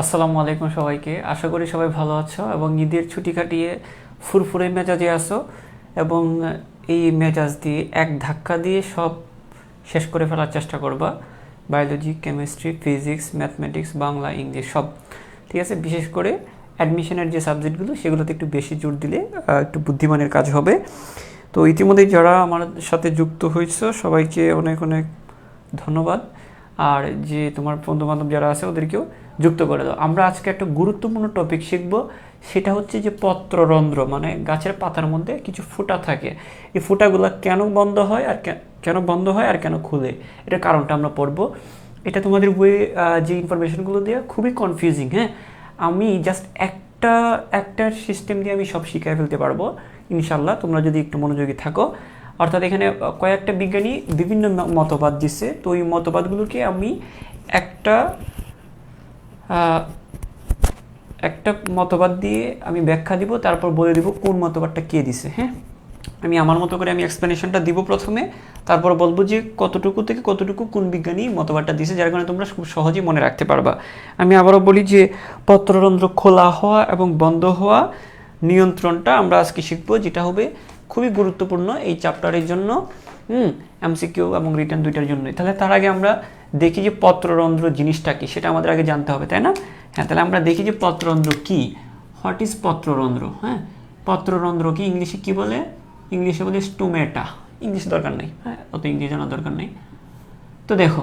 আসসালামু আলাইকুম সবাইকে। আশা করি সবাই ভালো আছো এবং ঈদের ছুটি কাটিয়ে ফুরফুরে মেজাজে আছো এবং এই মেজাজ দিয়ে এক ধাক্কা দিয়ে সব শেষ করে ফেলার চেষ্টা করবা। Biology, chemistry, physics, mathematics, Bangla, English সব ঠিক আছে। বিশেষ করে অ্যাডমিশনের যে সাবজেক্টগুলো সেগুলোতে একটু বেশি জোর দিলে একটু বুদ্ধিমানের কাজ হবে। তো ইতিমধ্যে যারা আমার সাথে যুক্ত হয়েছে সবাইকে অনেক অনেক ধন্যবাদ। আর যে তোমার বন্ধুবান্ধব যারা আছে ওদেরকেও যুক্ত করে দাও। আমরা আজকে একটা গুরুত্বপূর্ণ টপিক শিখব, সেটা হচ্ছে যে পত্ররন্ধ্র, মানে গাছের পাতার মধ্যে কিছু ফুটা থাকে। এই ফুটাগুলো কেন বন্ধ হয় আর কেন খুলে, এটার কারণটা আমরা পড়ব। এটা তোমাদের বইয়ে যে ইনফরমেশনগুলো দেওয়া খুবই কনফিউজিং। হ্যাঁ, আমি জাস্ট একটা সিস্টেম দিয়ে আমি সব শিখিয়ে ফেলতে পারবো ইনশাল্লাহ, তোমরা যদি একটু মনোযোগী থাকো। অর্থাৎ এখানে কয়েকটা বিজ্ঞানী বিভিন্ন মতবাদ দিচ্ছে, তো এই মতবাদগুলোকে আমি একটা মতবাদ দিয়ে আমি ব্যাখ্যা দিব, তারপর বলে দিব কোন মতবাদটা কে দিছে। হ্যাঁ, আমি আমার মতো করে আমি এক্সপ্লেনেশনটা দিব প্রথমে, তারপর বলবো যে কতটুকু থেকে কতটুকু কোন বিজ্ঞানী মতবাদটা দিছে, যার কারণে তোমরা খুব সহজেই মনে রাখতে পারবা। আমি আবারও বলি যে পত্ররন্ধ্র খোলা হওয়া এবং বন্ধ হওয়া নিয়ন্ত্রণটা আমরা আজকে শিখবো, যেটা হবে খুবই গুরুত্বপূর্ণ এই চ্যাপ্টারের জন্য, এমসিকিউ এবং রিটার্ন দুইটার জন্যই। তাহলে তার আগে আমরা দেখি যে পত্ররন্ধ্র জিনিসটা কি, সেটা আমাদের আগে জানতে হবে, তাই না? হ্যাঁ, তাহলে আমরা দেখি যে পত্ররন্ধ্র কি, হোয়াট ইজ পত্ররন্ধ্র। হ্যাঁ, পত্ররন্ধ্র কি ইংলিশে কি বলে? ইংলিশে বলে স্টোমেটা। ইংলিশ দরকার নেই, হ্যাঁ, অত ইংলিশ জানার দরকার নেই। তো দেখো,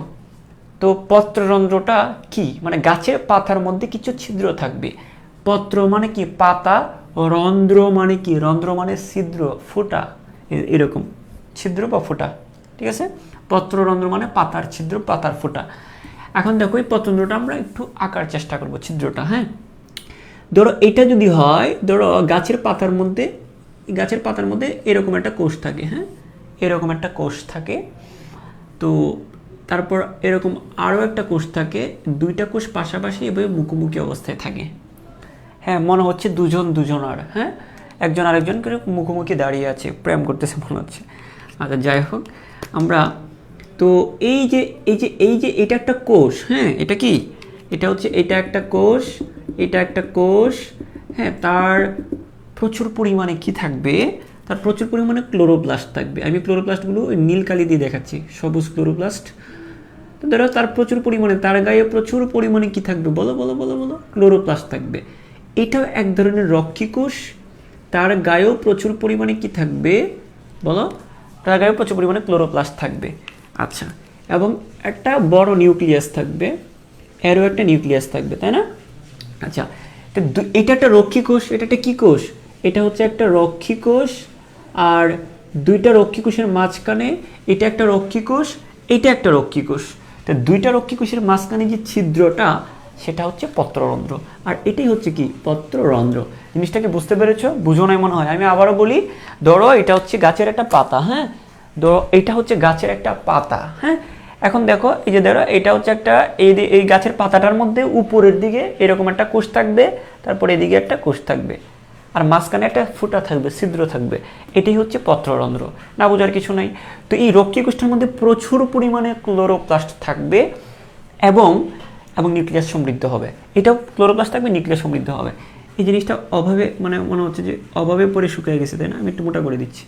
তো পত্ররন্ধ্রটা কি, মানে গাছের পাতার মধ্যে কিছু ছিদ্র থাকবে। পত্র মানে কি পাতা, রন্ধ্র মানে কি, রন্ধ্র মানে ছিদ্র, ফুটা, এরকম ছিদ্র বা ফুটা, ঠিক আছে। পত্ররন্ধ্র মানে পাতার ছিদ্র, পাতার ফুটা। এখন দেখো এই পত্ররন্ধ্রটা আমরা একটু আঁকার চেষ্টা করব, ছিদ্রটা। হ্যাঁ, ধরো এটা যদি হয়, ধরো গাছের পাতার মধ্যে এরকম একটা কোষ থাকে। হ্যাঁ, এরকম একটা কোষ থাকে, তো তারপর এরকম আরও একটা কোষ থাকে, দুইটা কোষ পাশাপাশি এভাবে মুখোমুখি অবস্থায় থাকে। হ্যাঁ, মনে হচ্ছে দুজনার, হ্যাঁ, একজন আরেকজন করে মুখোমুখি দাঁড়িয়ে আছে, প্রেম করতেছে মনে হচ্ছে। আচ্ছা, যাই হোক, আমরা তো এটা একটা কোষ। হ্যাঁ, এটা কি, এটা হচ্ছে এটা একটা কোষ। হ্যাঁ, তার প্রচুর পরিমাণে কি থাকবে, তার প্রচুর পরিমাণে ক্লোরোপ্লাস্ট থাকবে। আমি ক্লোরোপ্লাস্টগুলো নীল কালি দিয়ে দেখাচ্ছি, সবুজ ক্লোরোপ্লাস্ট। তো ধরো তার প্রচুর পরিমাণে, তার গায়ে প্রচুর পরিমাণে কি থাকবে, বলো, ক্লোরোপ্লাস্ট থাকবে। এটাও এক ধরনের রক্ষী কোষ, তার গায়েও প্রচুর পরিমাণে কি থাকবে, বলো, তার গায়েও প্রচুর পরিমাণে ক্লোরোপ্লাস্ট থাকবে। আচ্ছা, এবং একটা বড় নিউক্লিয়াস থাকবে, এরও একটা নিউক্লিয়াস থাকবে, তাই না? আচ্ছা, এটা একটা রক্ষী কোষ, এটা একটা কি কোষ, এটা হচ্ছে একটা রক্ষী কোষ। আর দুইটা রক্ষী কোষের মাঝখানে এটা একটা রক্ষী কোষ, এটা একটা রক্ষী কোষ। তো দুইটা রক্ষী কোষের মাঝখানে যে ছিদ্রটা, সেটা হচ্ছে পত্ররন্ধ্র। আর এটাই হচ্ছে কি পত্ররন্ধ্র। জিনিসটাকে বুঝতে পেরেছো? বুঝো নাই মনে হয়। আমি আবারও বলি, ধরো এটা হচ্ছে গাছের একটা পাতা। হ্যাঁ, ধরো এটা হচ্ছে গাছের একটা পাতা। হ্যাঁ, এখন দেখো এই যে ধরো এটা হচ্ছে একটা, এই গাছের পাতাটার মধ্যে উপরের দিকে এরকম একটা কোষ থাকবে, তারপর এদিকে একটা কোষ থাকবে। আর মাঝখানে একটা ফুটা থাকবে, ছিদ্র থাকবে, এটাই হচ্ছে পত্ররন্ধ্র। না বোঝার কিছু নাই। তো এই রক্ষী কোষটার মধ্যে প্রচুর পরিমাণে ক্লোরোপ্লাস্ট থাকবে এবং নিউক্লিয়াস সমৃদ্ধ হবে। এটাও ক্লোরোপ্লাস্ট থাকবে, নিউক্লিয়াস সমৃদ্ধ হবে। এই জিনিসটা অভাবে মানে মনে হচ্ছে যে অভাবে পরে শুকিয়ে গেছে, তাই না? আমি একটু মোটা করে দিচ্ছি।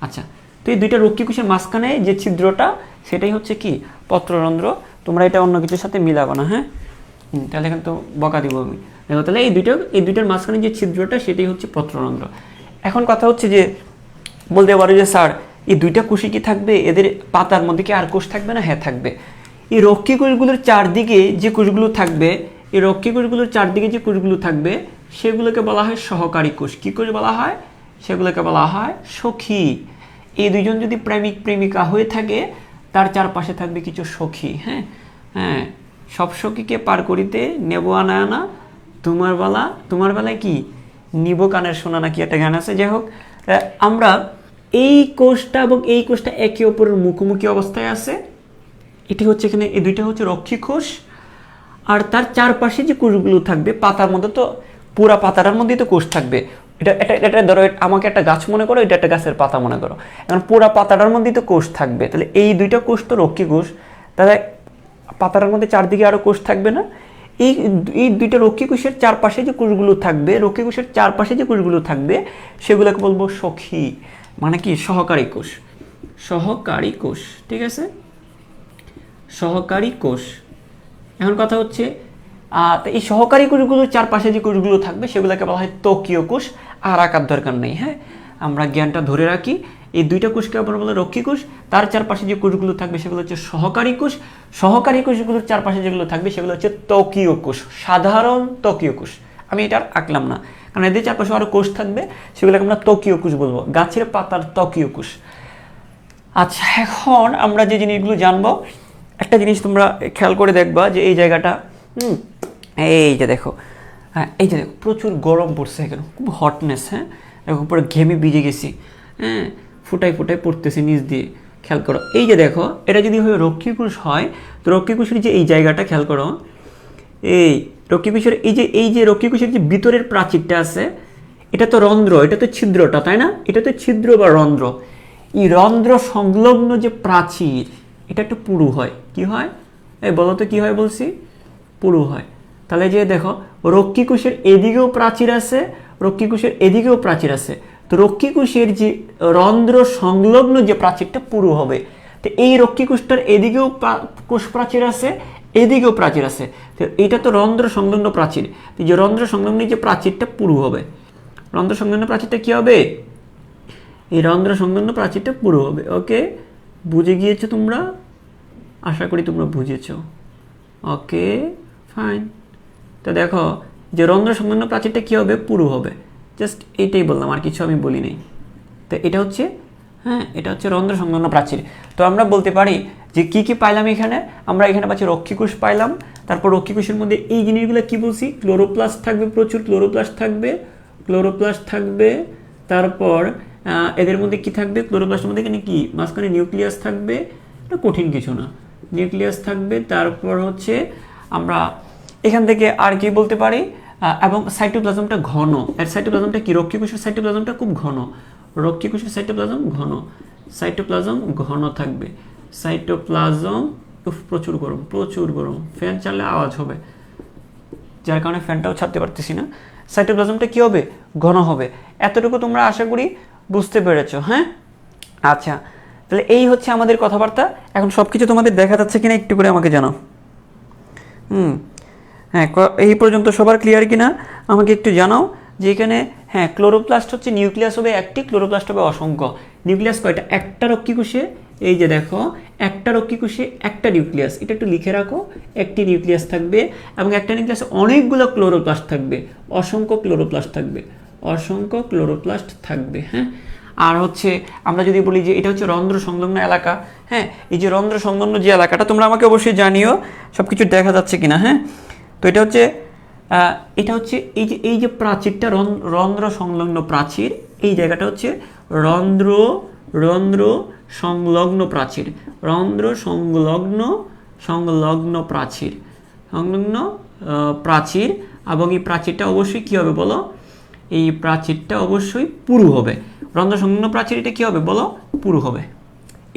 আচ্ছা, তো এই দুইটা রক্ষী কোষের মাঝখানে যে ছিদ্রটা, সেটাই হচ্ছে কি পত্ররন্ধ্র। তোমরা এটা অন্য কিছুর সাথে মিলাবো না, হ্যাঁ? তাহলে এখানে তো বকা দিব আমি। দেখো তাহলে এই দুইটার মাঝখানে যে ছিদ্রটা, সেটাই হচ্ছে পত্ররন্ধ্র। এখন কথা হচ্ছে যে বলতে পারো যে স্যার এই দুইটা কোষই কি থাকবে, এদের পাতার মধ্যে কি আর কোষ থাকবে না? হ্যাঁ থাকবে। এই রক্ষী কোষগুলোর চারদিকে যে কোষগুলো থাকবে, এই রক্ষী কোষগুলোর চারদিকে যে কোষগুলো থাকবে, সেগুলোকে বলা হয় সহকারী কোষ। কি কোষ বলা হয়? সেগুলোকে বলা হয় সখী। এই দুইজন যদি প্রেমিক প্রেমিকা হয়ে থাকে, তার চারপাশে থাকবে কিছু সখী। হ্যাঁ হ্যাঁ, সব সখীকে পার করিতে নেব আনা আনা, তোমার বেলায় কি নিব কানের শোনা, নাকি একটা গান আছে। যাই হোক, আমরা এই কোষটা এবং এই কোষটা একে অপরের মুখোমুখি অবস্থায় আছে। এটি হচ্ছে এখানে, এই দুইটা হচ্ছে রক্ষী কোষ। আর তার চারপাশে যে কোষগুলো থাকবে, পাতার মধ্যে তো পুরা পাতাটার মধ্যেই তো কোষ থাকবে। এটা ধরো আমাকে একটা গাছ মনে করো, এটা একটা গাছের পাতা মনে করো। এখন পুরা পাতাটার মধ্যেই তো কোষ থাকবে। তাহলে এই দুইটা কোষ তো রক্ষী কোষ। তাহলে পাতাটার মধ্যে চারদিকে আরো কোষ থাকবে না? এই দুইটা রক্ষী কোষের চারপাশে যে কোষগুলো থাকবে, রক্ষী কোষের চারপাশে যে কোষগুলো থাকবে, সেগুলোকে বলবো সখী, মানে কি সহকারী কোষ। সহকারী কোষ, ঠিক আছে? সহকারী কোষ। এখন কথা হচ্ছে এই সহকারী কোষগুলোর চারপাশে যে কোষগুলো থাকবে, সেগুলোকে বলা হয় ত্বকীয় কোষ। আর আঁকার দরকার নেই, হ্যাঁ? আমরা জ্ঞানটা ধরে রাখি। এই দুইটা কোষকে আমরা বলে রক্ষী কোষ। তার চারপাশে যে কোষগুলো থাকবে, সেগুলো হচ্ছে সহকারী কোষ। সহকারী কোষগুলোর চারপাশে যেগুলো থাকবে, সেগুলো হচ্ছে ত্বকীয় কোষ, সাধারণ ত্বকীয় কোষ। আমি এটা আর আঁকলাম না, কারণ এদের চারপাশে আরো কোষ থাকবে, সেগুলোকে আমরা ত্বকীয় কোষ বলবো, গাছের পাতার ত্বকীয় কোষ। আচ্ছা, এখন আমরা যে জিনিসগুলো জানবো, একটা জিনিস তোমরা খেয়াল করে দেখবা যে এই জায়গাটা, এই যে দেখো, হ্যাঁ এই যে দেখো প্রচুর গরম পড়ছে এখানে, খুব হটনেস। হ্যাঁ দেখো পুরো ঘেমে ভিজে গেছি, হ্যাঁ ফুটাই ফুটাই পড়তেছে নিচ দিয়ে। খেয়াল করো, এই যে দেখো, এটা যদি হয় রক্ষী কোষ হয়, তো রক্ষী কোষের যে এই জায়গাটা খেয়াল করো, এই রক্ষী কোষের এই যে রক্ষী কোষের যে ভিতরের প্রাচীরটা আছে, এটা তো রন্ধ্র, এটা তো ছিদ্রটা, তাই না? এটা তো ছিদ্র বা রন্ধ্র। এই রন্ধ্র সংলগ্ন যে প্রাচীর, এটা একটু পুরু হয়। কি হয়? এই বলো তো কি হয় বলছি? পুরু হয়। তাহলে যে দেখো, রক্ষী কোষের এদিকেও প্রাচীর আছে, রক্ষী কোষের এদিকেও প্রাচীর আছে। তো রক্ষী কোষের যে রন্ধ্র সংলগ্ন যে প্রাচীরটা পুরু হবে। তো এই রক্ষী কোষটার এদিকেও কোষ প্রাচীর আছে, এদিকেও প্রাচীর আছে। তো এটা তো রন্ধ্র সংলগ্ন প্রাচীর। তো যে রন্ধ্র সংলগ্ন যে প্রাচীরটা পুরু হবে, রন্ধ্র সংলগ্ন প্রাচীরটা কি হবে? এই রন্ধ্র সংলগ্ন প্রাচীরটা পুরু হবে। ওকে, বুঝে গিয়েছো তোমরা? আশা করি তোমরা বুঝেছো। Okay fine. তো দেখো, যে রন্ধ্র সংলগ্ন প্রাচীরটা কি হবে? পুরু হবে। জাস্ট এইটাই বললাম, আর কিছু আমি বলি নাই। তো এটা হচ্ছে, হ্যাঁ এটা হচ্ছে রন্ধ্র সংলগ্ন প্রাচীর। তো আমরা বলতে পারি যে কি কি পাইলাম এখানে? আমরা এখানে পাচ্ছি রক্ষী কোষ পাইলাম। তারপর রক্ষী কোষের মধ্যে এই জিনিসগুলো কি বলছি? ক্লোরোপ্লাস্ট থাকবে, প্রচুর ক্লোরোপ্লাস্ট থাকবে, ক্লোরোপ্লাস্ট থাকবে। তারপর এদের মধ্যে কি থাকবে? ক্লোরোপ্লাস্টের মধ্যে এখানে কি মাঝখানে নিউক্লিয়াস থাকবে। এটা কঠিন কিছু না, নিউক্লিয়াস থাকবে। তারপর হচ্ছে আমরা এখান থেকে আর কি বলতে পারি, এবং সাইটোপ্লাজমটা ঘন। এর সাইটোপ্লাজমটা কি? রক্ষী কোষের সাইটোপ্লাজমটা খুব ঘন, রক্ষী কোষের সাইটোপ্লাজম ঘন, সাইটোপ্লাজম ঘন থাকবে। সাইটোপ্লাজম প্রচুর গরম, প্রচুর গরম, ফ্যান চাললে আওয়াজ হবে, যার কারণে ফ্যানটাও ছাড়তে পারতেছি না। সাইটোপ্লাজমটা কি হবে? ঘন হবে। এতটুকু তোমরা আশা করি বুঝতে পেরেছো, হ্যাঁ? আচ্ছা, তাহলে এই হচ্ছে আমাদের কথাবার্তা। এখন সব কিছু তোমাদের দেখা যাচ্ছে কিনা একটু করে আমাকে জানাও। হ্যাঁ, এই পর্যন্ত সবার ক্লিয়ার কিনা আমাকে একটু জানাও। যে এখানে হ্যাঁ ক্লোরোপ্লাস্ট হচ্ছে, নিউক্লিয়াস হবে একটি, ক্লোরোপ্লাস্ট হবে অসংখ্য। নিউক্লিয়াস কয়টা? একটা রক্ষী কোষে, এই যে দেখো একটা রক্ষী কোষে একটা নিউক্লিয়াস, এটা একটু লিখে রাখো। একটি নিউক্লিয়াস থাকবে এবং একটা নিউক্লিয়াসে অনেকগুলো ক্লোরোপ্লাস্ট থাকবে, অসংখ্য ক্লোরোপ্লাস্ট থাকবে, অসংখ্য ক্লোরোপ্লাস্ট থাকবে। হ্যাঁ, আর হচ্ছে আমরা যদি বলি যে এটা হচ্ছে রন্ধ্র সংলগ্ন এলাকা, হ্যাঁ এই যে রন্ধ্র সংলগ্ন যে এলাকাটা, তোমরা আমাকে অবশ্যই জানিও সব কিছু দেখা যাচ্ছে কিনা। হ্যাঁ, তো এটা হচ্ছে এই যে প্রাচীরটা, রন্ধ্র সংলগ্ন প্রাচীর, এই জায়গাটা হচ্ছে রন্ধ্র সংলগ্ন প্রাচীর, রন্ধ্র সংলগ্ন প্রাচীর, এবং এই প্রাচীরটা অবশ্যই কি হবে বলো? এই প্রাচীরটা অবশ্যই পুরু হবে। রন্ধ্র সংলগ্ন প্রাচীর এটা কি হবে বলো? পুরু হবে।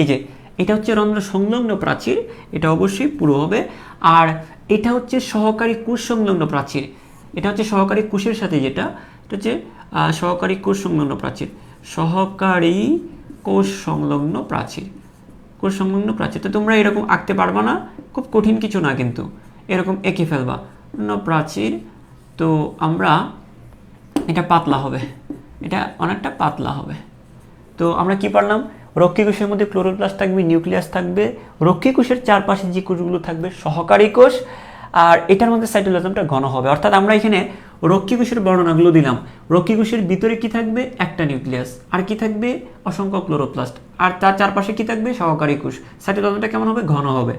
এই যে এটা হচ্ছে রন্ধ্র সংলগ্ন প্রাচীর, এটা অবশ্যই পুরু হবে। আর এটা হচ্ছে সহকারী কোষ সংলগ্ন প্রাচীর, এটা হচ্ছে সহকারী কোষের সাথে যেটা, এটা হচ্ছে সহকারী কোষ সংলগ্ন প্রাচীর, সহকারী কোষ সংলগ্ন প্রাচীর, কোষ সংলগ্ন প্রাচীর। তো তোমরা এরকম আঁকতে পারবা না, খুব কঠিন কিছু না, কিন্তু এরকম এঁকে ফেলবা প্রাচীর। তো আমরা এটা পাতলা হবে, এটা অনেকটা পাতলা হবে। তো আমরা কি পারলাম? রক্ষী কোষের মধ্যে ক্লোরোপ্লাস্ট থাকবে, নিউক্লিয়াস থাকবে, রক্ষী কোষের চারপাশে যে কোষগুলো থাকবে সহকারী কোষ, আর এটার মধ্যে সাইটোপ্লাজমটা ঘন হবে। অর্থাৎ আমরা এখানে রক্ষী কোষের বর্ণনাগুলো দিলাম। রক্ষী কোষের ভিতরে কি থাকবে? একটা নিউক্লিয়াস, আর কি থাকবে? অসংখ্য ক্লোরোপ্লাস্ট, আর তার চারপাশে কি থাকবে? সহকারী কোষ। সাইটোপ্লাজমটা কেমন হবে? ঘন হবে।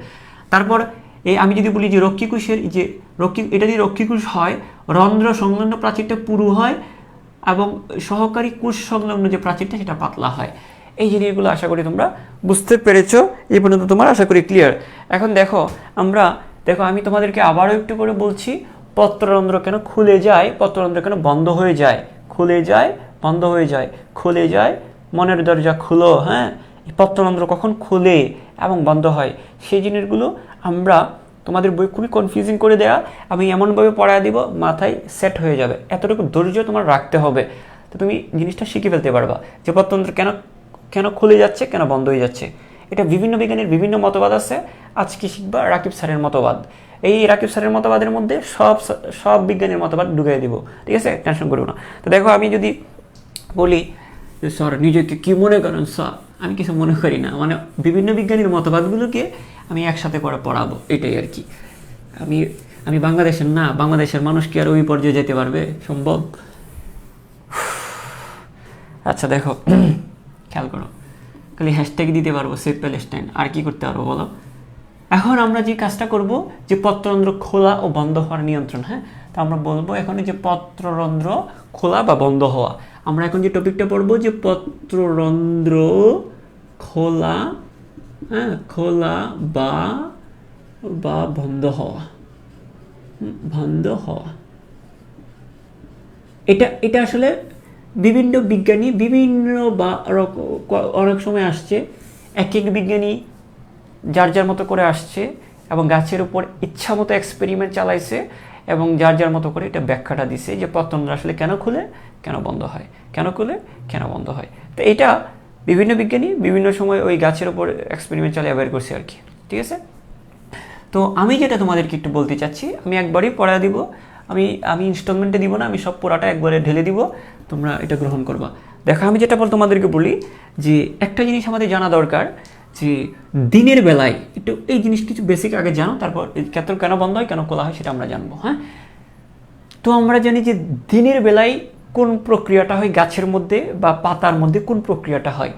তারপর এই আমি যদি বলি যে রক্ষী কোষের যে এটা যদি রক্ষী কোষ হয়, রন্ধ্র সংলগ্ন প্রাচীরটা পুরু হয় এবং সহকারী কোষ সংলগ্ন যে প্রাচীরটা সেটা পাতলা হয়। এই জিনিসগুলো আশা করি তোমরা বুঝতে পেরেছো। এই পর্যন্ত তোমার আশা করি ক্লিয়ার। এখন দেখো আমি তোমাদেরকে আবারও একটু করে বলছি, পত্ররন্ধ্র কেন খুলে যায়, পত্ররন্ধ্র কেন বন্ধ হয়ে যায়, খুলে যায় বন্ধ হয়ে যায়, খুলে যায়, মনের দরজা খুলো। হ্যাঁ, পত্ররন্ধ্র কখন খুলে এবং বন্ধ হয় সেই জিনিসগুলো আমরা তোমাদের বই খুবই কনফিউজিং করে দেয়া, আমি এমনভাবে পড়ায় দিব মাথায় সেট হয়ে যাবে। এতটুকু ধৈর্য তোমার রাখতে হবে, তো তুমি জিনিসটা শিখে ফেলতে পারবা যে পত্রতন্ত্র কেন কেন খুলে যাচ্ছে, কেন বন্ধ হয়ে যাচ্ছে। এটা বিভিন্ন বিজ্ঞানীর বিভিন্ন মতবাদ আছে। আজকে শিখবা রাকিব স্যারের মতবাদ। এই রাকিব স্যারের মতবাদের মধ্যে সব বিজ্ঞানীর মতবাদ ঢুকিয়ে দিব, ঠিক আছে? টেনশন করবো না। তো দেখো আমি যদি বলি স্যার নিজেকে কি মনে করেন? স্যার আমি কিছু মনে করি না, মানে বিভিন্ন বিজ্ঞানীর মতবাদগুলোকে আমি একসাথে করে পড়াবো, এটাই আর কি। আমি বাংলাদেশের না, বাংলাদেশের মানুষ কি আর ওই পর্যায়ে যেতে পারবে? সম্ভব? আচ্ছা দেখো, খেয়াল করো, খালি হ্যাশট্যাগ দিতে পারবো সেভ প্যালেস্টাইন, আর কি করতে পারবো বলো? এখন আমরা যে কাজটা করব যে পত্ররন্ধ্র খোলা ও বন্ধ হওয়ার নিয়ন্ত্রণ। হ্যাঁ, তো আমরা বলবো এখন যে পত্ররন্ধ্র খোলা বা বন্ধ হওয়া। আমরা এখন যে টপিকটা পড়বো যে পত্ররন্ধ্র খোলা, হ্যাঁ, খোলা বা বন্ধ হওয়া, বন্ধ হওয়া। এটা আসলে বিভিন্ন বিজ্ঞানী বিভিন্ন বা অনেক সময় আসছে, এক এক বিজ্ঞানী যার যার মতো করে আসছে এবং গাছের উপর ইচ্ছা মতো এক্সপেরিমেন্ট চালাইছে এবং যার যার মতো করে এটা ব্যাখ্যাটা দিছে যে পত্ররন্ধ্র আসলে কেন খুলে কেন বন্ধ হয়, কেন খুলে কেন বন্ধ হয়। তো এটা বিভিন্ন বিজ্ঞানী বিভিন্ন সময় ওই গাছের উপর এক্সপেরিমেন্ট চালিয়ে বের করছে আর কি, ঠিক আছে? তো আমি যেটা তোমাদেরকে একটু বলতে চাচ্ছি, আমি একবারই পড়া দিব, আমি ইনস্টলমেন্টে দিব না, আমি সব পড়াটা একবারে ঢেলে দিব, তোমরা এটা গ্রহণ করবা। দেখো আমি যেটা তোমাদেরকে বলি যে একটা জিনিস আমাদের জানা দরকার যে দিনের বেলায় একটু এই জিনিস কিছু বেসিক আগে জানো, তারপর কেন বন্ধ হয় কেন খোলা হয় সেটা আমরা জানবো। হ্যাঁ, তো আমরা জানি যে দিনের বেলায় কোন প্রক্রিয়াটা হয় গাছের মধ্যে বা পাতার মধ্যে, কোন প্রক্রিয়াটা হয়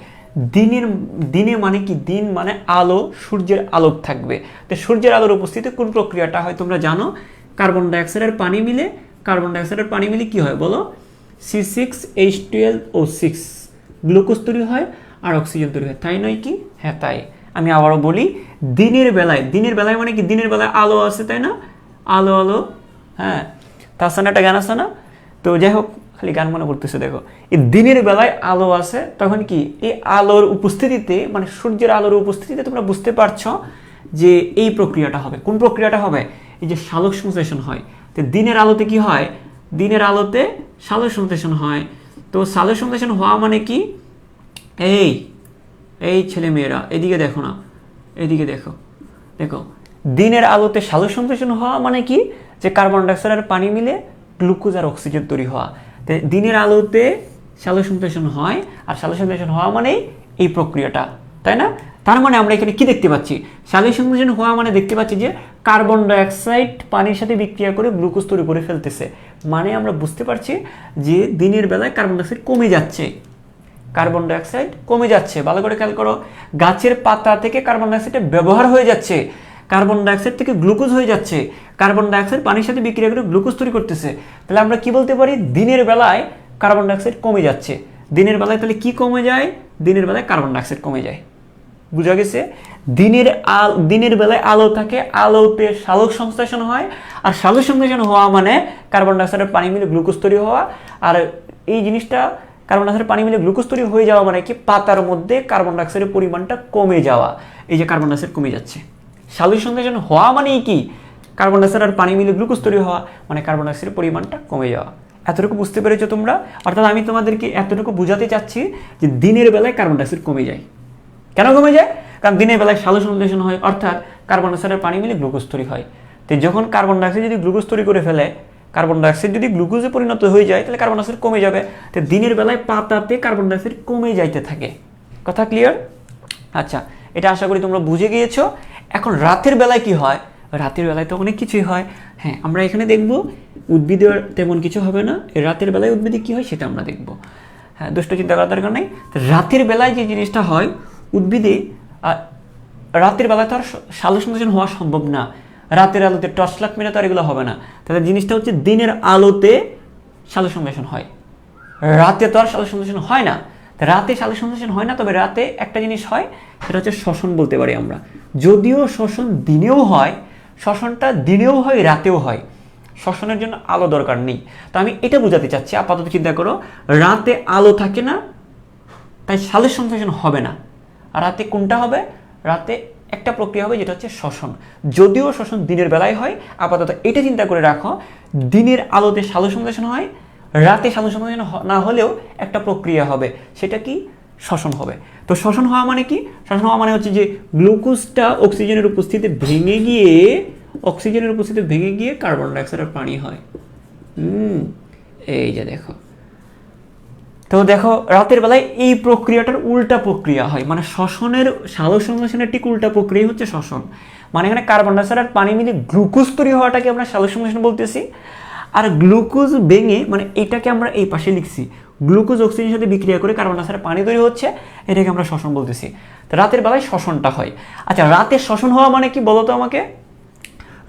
দিনে মানে কি? দিন মানে আলো, সূর্যের আলোক থাকবে। তো সূর্যের আলোর উপস্থিতিতে কোন প্রক্রিয়াটা হয় তোমরা জানো? কার্বন ডাইঅক্সাইডের পানি মিলে কি হয় বলো? C6H12O6 গ্লুকোজ তৈরি হয় আর অক্সিজেন তৈরি হয়, তাই নয় কি? হ্যাঁ তাই। আমি আবারও বলি, দিনের বেলায় মানে কি? দিনের বেলায় আলো আছে, তাই না? আলো, হ্যাঁ, তাছাড়া একটা গান আছে না? তো যাই হোক, খালি গান মনে করতেছে। দেখো এই দিনের বেলায় আলো আছে, তখন কি এই আলোর উপস্থিতিতে মানে সূর্যের আলোর উপস্থিতিতে তোমরা বুঝতে পারছো যে এই প্রক্রিয়াটা হবে। কোন প্রক্রিয়াটা হবে? এই যে সালোক সংশ্লেষণ হয়। তো দিনের আলোতে কি হয়? দিনের আলোতে সালোক সংশ্লেষণ হয়। তো সালোক সংশ্লেষণ হওয়া মানে কি? এই ছেলে মেয়েরা এদিকে দেখো না, এদিকে দেখো, দিনের আলোতে সালোক সংশ্লেষণ হওয়া মানে কি? যে কার্বন ডাইঅক্সাইড আর পানি মিলে গ্লুকোজ আর অক্সিজেন তৈরি হওয়া। দিনের আলোতে সালোক সংশ্লেষণ হয়, আর সালোক সংশ্লেষণ হওয়া মানে এই প্রক্রিয়াটা, তাই না? তার মানে আমরা এখানে কি দেখতে পাচ্ছি? সালোক সংশ্লেষণ হওয়া মানে দেখতে পাচ্ছি যে কার্বন ডাইঅক্সাইড পানির সাথে বিক্রিয়া করে গ্লুকোজ তৈরি করে ফেলতেছে। মানে আমরা বুঝতে পারছি যে দিনের বেলায় কার্বন ডাইঅক্সাইড কমে যাচ্ছে। ভালো করে খেয়াল করো, গাছের পাতা থেকে কার্বন ডাইঅক্সাইডের ব্যবহার হয়ে যাচ্ছে, কার্বন ডাইঅক্সাইড থেকে গ্লুকোজ হয়ে যাচ্ছে, কার্বন ডাইঅক্সাইড পানির সাথে বিক্রিয়া করে গ্লুকোজ তৈরি করতেছে। তাহলে আমরা কি বলতে পারি? দিনের বেলায় কার্বন ডাইঅক্সাইড কমে যাচ্ছে। দিনের বেলায় তাহলে কি কমে যায়? দিনের বেলায় কার্বন ডাইঅক্সাইড কমে যায়। বুঝা গেছে? দিনের বেলায় আলো থাকে, আলোতে সালোক সংশ্লেষণ হয়, আর সালোক সংশ্লেষণ হওয়া মানে কার্বন ডাইঅক্সাইডের পানি মিলে গ্লুকোজ তৈরি হওয়া, আর এই জিনিসটা কার্বন ডাইঅক্সাইডের পানি মিলে গ্লুকোজ তৈরি হয়ে যাওয়া মানে কি পাতার মধ্যে কার্বন ডাইঅক্সাইডের পরিমাণটা কমে যাওয়া। এই যে কার্বন ডাইঅক্সাইড কমে যাচ্ছে, সালোক সংশ্লেষণ হওয়া মানে কি কার্বন ডাইঅক্সাইড আর পানি মিলে গ্লুকোজ তৈরি হওয়া, মানে কার্বন ডাইঅক্সাইডের পরিমাণটা কমে যাওয়া। এতটুকু বুঝতে পেরেছো তোমরা? অর্থাৎ আমি তোমাদেরকে এতটুকু বোঝাতে চাচ্ছি যে দিনের বেলায় কার্বন ডাইঅক্সাইড কমে যায়। কেন কমে যায়? কারণ দিনের বেলায় সালোক সংশ্লেষণ হয়, অর্থাৎ কার্বন ডাইঅক্সাইড আর পানি মিলে গ্লুকোজ তৈরি হয়। তো যখন কার্বন ডাইঅক্সাইড যদি গ্লুকোজ তৈরি করে ফেলে, কার্বন ডাইঅক্সাইড যদি গ্লুকোজে পরিণত হয়ে যায়, তাহলে কার্বন ডাইঅক্সাইড কমে যাবে। তো দিনের বেলায় পাতাতে কার্বন ডাইঅক্সাইড কমে যাইতে থাকে। কথা ক্লিয়ার? আচ্ছা, এটা আশা করি তোমরা বুঝে গিয়েছো। এখন রাতের বেলায় কি হয়? রাতের বেলায় তো অনেক কিছুই হয়। হ্যাঁ, আমরা এখানে দেখব উদ্ভিদের তেমন কিছু হবে না, রাতের বেলায় উদ্ভিদে কি হয় সেটা আমরা দেখব। হ্যাঁ, দুষ্ট চিন্তা করার দরকার নেই। রাতের বেলায় যে জিনিসটা হয় উদ্ভিদে, রাতের বেলায় তো আর সালোক সংশ্লেষণ হওয়া সম্ভব না। রাতের আলোতে টর্চ লাইট মেরে তো আর এগুলো হবে না। তাহলে জিনিসটা হচ্ছে দিনের আলোতে সালোক সংশ্লেষণ হয়, রাতে তো আর সালোক সংশ্লেষণ হয় না। রাতে সালোক সংশ্লেষণ হয় না, তবে রাতে একটা জিনিস হয়, সেটা হচ্ছে শ্বসন বলতে পারি আমরা। যদিও শ্বসন দিনেও হয়, শ্বসনটা দিনেও হয় রাতেও হয়, শ্বসনের জন্য আলো দরকার নেই। তো আমি এটা বোঝাতে চাচ্ছি, আপাতত চিন্তা করো, রাতে আলো থাকে না তাই সালোক সংশ্লেষণ হবে না। আর রাতে কোনটা হবে? রাতে একটা প্রক্রিয়া হবে যেটা হচ্ছে শ্বসন। যদিও শ্বসন দিনের বেলায় হয়, আপাতত এটা চিন্তা করে রাখো, দিনের আলোতে সালোক সংশ্লেষণ হয়, রাতে সালোক সংশ্লেষণ না হলেও একটা প্রক্রিয়া হবে, সেটা কি? শ্বসন হবে। তো শ্বসন হওয়া মানে কি? শ্বসন হওয়া মানে হচ্ছে যে গ্লুকোজটা অক্সিজেনের উপস্থিতিতে ভেঙে গিয়ে কার্বন ডাইঅক্সাইডের পানি হয়। এই যে দেখো, তো দেখো রাতের বেলায় এই প্রক্রিয়াটার উল্টা প্রক্রিয়া হয়, মানে শ্বসনের সালোক সংশ্লেষণের ঠিক উল্টা প্রক্রিয়া হচ্ছে শ্বসন। মানে এখানে কার্বন ডাইঅক্সাইড আর পানি মিলে গ্লুকোজ তৈরি হওয়াটাকে আমরা সালোক সংশ্লেষণ বলতেছি। আর গ্লুকোজ ভেঙে, মানে এটাকে আমরা এই পাশে লিখছি, গ্লুকোজ অক্সিজেনের সাথে বিক্রিয়া করে কার্বন ডাইঅক্সাইড পানি তৈরি হচ্ছে, এটাকে আমরা শ্বসন বলতেছি। তো রাতের বেলায় শ্বসনটা হয়। আচ্ছা, রাতে শ্বসন হওয়া মানে কি বলো তো আমাকে?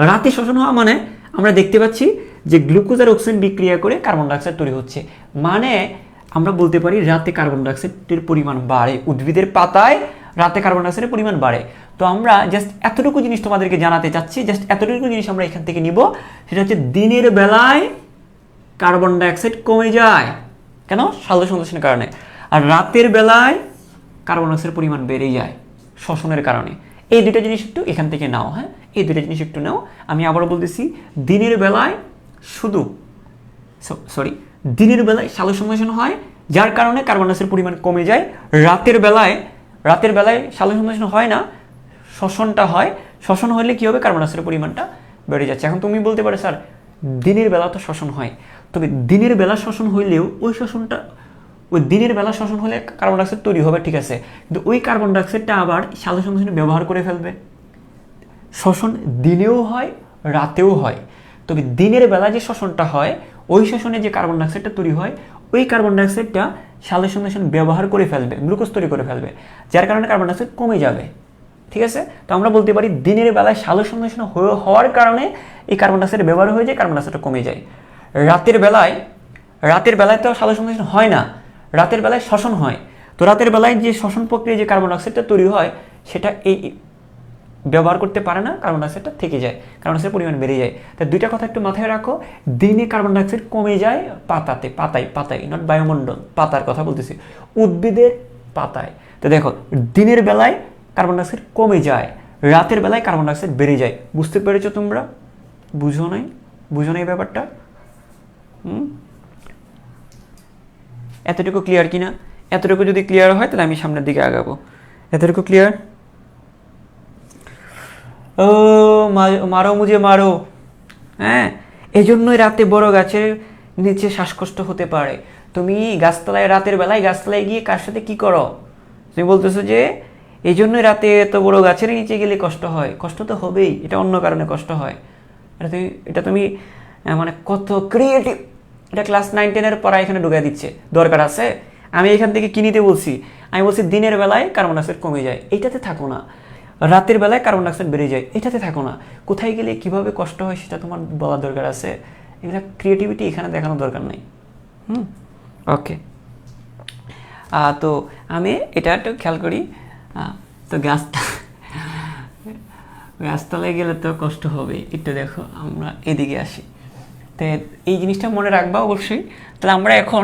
রাতে শ্বসন হওয়া মানে আমরা দেখতে পাচ্ছি যে গ্লুকোজ আর অক্সিজেন বিক্রিয়া করে কার্বন ডাইঅক্সাইড তৈরি হচ্ছে, মানে আমরা বলতে পারি রাতে কার্বন ডাইঅক্সাইডের পরিমাণ বাড়ে, উদ্ভিদের পাতায় রাতে কার্বন ডাইঅক্সাইডের পরিমাণ বাড়ে। তো আমরা জাস্ট এতটুকু জিনিস তোমাদেরকে জানাতে চাচ্ছি, জাস্ট এতটুকু জিনিস আমরা এখান থেকে নিব, সেটা হচ্ছে দিনের বেলায় কার্বন ডাইঅক্সাইড কমে যায়। কেন? সালোক সংশ্লেষণের কারণে। আর রাতের বেলায় কার্বন ডাইঅক্সাইডের পরিমাণ বেড়ে যায় শ্বসনের কারণে। এই দুটো জিনিস একটু এখান থেকে নাও। হ্যাঁ, এই দুটো জিনিস একটু নাও। আমি আবারও বলতেছি, দিনের বেলায় দিনের বেলায় সালোক সংশ্লেষণ হয়, যার কারণে কার্বন ডাইঅক্সাইডের পরিমাণ কমে যায়। রাতের বেলায় সালোক সংশ্লেষণ হয় না, শ্বসনটা হয়। শ্বসন হলে কি হবে? কার্বন ডাইঅক্সাইডের পরিমাণটা বেড়ে যাচ্ছে। এখন তুমি বলতে পারো, স্যার দিনের বেলা তো শ্বসন হয়, তবে দিনের বেলা শ্বসন হইলেও ওই দিনের বেলা শ্বসন হলে কার্বন ডাইঅক্সাইড তৈরি হবে, ঠিক আছে, কিন্তু ওই কার্বন ডাইঅক্সাইডটা আবার সালোক সংশ্লেষণে ব্যবহার করে ফেলবে। শ্বসন দিনেও হয়, রাতেও হয়, তবে দিনের বেলা যে শ্বসনটা হয়, ওই শ্বসনে যে কার্বন ডাইঅক্সাইডটা তৈরি হয়, ওই কার্বন ডাইঅক্সাইডটা সালোক সংশ্লেষণ ব্যবহার করে ফেলবে, গ্লুকোজ তৈরি করে ফেলবে, যার কারণে কার্বন ডাইঅক্সাইড কমে যাবে। ঠিক আছে? তো আমরা বলতে পারি দিনের বেলায় সালোক সংশ্লেষণ হওয়ার কারণে এই কার্বন ডাইঅক্সাইড ব্যবহার হয়ে যায়, কার্বন ডাইঅক্সাইডটা কমে যায়। রাতের বেলায় তো সালোক সংশ্লেষণ হয় না, রাতের বেলায় শ্বসন হয়। তো রাতের বেলায় যে শ্বসন প্রক্রিয়ায় যে কার্বন ডাইঅক্সাইডটা তৈরি হয়, সেটা এই ব্যবহার করতে পারে না, কার্বন ডাইঅক্সাইডটা থেকে যায়, কার্বন ডাইঅক্সাইডের পরিমাণ বেড়ে যায়। তাই দুইটা কথা একটু মাথায় রাখো, দিনে কার্বন ডাইঅক্সাইড কমে যায় পাতায়, নট বায়ুমণ্ডল, পাতার কথা বলতেছি, উদ্ভিদের পাতায়। তো দেখো, দিনের বেলায় কার্বন ডাইঅক্সাইড কমে যায়, রাতের বেলায় কার্বন ডাইঅক্সাইড বেড়ে যায়। বুঝতে পেরেছো তোমরা? বুঝো নাই ব্যাপারটা? এতটুকু ক্লিয়ার কিনা? এতটুকু যদি ক্লিয়ার হয় তাহলে আমি সামনের দিকে আগাবো। এতটুকু ক্লিয়ার? ও মারো মুঝে মারো। হ্যাঁ, এই জন্যই রাতে বড় গাছের নিচে শ্বাসকষ্ট হতে পারে। তুমি গাছতলায়, রাতের বেলায় গাছতলায় গিয়ে কার সাথে কি করো? তুমি বলতেছো যে এই জন্যই রাতে এত বড় গাছের নিচে গেলে কষ্ট হয়। কষ্ট তো হবেই, এটা অন্য কারণে কষ্ট হয়। এটা তুমি মানে কত ক্রিয়েটিভ, এটা ক্লাস 9-10 পড়া এখানে ঢুকিয়ে দিচ্ছে, দরকার আছে? আমি এখান থেকে কি নিতে বলছি? আমি বলছি দিনের বেলায় কার্বন ডাইঅক্সাইড কমে যায়, এইটাতে থাকো না। রাতের বেলায় কার্বন ডাইঅক্সাইড বেড়ে যায়, এটাতে থাকো না। কোথায় গেলে কিভাবে কষ্ট হয় সেটা তোমার বলার দরকার আছে। এগুলো ক্রিয়েটিভিটি এখানে দেখানোর দরকার নেই। ওকে, তো আমি এটা একটু খেয়াল করি। তো গাছতলায় গেলে তো কষ্ট হবে। একটু দেখো, আমরা এদিকে আসি। তো এই জিনিসটা মনে রাখবা অবশ্যই। তাহলে আমরা এখন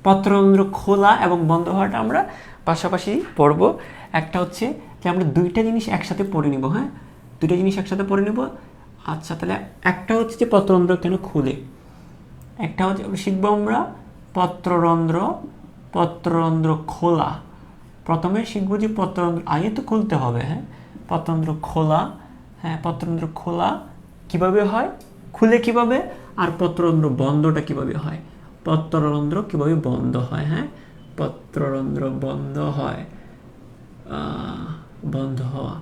পত্ররন্ধ্র খোলা এবং বন্ধ হওয়াটা আমরা পাশাপাশি পড়বো। একটা হচ্ছে যে আমরা দুইটা জিনিস একসাথে পড়ে নিব, হ্যাঁ, দুইটা জিনিস একসাথে পড়ে নিব। আচ্ছা, তাহলে একটা হচ্ছে যে পত্ররন্ধ্র কেন খুলে, একটা হচ্ছে শিখবো আমরা পত্ররন্ধ্র খোলা। প্রথমে শিখবো যে পত্ররন্ধ্র আগে তো খুলতে হবে, হ্যাঁ, পত্ররন্ধ্র খোলা, হ্যাঁ, পত্ররন্ধ্র খোলা কিভাবে হয়, খুলে কিভাবে, আর পত্ররন্ধ্র বন্ধটা কিভাবে হয়, পত্ররন্ধ্র কিভাবে বন্ধ হয়, হ্যাঁ, পত্ররন্ধ্র বন্ধ হয়, বন্ধ হওয়া,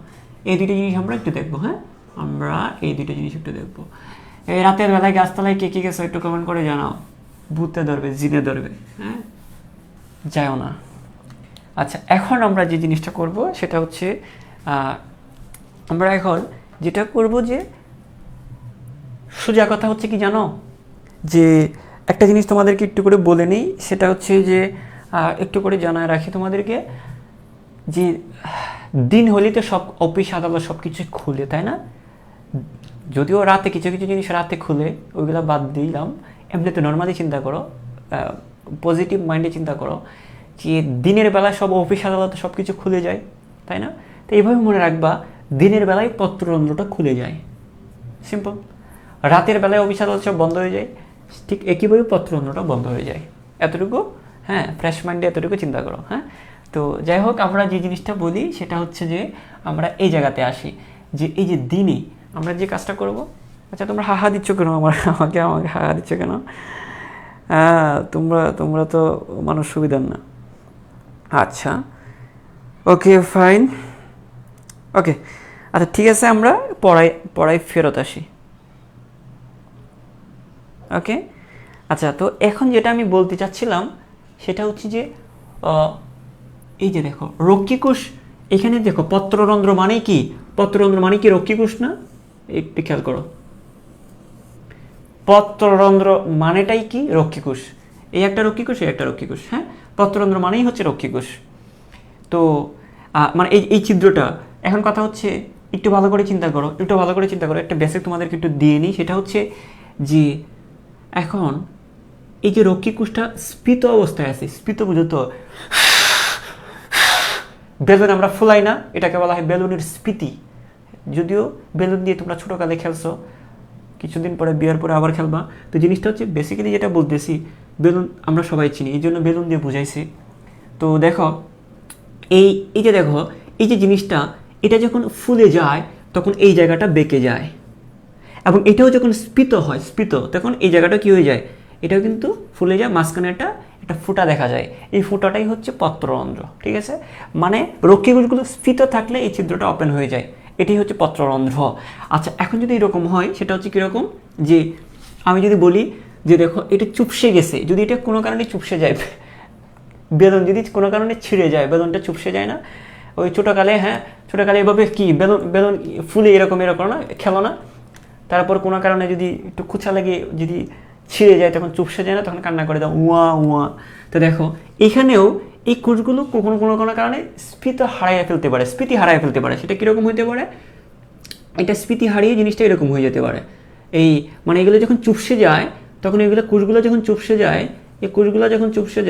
এই দুটো জিনিস আমরা একটু দেখবো, হ্যাঁ, আমরা এই দুটো জিনিস একটু দেখবো। এই রাতের বেলায় গাছতলায় কে কে গেছো একটু কমেন্ট করে জানাও। ভূতে ধরবে, জিনে ধরবে, হ্যাঁ, যাও না। আচ্ছা, এখন আমরা যে জিনিসটা করব সেটা হচ্ছে আমরা এখন যেটা করব যে সোজা কথা হচ্ছে কি জানো, যে একটা জিনিস তোমাদেরকে একটু করে বলে নিই, সেটা হচ্ছে যে একটু করে জানায় রাখি তোমাদেরকে যে দিন হলেই তো সব অফিস আদালত সব কিছু খুলে, তাই না? যদিও রাতে কিছু কিছু জিনিস রাতে খুলে, ওইগুলো বাদ দিলাম। এমনিতে নর্মালি চিন্তা করো, পজিটিভ মাইন্ডে চিন্তা করো যে দিনের বেলায় সব অফিস আদালত সব কিছু খুলে যায়, তাই না? তো এইভাবে মনে রাখবা, দিনের বেলায় পত্ররন্ধ্রটা খুলে যায়, সিম্পল। রাতের বেলায় অফিস আদালত সব বন্ধ হয়ে যায়, ঠিক একইভাবে পত্ররন্ধ্রটা বন্ধ হয়ে যায়। এতটুকু, হ্যাঁ, ফ্রেশ মাইন্ডে এতটুকু চিন্তা করো, হ্যাঁ। তো যাই হোক, আমরা যে জিনিসটা বলি সেটা হচ্ছে যে আমরা এই জায়গাতে আসি, যে এই যে দিনে আমরা যে কাজটা করব। আচ্ছা, তোমরা হাহা দিচ্ছ কেন? আমাকে হাহা দিচ্ছ কেন? হ্যাঁ, তোমরা তো মানুষ সুবিধার না। আচ্ছা, ওকে, ফাইন, ওকে। আচ্ছা, ঠিক আছে, আমরা পড়ায় ফেরত আসি। ওকে, আচ্ছা, তো এখন যেটা আমি বলতে চাচ্ছিলাম সেটা হচ্ছে যে এই যে দেখো রক্ষীকোষ, এখানে দেখো পত্ররন্ধ্র মানে কি, পত্ররন্ধ্র মানে কি রক্ষীকোষ না? একটু খেয়াল করো, পত্ররন্ধ্র মানেটাই কি? রক্ষীকোষ। এই একটা রক্ষীকোষ, এই একটা রক্ষীকোষ, হ্যাঁ, পত্ররন্ধ্র মানেই হচ্ছে রক্ষীকোষ। তো মানে এই ছিদ্রটা, এখন কথা হচ্ছে একটু ভালো করে চিন্তা করো, একটা বেসিক তোমাদেরকে একটু দিয়ে নিই। সেটা হচ্ছে যে এখন এই যে রক্ষীকোষটা স্ফীত অবস্থায় আছে, স্ফীত বুঝো তো, বেলুন আমরা ফুলাই না, এটাকে বলা হয় বেলুনের স্ফীতি। যদিও বেলুন দিয়ে তোমরা ছোটোকালে খেলছো, কিছুদিন পরে বিয়ার পরে আবার খেলবা। তো জিনিসটা হচ্ছে বেসিক্যালি যেটা বলতেছি, বেলুন আমরা সবাই চিনি, এই জন্য বেলুন দিয়ে বুঝাইছি। তো দেখো এই যে দেখো এই যে জিনিসটা, এটা যখন ফুলে যায় তখন এই জায়গাটা বেঁকে যায়, এবং এটাও যখন স্ফীত হয়, তখন এই জায়গাটা কি হয়ে যায়, এটাও কিন্তু ফুলে যায়, মাঝখানে একটা ফুটা দেখা যায়, এই ফুটাটাই হচ্ছে পত্ররন্ধ্র, ঠিক আছে? মানে রক্ষীকোষগুলো স্ফীত থাকলে এই ছিদ্রটা ওপেন হয়ে যায়, এটাই হচ্ছে পত্ররন্ধ্র। আচ্ছা, এখন যদি এরকম হয় সেটা হচ্ছে কীরকম, যে আমি যদি বলি যে দেখো এটা চুপসে গেছে, যদি এটা কোনো কারণে চুপসে যায়, বেলুন যদি কোনো কারণে ছিঁড়ে যায়, বেলুনটা চুপসে যায় না? ওই ছোটোকালে, হ্যাঁ, ছোটোকালে এভাবে কি বেলুন ফুলে এরকম না খেলো না? তারপর কোনো কারণে যদি একটু খুচা লেগে যদি ছিঁড়ে যায় তখন চুপসে যায় না, তখন কান্না করে দাও উয়া উয়া। তো দেখো এখানেও এই কোষগুলো কোনো কারণে স্ফীতি হারিয়ে ফেলতে পারে। সেটা কীরকম হতে পারে? এটা স্ফীতি হারিয়ে জিনিসটা এরকম হয়ে যেতে পারে। এই মানে এগুলো যখন চুপসে যায়, তখন এগুলো কোষগুলো যখন চুপসে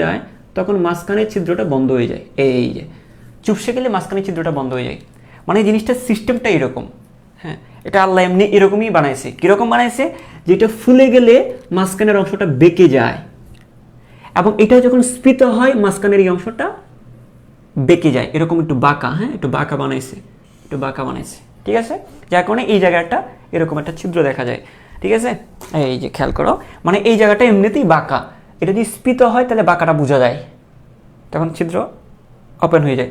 যায়, তখন মাঝখানের ছিদ্রটা বন্ধ হয়ে যায়। এই যে চুপসে গেলে মাঝখানের ছিদ্রটা বন্ধ হয়ে যায়, মানে এই জিনিসটার সিস্টেমটা এরকম। হ্যাঁ, এটা আল্লাহ এমনি এরকমই বানাইছে। কীরকম বানাইছে? যেটা ফুলে গেলে মাঝখানের অংশটা বেঁকে যায়, এবং এটা যখন স্ফীত হয় মাঝখানের এই অংশটা বেঁকে যায়, এরকম একটু বাঁকা, হ্যাঁ, একটু বাঁকা বানাইছে, ঠিক আছে? যার কারণে এই জায়গাটা এরকম একটা ছিদ্র দেখা যায়, ঠিক আছে? এই যে খেয়াল করো, মানে এই জায়গাটা এমনিতেই বাঁকা, এটা যদি স্ফীত হয় তাহলে বাঁকাটা বোঝা যায়, তখন ছিদ্র ওপেন হয়ে যায়।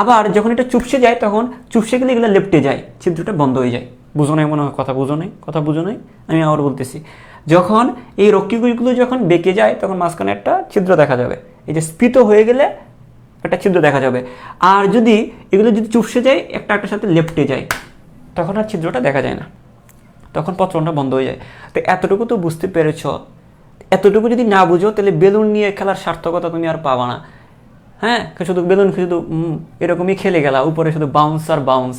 আবার যখন এটা চুপসে যায়, তখন চুপসে গেলে এগুলো লেপটে যায়, ছিদ্রটা বন্ধ হয়ে যায়। বুঝো নাই মনে হয়? কথা বুঝো নাই? আমি আবার বলতেছি, যখন এই রক্ষীকোষগুলো যখন বেঁকে যায় তখন মাঝখানে একটা ছিদ্র দেখা যাবে, এই যে স্ফীত হয়ে গেলে একটা ছিদ্র দেখা যাবে। আর যদি এগুলো যদি চুপসে যায়, একটার সাথে লেপটে যায়, তখন আর ছিদ্রটা দেখা যায় না, তখন পত্রটা বন্ধ হয়ে যায়। তো এতটুকু তো বুঝতে পেরেছ। এতটুকু যদি না বুঝো তাহলে বেলুন নিয়ে খেলার সার্থকতা তুমি আর পাবা না। হ্যাঁ, শুধু বেলুন শুধু এরকমই খেলে গেলা, উপরে শুধু বাউন্স আর বাউন্স।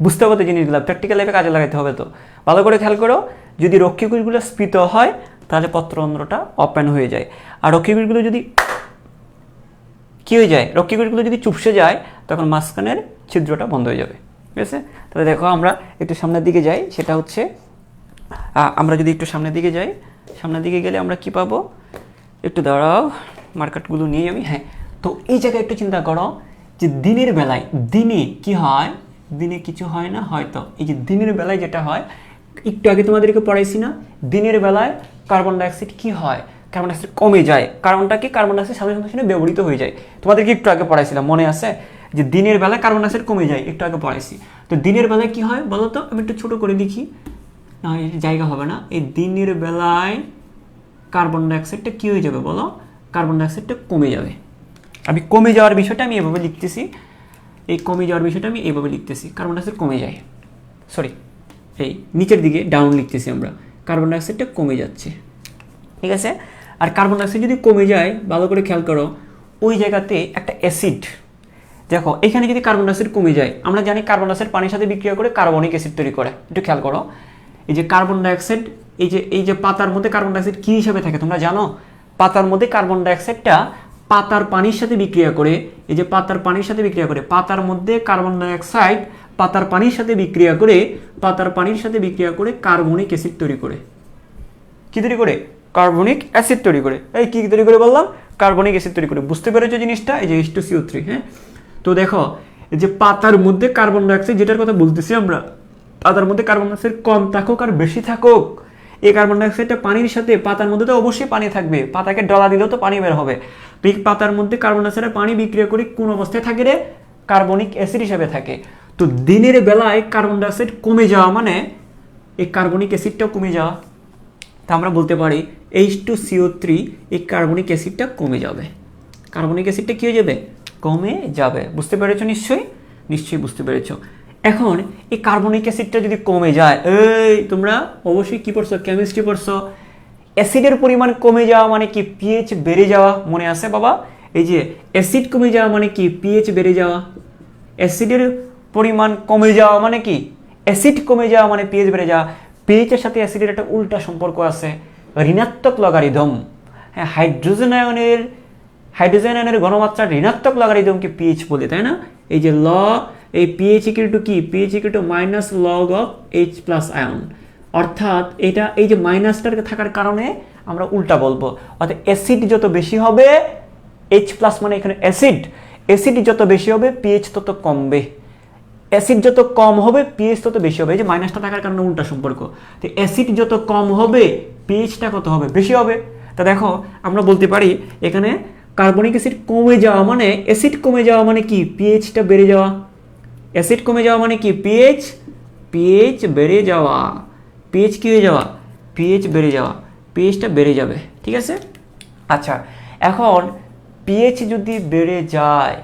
বুঝতে হবে তো জিনিসগুলো, প্র্যাকটিক্যাল লাইফে কাজে লাগাইতে হবে। তো ভালো করে খেয়াল করো যদি রক্ষী কোষগুলো স্ফীত হয় তাহলে পত্ররন্ধ্রটা ওপেন হয়ে যায়। আর রক্ষী কোষগুলো যদি কী হয়ে যায়, রক্ষী কোষগুলো যদি চুপসে যায় তখন মাঝখানের ছিদ্রটা বন্ধ হয়ে যাবে। ঠিক আছে, তাহলে দেখো আমরা একটু সামনের দিকে যাই, সেটা হচ্ছে আমরা যদি একটু সামনের দিকে যাই, সামনের দিকে গেলে আমরা কি পাবো, একটু দাঁড়াও মার্কেটগুলো নিয়ে আমি। হ্যাঁ, তো এই জায়গায় একটু চিন্তা করো যে দিনের বেলায়, দিনে কি হয়, দিনে কিছু হয় না হয়তো, এই যে দিনের বেলায় যেটা হয়, একটু আগে তোমাদেরকে পড়াইছি না, দিনের বেলায় কার্বন ডাইঅক্সাইড কি হয়, কার্বন ডাইঅক্সাইড কমে যায়। কারণটা কি, কার্বন ডাইঅক্সাইড সাধারণ সাথে ব্যবহৃত হয়ে যায়। তোমাদেরকে একটু আগে পড়াইছিলাম, মনে আছে যে দিনের বেলায় কার্বন ডাইঅক্সাইড কমে যায়, একটু আগে পড়াইছি। তো দিনের বেলায় কি হয় বলো তো, আমি একটু ছোট করে দেখি, না জায়গা হবে না। এই দিনের বেলায় কার্বন ডাইঅক্সাইডটা কী হয়ে যাবে বলো, কার্বন ডাইঅক্সাইডটা কমে যাবে। আমি কমে যাওয়ার বিষয়টা আমি এভাবে লিখতেছি, এই কমে যাওয়ার বিষয়টা আমি এইভাবে লিখতেছি, কার্বন ডাইঅক্সাইড কমে যায়, সরি এই নিচের দিকে ডাউন লিখতেছি আমরা, কার্বন ডাইঅক্সাইডটা কমে যাচ্ছে। ঠিক আছে, আর কার্বন ডাইঅক্সাইড যদি কমে যায়, ভালো করে খেয়াল করো, ওই জায়গাতে একটা অ্যাসিড, দেখো এখানে যদি কার্বন ডাইঅক্সাইড কমে যায়, আমরা জানি কার্বন ডাইঅক্সাইড পানির সাথে বিক্রিয়া করে কার্বনিক অ্যাসিড তৈরি করে। একটু খেয়াল করো, এই যে কার্বন ডাইঅক্সাইড, এই যে পাতার মধ্যে কার্বন ডাইঅক্সাইড কী হিসাবে থাকে তোমরা জানো, পাতার মধ্যে কার্বন ডাইঅক্সাইডটা পাতার পানির সাথে বিক্রিয়া করে, এই যে পাতার পানির সাথে বিক্রিয়া করে, পাতার মধ্যে কার্বন ডাইঅক্সাইড পাতার পানির সাথে বিক্রিয়া করে, পাতার পানির সাথে বিক্রিয়া করে কার্বনিক অ্যাসিড তৈরি করে। কি তৈরি করে, কার্বনিক অ্যাসিড তৈরি করে। এই কি তৈরি করে বললাম, কার্বনিক অ্যাসিড তৈরি করে। বুঝতে পেরেছো জিনিসটা, এই যে H2CO3। হ্যাঁ, তো দেখো এই যে পাতার মধ্যে কার্বন ডাইঅক্সাইড যেটার কথা বলতেছি আমরা, পাতার মধ্যে কার্বন ডাইঅক্সাইড কম থাকুক আর বেশি থাকুক, এই কার্বন ডাইঅক্সাইডটা পানির সাথে, পাতার মধ্যে তো অবশ্যই পানি থাকবে, পাতাকে ডলা দিলেও তো পানি বের হবে। পাতার মধ্যে কার্বন ডাইঅক্সাইড পানি বিক্রিয়া করে কোন অবস্থায় থাকে রে, কার্বনিক অ্যাসিড হিসেবে থাকে। তো দিনের বেলায় কার্বন ডাইঅক্সাইড কমে যাওয়া মানে এই কার্বনিক অ্যাসিডটাও কমে যাওয়া। তা আমরা বলতে পারি H2CO3, এই কার্বনিক অ্যাসিডটা কমে যাবে, কার্বনিক অ্যাসিডটা কী হয়ে যাবে, কমে যাবে। বুঝতে পেরেছো নিশ্চয়ই, নিশ্চয়ই বুঝতে পেরেছো। এখন এই কার্বনিক অ্যাসিডটা যদি কমে যায়, এই তোমরা অবশ্যই কি পড়ছো, কেমিস্ট্রি পড়ছো, অ্যাসিডের পরিমাণ কমে যাওয়া মানে কি, পিএইচ বেড়ে যাওয়া, মনে আছে বাবা? এই যে অ্যাসিড কমে যাওয়া মানে কি, পিএইচ বেড়ে যাওয়া। অ্যাসিডের পরিমাণ কমে যাওয়া মানে কি, অ্যাসিড কমে যাওয়া মানে পিএইচ বেড়ে যাওয়া। পিএইচের সাথে অ্যাসিডের একটা উল্টা সম্পর্ক আছে, ঋণাত্মক লগারিদম। হ্যাঁ, হাইড্রোজেন আয়নের ঘনমাত্রার ঋণাত্মক লগারিদমকে পিএইচ বলে, তাই না? এই যে এই পিএইচ ইকুয়াল টু কি, pH equal to minus log of H plus ion. অর্থাৎ এটা এই যে মাইনাসটার থাকার কারণে আমরা উল্টা বলবো, অর্থাৎ অ্যাসিড যত বেশি হবে, H প্লাস মানে এখানে অ্যাসিড যত বেশি হবে পিএইচ তত কমবে, অ্যাসিড যত কম হবে পিএইচ তত বেশি হবে। এই যে মাইনাসটা থাকার কারণে উল্টা সম্পর্ক। তো অ্যাসিড যত কম হবে পিএইচটা কত হবে, বেশি হবে। তা দেখো আমরা বলতে পারি এখানে কার্বনিক অ্যাসিড কমে যাওয়া মানে, অ্যাসিড কমে যাওয়া মানে কি, পিএইচটা বেড়ে যাওয়া। অ্যাসিড কমে যাওয়া মানে কি, পিএইচ বেড়ে যাওয়া। পিএইচ কি হয়ে যাওয়া, পিএইচ বেড়ে যাওয়া, পিএইচটা বেড়ে যাবে। ঠিক আছে, আচ্ছা এখন পিএইচ যদি বেড়ে যায়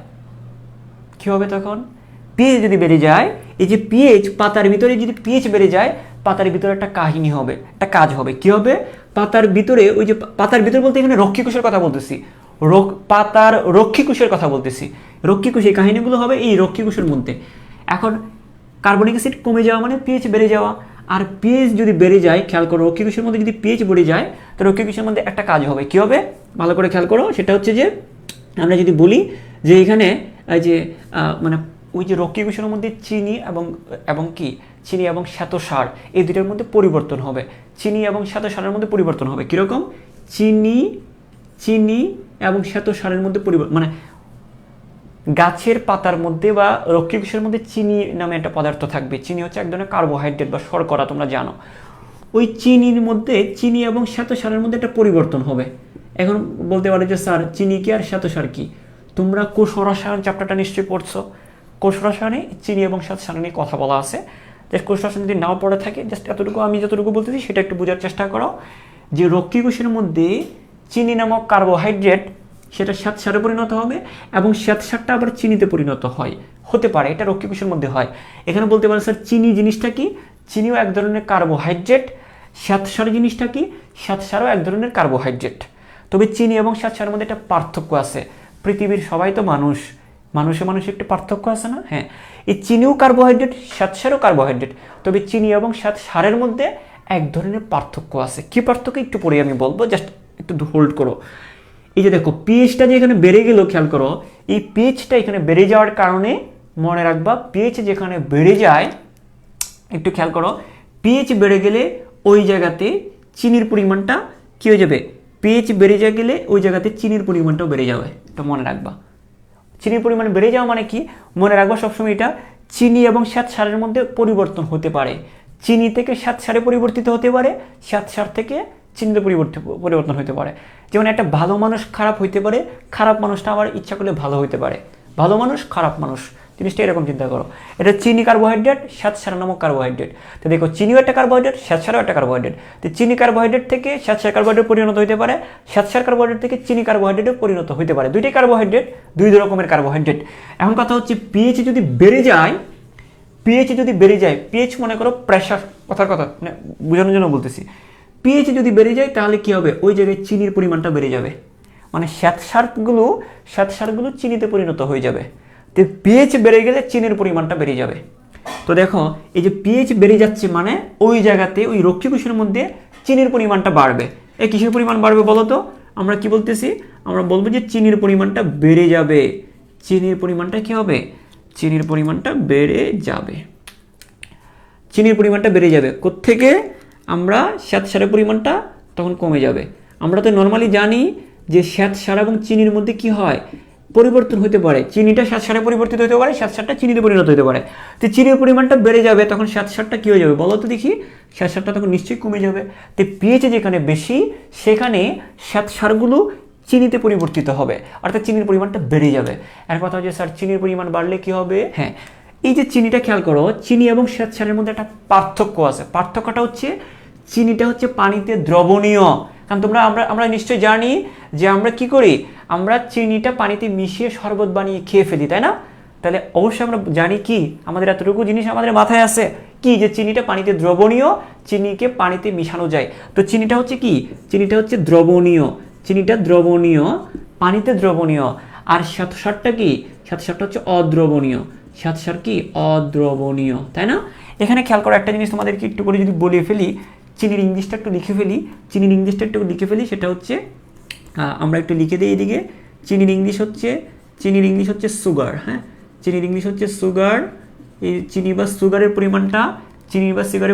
কি হবে তখন, পিএইচ যদি বেড়ে যায়, এই যে পিএইচ পাতার ভিতরে যদি পিএইচ বেড়ে যায়, পাতার ভিতরে একটা কাহিনী হবে, একটা কাজ হবে। কি হবে, পাতার ভিতরে, ওই যে পাতার ভিতরে বলতে এখানে রক্ষীকোষের কথা বলতেছি, পাতার রক্ষীকোষের কথা বলতেছি। রক্ষীকোষ, এই কাহিনীগুলো হবে এই রক্ষীকোষের মধ্যে। এখন কার্বনিক অ্যাসিড কমে যাওয়া মানে পিএইচ বেড়ে যাওয়া, আর পিএইচ যদি বেড়ে যায়, খেয়াল করো রক্ষীকোষের মধ্যে যদি পিএইচ বেড়ে যায়, তো রক্ষীকোষের মধ্যে একটা কাজ হবে। কি হবে, ভালো করে খেয়াল করো, সেটা হচ্ছে যে আমরা যদি বলি যে এখানে যে মানে ওই যে রক্ষীকোষের মধ্যে চিনি এবং কি, চিনি এবং শ্বেতসার, এই দুটোর মধ্যে পরিবর্তন হবে। চিনি এবং শ্বেতসারের মধ্যে পরিবর্তন হবে। কীরকম, চিনি এবং শ্বেতসারের মধ্যে পরিবর্তন, মানে গাছের পাতার মধ্যে বা রক্ষীকোষের মধ্যে চিনি নামে একটা পদার্থ থাকবে। চিনি হচ্ছে এক ধরনের কার্বোহাইড্রেট বা শর্করা, তোমরা জানো। ওই চিনির মধ্যে, চিনি এবং শ্বেতসারের মধ্যে একটা পরিবর্তন হবে। এখন বলতে পারো যে স্যার চিনি কি আর শ্বেতসার কি, তোমরা কোষ রসায়ন চ্যাপ্টারটা নিশ্চয়ই পড়ছো। কোষ রসায়নে চিনি এবং শ্বেতসার নিয়ে কথা বলা আছে। কোষ রসায়ন যদি নাও পড়ে থাকে, জাস্ট এতটুকু আমি যতটুকু বলতেছি সেটা একটু বোঝার চেষ্টা করো, যে রক্ষীকোষের মধ্যে চিনি নামক কার্বোহাইড্রেট সেটা শ্বেতসারে পরিণত হবে এবং শ্বেতসারটা আবার চিনিতে পরিণত হতে পারে, এটা রক্ষীকোষের মধ্যে হয়। এখানে বলতে পারে স্যার চিনি জিনিসটা কি, চিনিও এক ধরনের কার্বোহাইড্রেট। শ্বেতসার জিনিসটা কি, শ্বেতসারও এক ধরনের কার্বোহাইড্রেট। তবে চিনি এবং শ্বেতসারের মধ্যে একটা পার্থক্য আছে। পৃথিবীর সবাই তো মানুষে একটু পার্থক্য আছে না? হ্যাঁ, এই চিনিও কার্বোহাইড্রেট, শ্বেতসারও কার্বোহাইড্রেট। তবে চিনি এবং শ্বেতসারের মধ্যে এক ধরনের পার্থক্য আছে। কি পার্থক্য একটু পরে আমি বলবো, জাস্ট একটু হোল্ড করো। এই যে দেখো পিএইচটা যে এখানে বেড়ে গেল, খেয়াল করো এই পিএইচটা এখানে বেড়ে যাওয়ার কারণে মনে রাখবা পিএইচ যেখানে বেড়ে যায়, একটু খেয়াল করো, পিএইচ বেড়ে গেলে ওই জায়গাতে চিনির পরিমাণটা কী হয়ে যাবে, পিএইচ বেড়ে গেলে ওই জায়গাতে চিনির পরিমাণটাও বেড়ে যাবে। এটা মনে রাখবা। চিনির পরিমাণ বেড়ে যাওয়া মানে কি, মনে রাখবা সবসময় এটা চিনি এবং শ্বেতসারের মধ্যে পরিবর্তন হতে পারে। চিনি থেকে শ্বেতসারে পরিবর্তিত হতে পারে, শ্বেতসার থেকে চিনিতে পরিবর্তন হতে পারে। যেমন একটা ভালো মানুষ খারাপ হইতে পারে, খারাপ মানুষটা আবার ইচ্ছা করলে ভালো হইতে পারে। ভালো মানুষ খারাপ মানুষ, জিনিসটা এরকম চিন্তা করো। এটা চিনি কার্বোহাইড্রেট, শ্বেতসার নামক কার্বোহাইড্রেট। তো দেখো চিনিও একটা কার্বোহাইড্রেট, শ্বেতসারও একটা কার্বোহাইড্রেট। তো চিনি কার্বোহাইড্রেট থেকে শ্বেতসার কার্বোহাইড্রেট পরিণত হতে পারে, শ্বেতসার কার্বোহাইড্রেট থেকে চিনি কার্বোহাইড্রেটে পরিণত হতে পারে। দুইটাই কার্বোহাইড্রেট, দুই রকমের কার্বোহাইড্রেট। এখন কথা হচ্ছে পিএইচ যদি বেড়ে যায়, পিএইচ মনে করো প্রেশার, কথার কথা বোঝানোর জন্য বলতেছি, পিএইচ যদি বেড়ে যায় তাহলে কি হবে, ওই জায়গায় চিনির পরিমাণটা বেড়ে যাবে, মানে শ্বেতসারগুলো চিনিতে পরিণত হয়ে যাবে। তো পিএইচ বেড়ে গেলে চিনির পরিমাণটা বেড়ে যাবে। তো দেখো এই যে পিএইচ বেড়ে যাচ্ছে মানে ওই জায়গাতে ওই রক্ষীকোষের মধ্যে চিনির পরিমাণটা বাড়বে। এই কিসের পরিমাণ বাড়বে বলো তো, আমরা কি বলতেছি, আমরা বলবো যে চিনির পরিমাণটা বেড়ে যাবে। চিনির পরিমাণটা কি হবে, চিনির পরিমাণটা বেড়ে যাবে। চিনির পরিমাণটা বেড়ে যাবে কোত্থেকে, আমরা শ্বেতসারের পরিমাণটা তখন কমে যাবে। আমরা তো নর্মালি জানি যে শ্বেতসার এবং চিনির মধ্যে কি হয়, পরিবর্তন হতে পারে। চিনিটা শ্বেতসারে পরিবর্তিত হতে পারে, শ্বেতসারটা চিনিতে পরিণত হতে পারে। তো চিনির পরিমাণটা বেড়ে যাবে, তখন শ্বেতসারটা কী হয়ে যাবে বলো তো দেখি, শ্বেতসারটা তখন নিশ্চয়ই কমে যাবে। তো পিএইচ যেখানে বেশি সেখানে শ্বেতসারগুলো চিনিতে পরিবর্তিত হবে, অর্থাৎ চিনির পরিমাণটা বেড়ে যাবে। এর কথা হচ্ছে স্যার চিনির পরিমাণ বাড়লে কি হবে, হ্যাঁ এই যে চিনিটা খেয়াল করো, চিনি এবং শ্বেতসারের মধ্যে একটা পার্থক্য আছে। পার্থক্যটা হচ্ছে চিনিটা হচ্ছে পানিতে দ্রবণীয়। কারণ আমরা নিশ্চয়ই জানি যে আমরা কি করি, আমরা চিনিটা পানিতে মিশিয়ে শরবত বানিয়ে খেয়ে ফেলি, তাই না? তাহলে অবশ্যই আমরা জানি কি, আমাদের এতটুকু জিনিস আমাদের মাথায় আছে কি, যে চিনিটা পানিতে দ্রবণীয়, চিনিকে পানিতে মিশানো যায়। তো চিনিটা হচ্ছে কি, চিনিটা হচ্ছে দ্রবণীয়, চিনিটা দ্রবণীয়, পানিতে দ্রবণীয়। আর শ্বেতসারটা কি, শ্বেতসারটা হচ্ছে অদ্রবণীয়। শ্বেতসার কি অদ্রবণীয়, তাই না? এখানে খেয়াল করো একটা জিনিস তোমাদেরকে একটু করে যদি বলে ফেলি, চিনির ইংলিশটা একটু লিখে ফেলি, সেটা হচ্ছে আমরা একটু লিখে দিই এদিকে। চিনির ইংলিশ হচ্ছে সুগার। হ্যাঁ, চিনির ইংলিশ হচ্ছে সুগার। এই চিনি বা সুগারের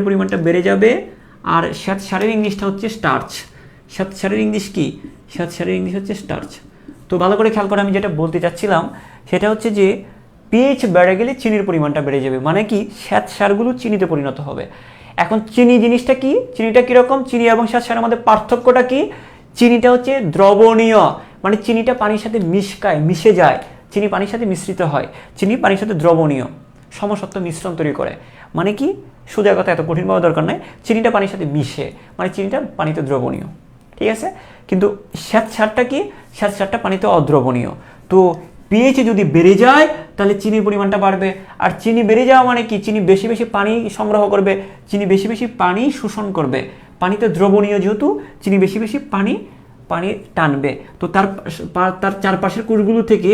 পরিমাণটা বেড়ে যাবে। আর শ্বেতসারের ইংলিশটা হচ্ছে স্টার্চ। শ্বেতসারের ইংলিশ কি, শ্বেতসারের ইংলিশ হচ্ছে স্টার্চ। তো ভালো করে খেয়াল করে আমি যেটা বলতে চাচ্ছিলাম সেটা হচ্ছে যে পিএইচ বেড়ে গেলে চিনির পরিমাণটা বেড়ে যাবে, মানে কি শ্বেতসারগুলো চিনিতে পরিণত হবে। এখন চিনি জিনিসটা কি, চিনিটা কীরকম, চিনি এবং শ্বেতসারের মধ্যে পার্থক্যটা কি, চিনিটা হচ্ছে দ্রবণীয়, মানে চিনিটা পানির সাথে মিশে যায়, চিনি পানির সাথে মিশ্রিত হয়। চিনি পানির সাথে দ্রবণীয়, সমসত্ব মিশ্রণ তৈরি করে। মানে কি, সোজা কথা এত কঠিনভাবে দরকার নেই, চিনিটা পানির সাথে মিশে, মানে চিনিটা পানিতে দ্রবণীয়, ঠিক আছে? কিন্তু শ্বেতসারটা কি, শ্বেতসারটা পানিতে অদ্রবণীয়। তো পিএইচ যদি বেড়ে যায় তাহলে চিনির পরিমাণটা বাড়বে। আর চিনি বেড়ে যাওয়া মানে কি, চিনি বেশি বেশি পানি সংগ্রহ করবে, চিনি বেশি বেশি পানি শোষণ করবে। পানিতে দ্রবণীয় যেহেতু, চিনি বেশি বেশি পানি টানবে। তো তার চারপাশের কোষগুলো থেকে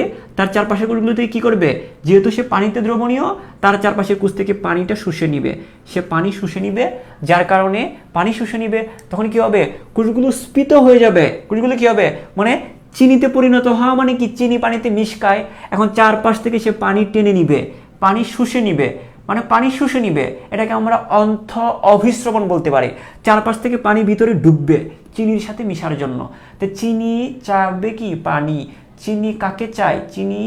কি করবে, যেহেতু সে পানিতে দ্রবণীয়, তার চারপাশের কোষ থেকে পানিটা শুষে নিবে, সে পানি শুষে নিবে। যার কারণে পানি শুষে নিবে, তখন কি হবে, কোষগুলো স্ফীত হয়ে যাবে। কোষগুলো কি হবে, মানে চিনিতে পরিণত হওয়া মানে কি, চিনি পানিতে মিশকায়, এখন চারপাশ থেকে সে পানি টেনে নিবে, পানি শুষে নিবে, মানে পানি শুষে নিবে। এটাকে আমরা অন্থ অভিস্রবণ বলতে পারি। চারপাশ থেকে পানি ভিতরে ডুববে চিনির সাথে মিশার জন্য। তো চিনি চাইবে কি, পানি। চিনি কাকে চায়, চিনি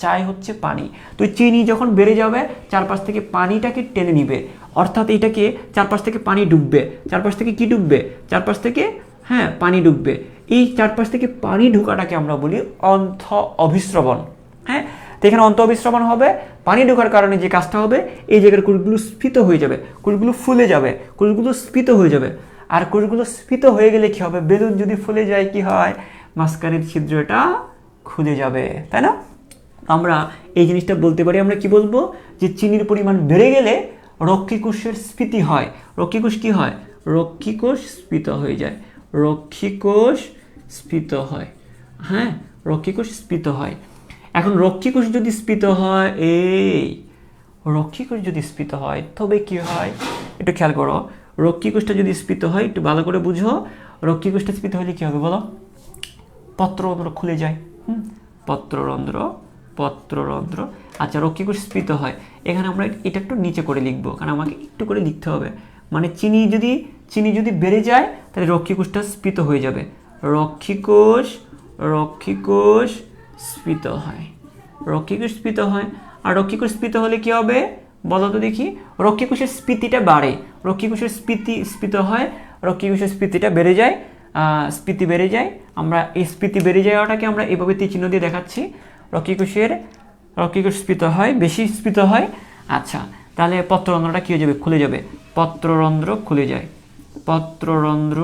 চাই হচ্ছে পানি। তো চিনি যখন বেড়ে যাবে চারপাশ থেকে পানিটাকে টেনে নিবে, অর্থাৎ এটাকে চারপাশ থেকে পানি ডুববে। চারপাশ থেকে কি ডুববে, চারপাশ থেকে পানি ডুববে। এই চারপাশ থেকে পানি ঢোকাটাকে আমরা বলি অন্থ অভিস্রবণ। হ্যাঁ, তো এখানে অন্থ অভিস্রবণ হবে, পানি ঢোকার কারণে যে কাজটা হবে, এই জায়গার কোষগুলো স্ফীত হয়ে যাবে, কোষগুলো ফুলে যাবে, কোষগুলো স্ফীত হয়ে যাবে। আর কোষগুলো স্ফীত হয়ে গেলে কি হবে, বেলুন যদি ফুলে যায় কি হয়, মাঝখানের ছিদ্রটা খুলে যাবে, তাই না? আমরা এই জিনিসটা বলতে পারি, আমরা কি বলবো, যে চিনির পরিমাণ বেড়ে গেলে রক্ষীকোষের স্ফীতি হয়। রক্ষীকোষ কি হয়, রক্ষীকোষ স্ফীত হয়ে যায়, রক্ষীকোষ স্ফীত হয়। হ্যাঁ, রক্ষীকোষ স্ফীত হয়। এখন রক্ষীকোষ যদি স্ফীত হয়, রক্ষীকোষ যদি স্ফীত হয় তবে কি হয়, একটু খেয়াল করো। রক্ষী কোষটা যদি স্ফীত হয়, একটু ভালো করে বুঝো, রক্ষী কোষটা স্ফীত হলে কি হবে বলো? পত্ররন্ধ্র খুলে যায়। পত্ররন্ধ্র, পত্ররন্ধ্র। আচ্ছা, রক্ষী কোষ স্ফীত হয়, এখানে আমরা এটা একটু নিচে করে লিখবো, কারণ আমাকে একটু করে লিখতে হবে। মানে চিনি যদি বেড়ে যায় তাহলে রক্ষী কোষটা স্ফীত হয়ে যাবে। রক্ষী কোষ স্ফীত হয়, রক্ষী কোষ স্ফীত হয়। আর রক্ষী কোষ স্ফীত হলে কি হবে বলো তো দেখি? রক্ষী কোষের স্ফীতিটা বাড়ে, রক্ষী কোষের স্ফীত হয়, রক্ষী কোষের স্ফীতিটা বেড়ে যায়, স্ফীতি বেড়ে যায়। আমরা এই স্ফীতি বেড়ে যাওয়াটাকে আমরা এভাবে তীরচিহ্ন দিয়ে দেখাচ্ছি। রক্ষী কোষ স্ফীত হয়, বেশি স্ফীত হয়। আচ্ছা, তাহলে পত্ররন্ধ্রটা কি হয়ে যাবে? খুলে যাবে। পত্ররন্ধ্র খুলে যায়, পত্ররন্ধ্র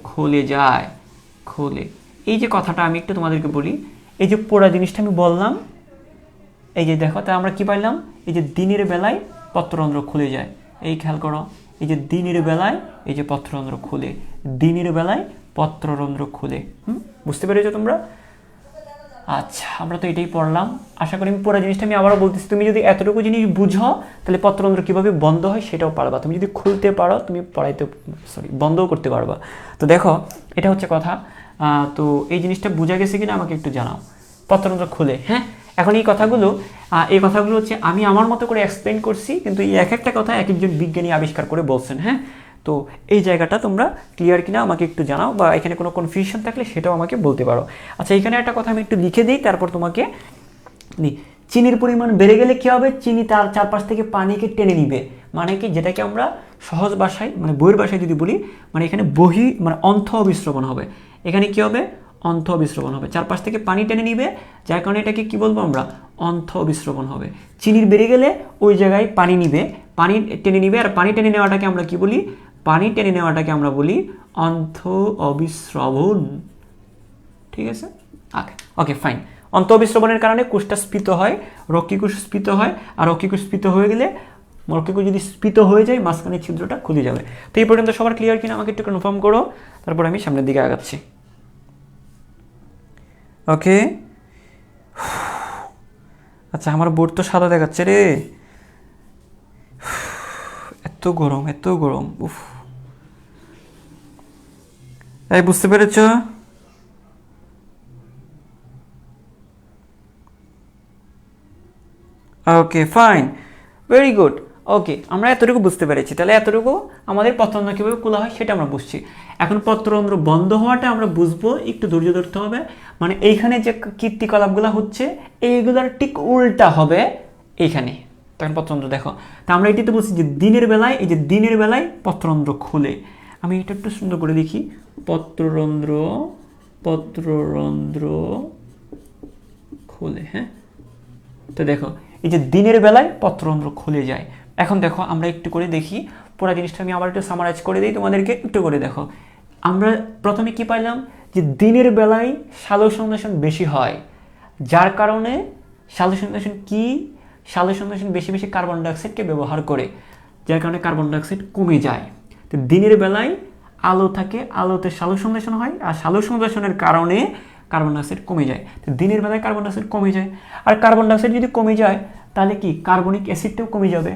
খুলে যায়, খুলে। এই যে কথাটা আমি একটু তোমাদেরকে বলি, এই যে পোড়া জিনিসটা আমি বললাম, এই যে দেখো, তা আমরা কি পাইলাম? এই যে দিনের বেলায় পত্ররন্ধ্র খুলে যায়, এই খেয়াল করো, এই যে দিনের বেলায় এই যে পত্ররন্ধ্র খুলে, দিনের বেলায় পত্ররন্ধ্র খুলে। বুঝতে পেরেছো তোমরা? আচ্ছা, আমরা তো এটাই পড়লাম। আশা করি আমি পুরো জিনিসটা আমি আবারও বলতেছি, তুমি যদি এতটুকু জিনিস বুঝো তাহলে পত্ররন্ধ্র কীভাবে বন্ধ হয় সেটাও পারবা। তুমি যদি খুলতে পারো তুমি বন্ধও করতে পারবা। তো দেখো, এটা হচ্ছে কথা। তো এই জিনিসটা বোঝা গেছে কিনা আমাকে একটু জানাও। পত্ররন্ধ্র খুলে, হ্যাঁ। এখন এই কথাগুলো হচ্ছে আমি আমার মতো করে এক্সপ্লেন করছি, কিন্তু এই এক একটা কথা এক একজন বিজ্ঞানী আবিষ্কার করে বলছেন, হ্যাঁ। তো এই জায়গাটা তোমরা ক্লিয়ার কিনা আমাকে একটু জানাও, বা এখানে কোনো কনফিউশন থাকলে সেটাও আমাকে বলতে পারো। আচ্ছা, এখানে একটা কথা আমি একটু লিখে দিই, তারপর তোমাকে চিনির পরিমাণ বেড়ে গেলে কী হবে? চিনি তার চারপাশ থেকে পানিকে টেনে নিবে। মানে কি, যেটাকে আমরা সহজ ভাষায় মানে বইয়ের ভাষায় যদি বলি, মানে এখানে অন্থ অবিশ্রবণ হবে। এখানে কি হবে? অন্থ অবিশ্রবণ হবে, চারপাশ থেকে পানি টেনে নিবে, যার কারণে এটাকে কি বলবো আমরা? অন্থ অবিশ্রবণ হবে। চিনির বেড়ে গেলে ওই জায়গায় পানি নিবে, পানি টেনে নিবে, আর পানি টেনে নেওয়াটাকে আমরা কি বলি? পানি টেনে নেওয়াটাকে আমরা বলি অন্থ অবিশ্রবণ। ঠিক আছে, ওকে ফাইন। অন্থ অবিশ্রবণের কারণে কোষটা স্ফীত হয়, রক্ষী কোষ স্ফীত হয়, আর রক্ষী কোষ স্ফীত হয়ে গেলে, রক্ষী কোষ যদি স্ফীত হয়ে যায় মাঝখানে ছিদ্রটা খুলে যাবে। তো এই পর্যন্ত সবার ক্লিয়ার কিনা আমাকে একটু কনফার্ম করো, তারপর আমি সামনের দিকে আগাচ্ছি। ওকে, আচ্ছা, আমার বোর্ড তো সাদা দেখাচ্ছে রে, এত গরম, এত গরম, উফ। এই বুঝতে পেরেছ? Okay fine, very good. Okay, আমরা এতটুকু বুঝতে পেরেছি। তাহলে এতটুকু আমাদের পত্ররন্ধ্র কীভাবে খোলা হয় সেটা আমরা বুঝছি। এখন পত্ররন্ধ্র বন্ধ হওয়াটা আমরা বুঝবো, একটু ধৈর্য ধরতে হবে। মানে এইখানে যে কীর্তিকলাপগুলো হচ্ছে এইগুলোর ঠিক উল্টা হবে এইখানে, তখন পত্ররন্ধ্র দেখো। তা আমরা এটি তো বলছি যে দিনের বেলায়, এই যে দিনের বেলায় পত্ররন্ধ্র খুলে। আমি এটা একটু সুন্দর করে দেখি, পত্ররন্ধ্র খুলে, হ্যাঁ। তো দেখো, এই যে দিনের বেলায় পত্ররন্ধ্র খুলে যায়। এখন দেখো, আমরা একটু করে দেখি পুরো জিনিসটা, আমি আবার একটু সামারাইজ করে দিই তোমাদেরকে, একটু করে দেখো। আমরা প্রথমে কি পাইলাম? যে দিনের বেলায় সালোকসংশ্লেষণ বেশি হয়, যার কারণে সালোকসংশ্লেষণ বেশি বেশি কার্বন ডাইঅক্সাইডকে ব্যবহার করে, যার কারণে কার্বন ডাইঅক্সাইড কমে যায়। তো দিনের বেলায় আলো থাকে, আলোতে সালোকসংশ্লেষণ হয়, আর সালোকসংশ্লেষণের কারণে কার্বন ডাইঅক্সাইড কমে যায়। তো দিনের বেলায় কার্বন ডাইঅক্সাইড কমে যায়, আর কার্বন ডাইঅক্সাইড যদি কমে যায় তাহলে কি কার্বনিক অ্যাসিডটাও কমে যাবে,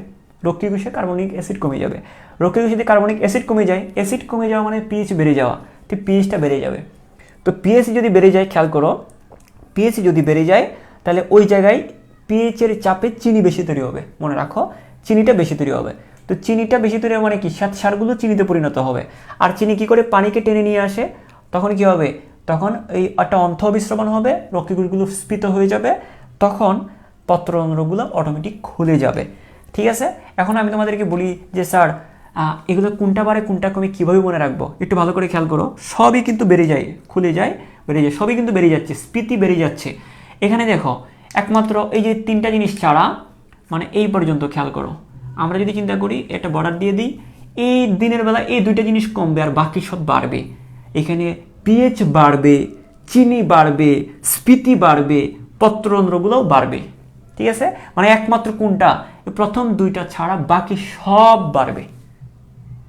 রক্ষী কোষে কার্বনিক অ্যাসিড কমে যাবে। রক্ষী কোষে যদি কার্বনিক অ্যাসিড কমে যায়, অ্যাসিড কমে যাওয়া মানে পিএইচ বেড়ে যাওয়া, তো পিএইচটা বেড়ে যাবে। তো পিএইচ যদি বেড়ে যায়, খেয়াল করো, পিএইচ যদি বেড়ে যায় তাহলে ওই জায়গায় পিএইচের চাপে চিনি বেশি তৈরি হবে। মনে রাখো, চিনিটা বেশি তৈরি হবে। তো চিনিটা বেশি তৈরি হবে মানে কি, সারগুলো চিনিতে পরিণত হবে। আর চিনি কি করে? পানিকে টেনে নিয়ে আসে, তখন কি হবে? তখন এই একটা অন্থ অবিশ্রবণ হবে, রক্ষী কোষগুলো স্ফীত হয়ে যাবে, তখন পত্ররন্ধ্রগুলো অটোমেটিক খুলে যাবে। ঠিক আছে, এখন আমি তোমাদেরকে বলি যে স্যার এগুলো কোনটা বাড়ে কোনটা কমে কীভাবে মনে রাখবো? একটু ভালো করে খেয়াল করো, সবই কিন্তু বেড়ে যায়, খুলে যায়, বেড়ে যায়, সবই কিন্তু বেড়ে যাচ্ছে, স্ফীতি বেড়ে যাচ্ছে। এখানে দেখো, একমাত্র এই যে তিনটা জিনিস ছাড়া, মানে এই পর্যন্ত খেয়াল করো, আমরা যদি চিন্তা করি একটা বর্ডার দিয়ে দিই, এই দিনের বেলা এই দুইটা জিনিস কমবে আর বাকি সব বাড়বে। এখানে পিএইচ বাড়বে, চিনি বাড়বে, স্ফীতি বাড়বে, পত্ররন্ধ্রগুলোও বাড়বে। ঠিক আছে, মানে একমাত্র কোনটা? প্রথম দুইটা ছাড়া বাকি সব বাড়বে।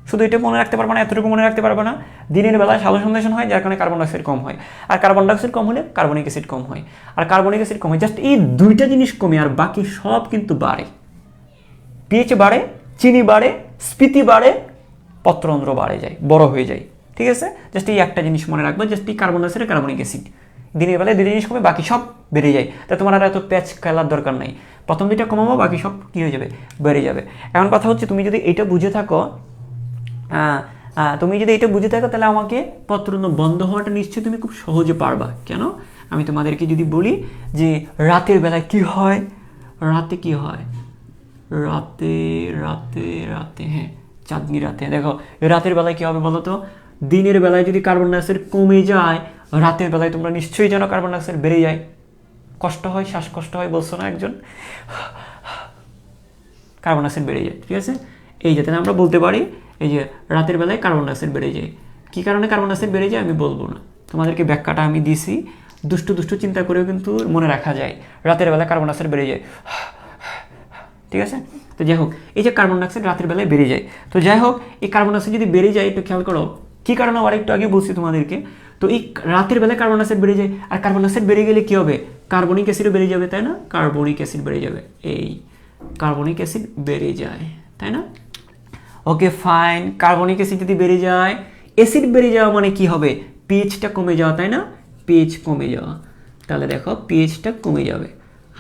শুধু এটা মনে রাখতে পারবে না, এতটুকু মনে রাখতে পারবে না, দিনের বেলায় সালোকসংশ্লেষণ হয়, যার কারণে কার্বন ডাইঅক্সাইড কম হয়, আর কার্বন ডাইঅক্সাইড কম হলে কার্বনিক অ্যাসিড কম হয়, আর কার্বনিক অ্যাসিড কম হয়, জাস্ট এই দুইটা জিনিস কমে আর বাকি সব কিন্তু বাড়ে। পিএইচ বাড়ে, চিনি বাড়ে, স্ফীতি বাড়ে, পত্ররন্ধ্র বাড়ে যায়, বড় হয়ে যায়। ঠিক আছে, জাস্ট এই একটা জিনিস মনে রাখবে, জাস্ট এই কার্বন ডাইঅক্সাইড কার্বনিক অ্যাসিড দিনের বেলায় দুটো জিনিস কমে, বাকি সব বেড়ে যায়। তা তোমার আর এত প্যাচ খেলার দরকার নাই, প্রথম দুইটা কমাবো, বাকি সব কী হয়ে যাবে, বেড়ে যাবে। এখন কথা হচ্ছে তুমি যদি এটা বুঝে থাকো, তাহলে আমাকে পত্ররন্ধ্র বন্ধ হওয়াটা নিশ্চয়ই তুমি খুব সহজে পারবা। কেন, আমি তোমাদেরকে যদি বলি যে রাতের বেলায় কি হয়, রাতে কি হয়, রাতে রাতে রাতে হ্যাঁ চাঁদনি রাতে, দেখো রাতের বেলায় কি হবে বলো তো, দিনের বেলায় যদি কার্বন ডাইঅক্সাইড কমে যায়, রাতের বেলায় তোমরা নিশ্চয়ই জানো কার্বন ডাইঅক্সাইড বেড়ে যায়, কষ্ট হয়, শ্বাসকষ্ট হয়, বলছো না একজন, কার্বন ডাইঅক্সাইড বেড়ে যায়। ঠিক আছে, এই যাতে আমরা বলতে পারি এই যে রাতের বেলায় কার্বন ডাইঅক্সাইড বেড়ে যায়। কী কারণে কার্বন ডাইঅক্সাইড বেড়ে যায় আমি বলবো না, তোমাদেরকে ব্যাখ্যাটা আমি দিছি, দুষ্টু দুষ্টু চিন্তা করেও কিন্তু মনে রাখা যায়, রাতের বেলায় কার্বন ডাইঅক্সাইড বেড়ে যায়। ঠিক আছে, তো যাই হোক, এই যে কার্বন ডাইঅক্সাইড রাতের বেলায় বেড়ে যায়, তো যাই হোক এই কার্বন ডাইঅক্সাইড যদি বেড়ে যায় একটু খেয়াল করো কী কারণে, আর একটু আগে বলছি তোমাদেরকে। তো এই রাতের বেলায় কার্বন ডাইঅক্সাইড বেড়ে যায়, আর কার্বন ডাইঅক্সাইড বেড়ে গেলে কী হবে, কার্বনিক অ্যাসিডও বেড়ে যাবে, তাই না, কার্বনিক অ্যাসিড বেড়ে যাবে, এই কার্বনিক অ্যাসিড বেড়ে যায়, তাই না। ওকে ফাইন, কার্বনিক অ্যাসিড যদি বেড়ে যায়, অ্যাসিড বেড়ে যাওয়া মানে কি হবে, পিএইচটা কমে যাওয়া, তাই না, পিএইচ কমে যাওয়া, তাহলে দেখো পিএইচটা কমে যাবে।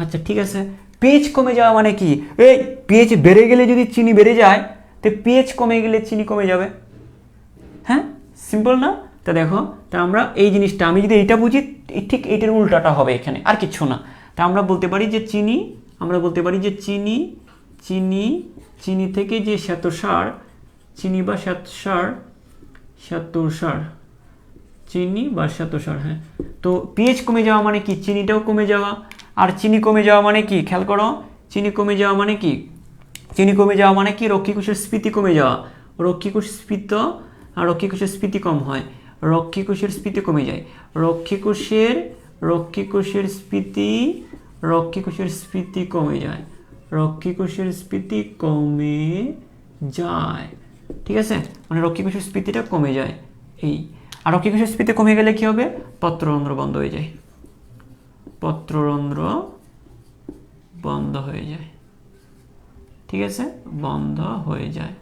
আচ্ছা ঠিক আছে, পিএইচ কমে যাওয়া মানে কি, এই পিএইচ বেড়ে গেলে যদি চিনি বেড়ে যায়, তো পিএইচ কমে গেলে চিনি কমে যাবে, হ্যাঁ সিম্পল না। তা দেখো, তা আমরা এই জিনিসটা আমি যদি এইটা বুঝি, ঠিক এইটার উল্টাটা হবে এখানে, আর কিচ্ছু না। তা আমরা বলতে পারি যে চিনি, আমরা বলতে পারি যে চিনি চিনি চিনি থেকে যে শ্বেতসার, চিনি বা শ্বেতসার, শ্বেতসার, চিনি বা শ্বেতসার, হ্যাঁ, তো পিএইচ কমে যাওয়া মানে কি, চিনিটাও কমে যাওয়া, আর চিনি কমে যাওয়া মানে কি, খেয়াল করো, চিনি কমে যাওয়া মানে কি, চিনি কমে যাওয়া মানে কি, রক্ষীকোষের স্ফীতি কমে যাওয়া, রক্ষীকোষ স্ফীত, আর রক্ষীকোষের স্ফীতি কম হয়, রক্ষীকোষের স্ফীতি কমে যায়, রক্ষীকোষের স্ফীতি, রক্ষীকোষের স্ফীতি কমে যায়, রক্ষীকোষের স্ফীতি কমে যায়। ঠিক আছে, মানে রক্ষীকোষের স্ফীতিটা কমে যায়, এই, আর রক্ষীকোষের স্ফীতি কমে গেলে কি হবে, পত্ররন্ধ্র বন্ধ হয়ে যায়, পত্ররন্ধ্র বন্ধ হয়ে যায়। ঠিক আছে, বন্ধ হয়ে যায়।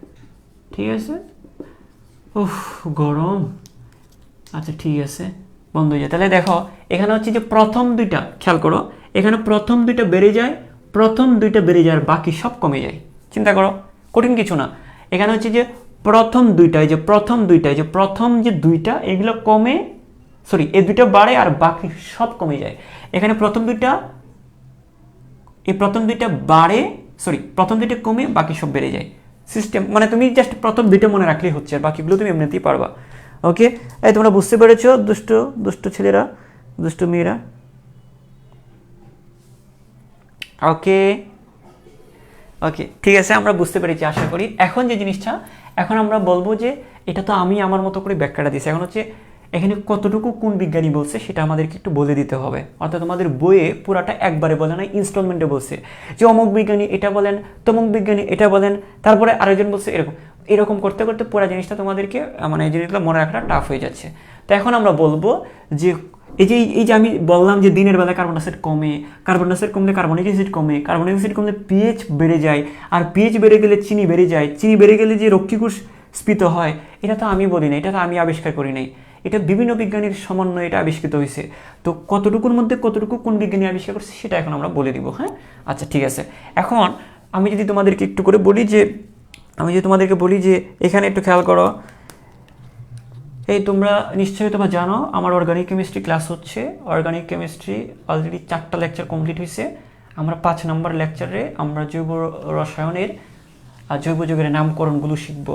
ঠিক আছে, উফ গরম, আচ্ছা ঠিক আছে, বন্ধ হয়ে যায়। তাহলে দেখো এখানে হচ্ছে যে প্রথম দুইটা, খেয়াল করো এখানে প্রথম দুইটা বেড়ে যায়, প্রথম দুইটা বেড়ে যায়, আর বাকি সব কমে যায়। চিন্তা করো, কঠিন কিছু না। এখানে হচ্ছে যে প্রথম দুইটা, এই যে প্রথম দুইটা, এই যে প্রথম যে দুইটা, এগুলো কমে, সরি এই দুইটা বাড়ে আর বাকি সব কমে যায়। এখানে প্রথম দুইটা, এই প্রথম দুইটা বাড়ে, সরি প্রথম দুইটা কমে বাকি সব বেড়ে যায়। সিস্টেম মানে তুমি জাস্ট প্রথম দুইটা মনে রাখলেই হচ্ছে, আর বাকিগুলো তুমি এমনিতেই পারবা। ওকে, এই তোমরা বুঝতে পেরেছো দুষ্ট দুষ্ট ছেলেরা, দুষ্ট মেয়েরা। ওকে ওকে ঠিক আছে, আমরা বুঝতে পেরেছি আশা করি। এখন যে জিনিসটা, এখন আমরা বলবো যে এটা তো আমি আমার মতো করে ব্যাখ্যাটা দিচ্ছি, এখন হচ্ছে এখানে কতটুকু কোন বিজ্ঞানী বলছে সেটা আমাদেরকে একটু বলে দিতে হবে। অর্থাৎ তোমাদের বইয়ে পুরাটা একবারে বলে না, ইনস্টলমেন্টে বলছে যে অমুক বিজ্ঞানী এটা বলেন, তমুক বিজ্ঞানী এটা বলেন, তারপরে আরেকজন বলছে এরকম, এরকম করতে করতে পুরো জিনিসটা তোমাদেরকে মানে এই জিনিসগুলো মনে রাখাটা টাফ হয়ে যাচ্ছে। তো এখন আমরা বলবো যে এই যে আমি বললাম যে দিনের বেলায় কার্বন ডাইঅক্সাইড কমে, কার্বন ডাইঅক্সাইড কমলে কার্বনিক অ্যাসিড কমে, কার্বনিক অ্যাসিড কমলে পিএইচ বেড়ে যায়, আর পিএইচ বেড়ে গেলে চিনি বেড়ে যায়, চিনি বেড়ে গেলে যে রক্ষীকোষ স্ফীত হয়, এটা তো আমি বলি না, এটা তো আমি আবিষ্কার করি নাই, এটা বিভিন্ন বিজ্ঞানীর সমন্বয়ে এটা আবিষ্কৃত হয়েছে। তো কতটুকুর মধ্যে কতটুকু কোন বিজ্ঞানী আবিষ্কার করছে সেটা এখন আমরা বলে দিব। হ্যাঁ আচ্ছা ঠিক আছে, এখন আমি যদি তোমাদেরকে একটু করে বলি যে, আমি যদি তোমাদেরকে বলি যে এখানে একটু খেয়াল করো, এই তোমরা নিশ্চয়ই তোমরা জানো আমার অর্গানিক কেমিস্ট্রি ক্লাস হচ্ছে, অর্গানিক কেমিস্ট্রি অলরেডি 4টা লেকচার কমপ্লিট হয়েছে। আমরা 5 নম্বর লেকচারে আমরা জৈব রসায়নের আর জৈব যৌগের নামকরণগুলো শিখব,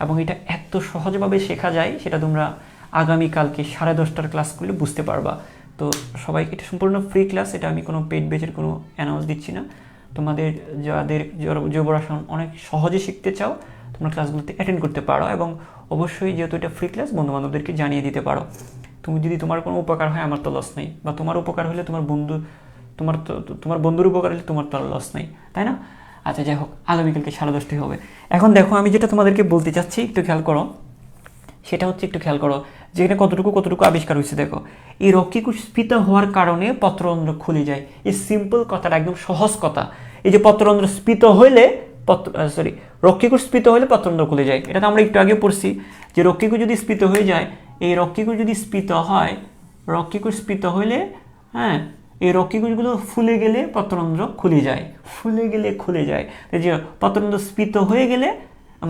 এবং এটা এত সহজভাবে শেখা যায় সেটা তোমরা আগামীকালকে 10:30টার ক্লাস করলে বুঝতে পারবা। তো সবাই, এটা সম্পূর্ণ ফ্রি ক্লাস, এটা আমি কোনো পেইড ব্যাচের কোনো অ্যানাউন্স দিচ্ছি না। তোমাদের যাদের জৈব রসায়ন অনেক সহজে শিখতে চাও তোমরা ক্লাসগুলোতে অ্যাটেন্ড করতে পারো, এবং অবশ্যই যেহেতু এটা ফ্রি ক্লাস বন্ধুবান্ধবদেরকে জানিয়ে দিতে পারো। তুমি যদি তোমার কোনো উপকার হয় আমার তো লস নেই, বা তোমার উপকার হলে তোমার বন্ধুর উপকার হলে তোমার তো লস নেই, তাই না? আচ্ছা যাই হোক, আগামীকালকে 10:30টায় হবে। এখন দেখো আমি যেটা তোমাদেরকে বলতে চাচ্ছি একটু খেয়াল করো, সেটা হচ্ছে একটু খেয়াল করো যে এখানে কতটুকু আবিষ্কার হয়েছে। দেখো এই রক্ষীকোষ স্ফীত হওয়ার কারণে পত্ররন্ধ্র খুলে যায়, এই সিম্পল কথাটা, একদম সহজ কথা। এই যে পত্ররন্ধ্র স্ফীত হইলে রক্ষীকোষ স্ফীত হলে পত্ররন্ধ্র খুলে যায়। এটা তো আমরা একটু আগে পড়ছি যে রক্ষীকোষ যদি স্ফীত হয়ে যায়, এই রক্ষীকোষ যদি স্ফীত হয়, রক্ষীকোষ স্ফীত হইলে হ্যাঁ এই রক্ষীকোষগুলো ফুলে গেলে পত্ররন্ধ্র খুলে যায়, ফুলে গেলে খুলে যায়। যে পত্ররন্ধ্র স্ফীত হয়ে গেলে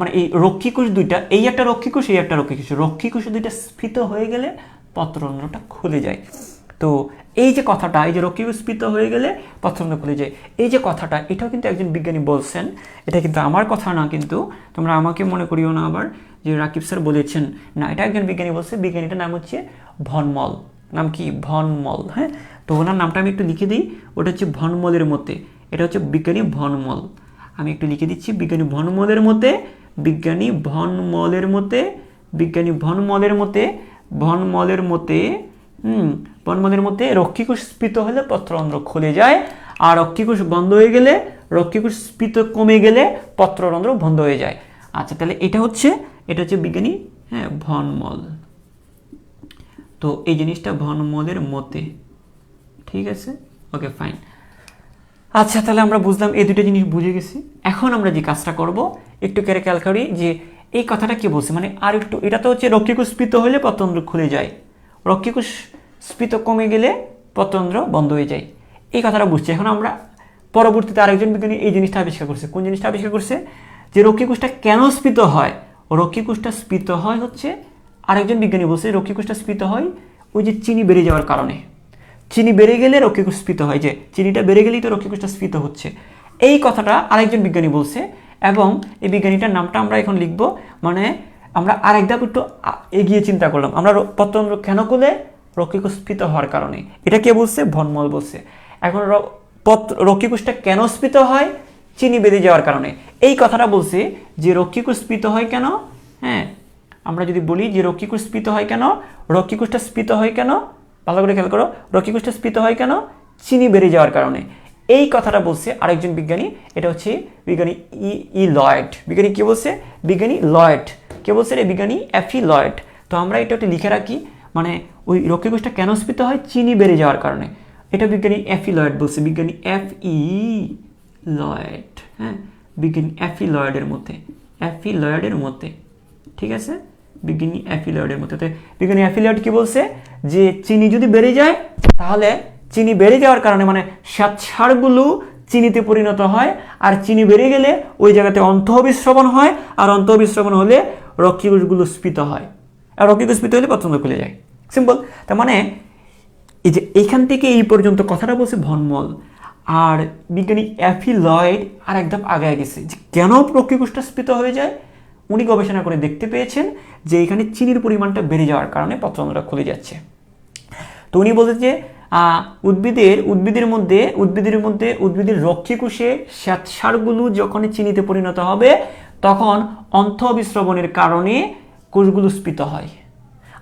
মানে এই রক্ষীকোষ দুইটা, এই একটা রক্ষীকোষ, এই একটা রক্ষীকোষ, রক্ষীকোষ দুইটা স্ফীত হয়ে গেলে পত্ররন্ধ্রটা খুলে যায়। তো এই যে কথাটা, এই যে রক্ষীকোষ স্ফীত হয়ে গেলে পত্ররন্ধ্র খুলে যায়, এই যে কথাটা, এটাও কিন্তু একজন বিজ্ঞানী বলছেন। এটা কিন্তু আমার কথা না, কিন্তু তোমরা আমাকে মনে করিও না আবার যে রাকিব স্যার বলেছেন, না, এটা একজন বিজ্ঞানী বলছে। বিজ্ঞানীটার নাম হচ্ছে ভন মল। নাম কি? ভন মল। হ্যাঁ, তো ওনার নামটা আমি একটু লিখে দিই, ওটা হচ্ছে ভন মলের মতে। এটা হচ্ছে বিজ্ঞানী ভন মল। আমি একটু লিখে দিচ্ছি, বিজ্ঞানী ভন মলের মতে, বিজ্ঞানী ভন মলের মতে, বিজ্ঞানী ভন মলের মতে, ভন মলের মতে বনমলের মধ্যে রক্ষীকোষ স্ফীত হলে পত্ররন্ধ্র খুলে যায়, আর রক্ষীকোষ বন্ধ হয়ে গেলে, রক্ষীকোষ স্ফীত কমে গেলে পত্ররন্ধ্র বন্ধ হয়ে যায়। আচ্ছা, তাহলে এটা হচ্ছে বিজ্ঞানী ভন মল। তো এই জিনিসটা ভন মলের মতে, ঠিক আছে, ওকে ফাইন। আচ্ছা, তাহলে আমরা বুঝলাম, এই দুটো জিনিস বুঝে গেছি। এখন আমরা যে কাজটা করব, একটু কেড়ে খেয়াল করি যে এই কথাটা কি বলছে, মানে আর একটু, এটা তো হচ্ছে রক্ষীকোষ স্ফীত হলে পত্ররন্ধ্র খুলে যায়, রক্ষীকোষ স্ফীত কমে গেলে পত্ররন্ধ্র বন্ধ হয়ে যায়, এই কথাটা বুঝছি। এখন আমরা পরবর্তীতে আরেকজন বিজ্ঞানী এই জিনিসটা আবিষ্কার করছে। কোন জিনিসটা আবিষ্কার করছে? যে রক্ষীকোষটা কেন স্ফীত হয়, রক্ষীকোষটা স্ফীত হয় হচ্ছে, আরেকজন বিজ্ঞানী বলছে রক্ষীকোষটা স্ফীত হয় ওই যে চিনি বেড়ে যাওয়ার কারণে। চিনি বেড়ে গেলে রক্ষীকোষ স্ফীত হয়, যে চিনিটা বেড়ে গেলেই তো রক্ষীকোষটা স্ফীত হচ্ছে, এই কথাটা আরেকজন বিজ্ঞানী বলছে। এবং এই বিজ্ঞানীটার নামটা আমরা এখন লিখব, মানে আমরা আরেক ধাপ একটু এগিয়ে চিন্তা করলাম। আমরা পত্ররন্ধ্র কেন খুলে? রক্ষীকোষ স্ফীত হওয়ার কারণে। এটা কে বলছে? ভন মল বলছে। এখন রক্ষীকোষটা কেন স্ফীত হয়? চিনি বেড়ে যাওয়ার কারণে। এই কথাটা বলছে যে রক্ষীকোষ স্ফীত হয় কেন? হ্যাঁ, আমরা যদি বলি যে রক্ষীকোষ স্ফীত হয় কেন, রক্ষীকোষটা স্ফীত হয় কেন, ভালো করে খেয়াল করো, রক্ষীকোষটা স্ফীত হয় কেন? চিনি বেড়ে যাওয়ার কারণে। এই কথাটা বলছে আরেকজন বিজ্ঞানী, এটা হচ্ছে বিজ্ঞানী ই লয়েড। বিজ্ঞানী কি বলছে? বিজ্ঞানী লয়েড। কে বলছে? রে বিজ্ঞানী এফ.ই. লয়েড। তো আমরা এটা একটু লিখে রাখি, মানে ওই রক্ষীকোষটা কেন স্ফীত হয়? চিনি বেড়ে যাওয়ার কারণে। এটা বিজ্ঞানী এফ.ই. লয়েড বলছে, বিজ্ঞানী এফ.ই. লয়েড। হ্যাঁ, বিজ্ঞানী এফ.ই. লয়েডের মধ্যে, এফ.ই. লয়েডের মধ্যে, ঠিক আছে, বিজ্ঞানী এফ.ই. লয়েডের মধ্যে। বিজ্ঞানী এফ.ই. লয়েড কি বলছে? যে চিনি যদি বেড়ে যায়, তাহলে চিনি বেড়ে যাওয়ার কারণে মানে শ্বেতসারগুলো চিনিতে পরিণত হয়, আর চিনি বেড়ে গেলে ওই জায়গাতে অন্তঃবিস্রবণ হয়, আর অন্তঃবিস্রবণ হলে রক্ষীকোষগুলো স্ফীত হয়, আর রক্ষীকোষ স্ফীত হলে পত্ররন্ধ্র খুলে যায়। সিম্পল। তার মানে এই যে এইখান থেকে এই পর্যন্ত কথাটা বলছে ভন মল, আর বিজ্ঞানী এফ.ই. লয়েড আর একদম আগে গেছে যে কেন রক্ষীকোষটা স্ফীত হয়ে যায়। উনি গবেষণা করে দেখতে পেয়েছেন যে এখানে চিনির পরিমাণটা বেড়ে যাওয়ার কারণে পত্ররন্ধ্রটা খুলে যাচ্ছে। তো উনি বলছেন যে উদ্ভিদের রক্ষীকোষে শ্বেতসারগুলো যখন চিনিতে পরিণত হবে, তখন অন্তঃবিস্রবণের কারণে কোষগুলো স্ফীত হয়,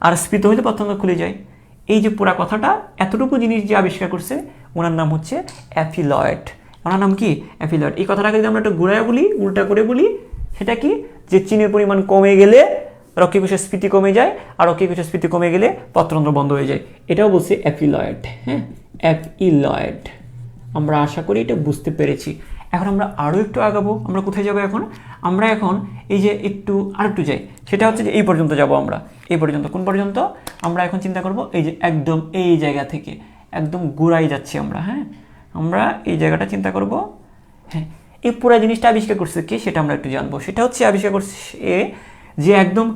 আর স্ফীত হইলে পত্ররন্ধ্র খুলে যায়। এই যে পুরা কথাটা, এতটুকু জিনিস যে আবিষ্কার করছে, ওনার নাম হচ্ছে এফ.ই. লয়েড। ওনার নাম কি? এফ.ই. লয়েড। এই কথাটাকে যদি আমরা একটু ঘুরায় বলি, উল্টা করে বলি, সেটা কি? যে চিনির পরিমাণ কমে গেলে রক্ষীকোষের স্ফীতি কমে যায়, আর রক্ষীকোষের স্ফীতি কমে গেলে পত্ররন্ধ্র বন্ধ হয়ে যায়। এটাও বলছে এফ.ই. লয়েড। হ্যাঁ, এফ.ই. লয়েড। আমরা আশা করি এটা বুঝতে পেরেছি। এখন আমরা আরও একটু আগাবো। আমরা কোথায় যাব এখন? আমরা এখন এই যে আরেকটু যাই, সেটা হচ্ছে যে এই পর্যন্ত যাব আমরা। এই পর্যন্ত, কোন পর্যন্ত? আমরা এখন চিন্তা করব এই যে একদম এই জায়গা থেকে একদম গোড়ায় যাচ্ছি আমরা। হ্যাঁ, আমরা এই জায়গাটা চিন্তা করব। হ্যাঁ, এই পুরো জিনিসটা আবিষ্কার করছে কে, সেটা আমরা একটু জানবো। সেটা হচ্ছে আবিষ্কার করছে যে একদম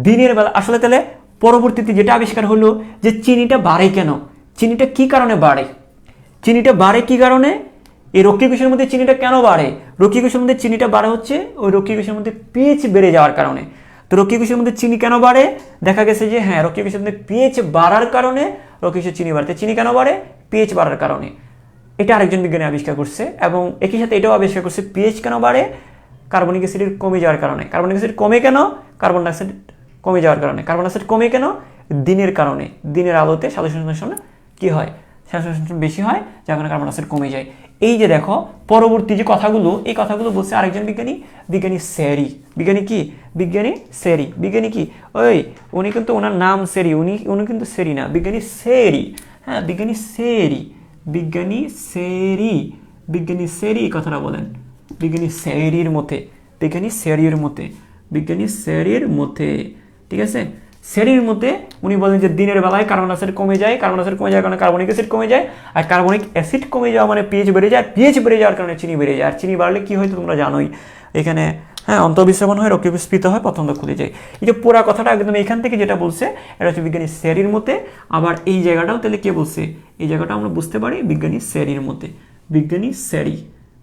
দিনের বেলা, আসলে তাহলে পরবর্তীতে যেটা আবিষ্কার হলো যে চিনিটা বাড়ে কেন, চিনিটা কি কারণে বাড়ে, চিনিটা বাড়ে কি কারণে, এই রক্ষীকোষের মধ্যে চিনিটা কেন বাড়ে? রক্ষীকোষের মধ্যে চিনিটা বাড়ে হচ্ছে ওই রক্ষীকোষের মধ্যে পিএইচ বেড়ে যাওয়ার কারণে। তো রক্ষীকোষের মধ্যে চিনি কেন বাড়ে? দেখা গেছে যে হ্যাঁ, রক্ষীকোষের মধ্যে পিএইচ বাড়ার কারণে রক্ষীকোষের চিনি বাড়তে। চিনি কেন বাড়ে? পিএইচ বাড়ার কারণে। এটা আরেকজন বিজ্ঞানী আবিষ্কার করছে, এবং একই সাথে এটাও আবিষ্কার করছে পিএইচ কেন বাড়ে? কার্বনিক অ্যাসিডের কমে যাওয়ার কারণে। কার্বনিক অ্যাসিড কমে কেন? কার্বন ডাইঅক্সাইড কমে যাওয়ার কারণে। কার্বন ডাইঅক্সাইড কমে কেন? দিনের কারণে। দিনের আলোতে সালোকসংশ্লেষণ কি হয়? সালোকসংশ্লেষণ বেশি হয়, যার কারণে কার্বন ডাইঅক্সাইড কমে যায়। এই যে দেখো পরবর্তী যে কথাগুলো, এই কথাগুলো বলছে আরেকজন বিজ্ঞানী, বিজ্ঞানী সেরি। বিজ্ঞানী কি? বিজ্ঞানী সেরি। বিজ্ঞানী কি? ওই উনি কিন্তু, ওনার নাম সেরি, উনি কিন্তু সেরি না, বিজ্ঞানী সেরি। হ্যাঁ, বিজ্ঞানী সেরি, বিজ্ঞানী সেরি, বিজ্ঞানী সেরি কথাটা বলেন। বিজ্ঞানী স্যারির মতে, বিজ্ঞানী স্যারির মতে, বিজ্ঞানী স্যারির মতে, ঠিক আছে। স্যারির মতে উনি বলেন যে দিনের বেলায় কার্বন ডাইঅক্সাইড কমে যায়, কার্বন ডাইঅক্সাইড কমে যাওয়ার কারণে কার্বনিক অ্যাসিড কমে যায়, আর কার্বনিক অ্যাসিড কমে যাওয়া মানে পিএইচ বেড়ে যায়, আর পিএইচ বেড়ে যাওয়ার কারণে চিনি বেড়ে যায়, আর চিনি বাড়লে কি হয় তো তোমরা জানোই, এখানে হ্যাঁ অন্তর্বিস্রাবণ হয়, রক্তবিস্ফীত হয়, পতঙ্গ খুলে যায়। এই যে পুরা কথাটা একদম এখান থেকে যেটা বলছে এটা হচ্ছে বিজ্ঞানী স্যারির মতে। আবার এই জায়গাটাও তাহলে কে বলছে, এই জায়গাটা আমরা বুঝতে পারি বিজ্ঞানী স্যারির মতে, বিজ্ঞানী স্যারি,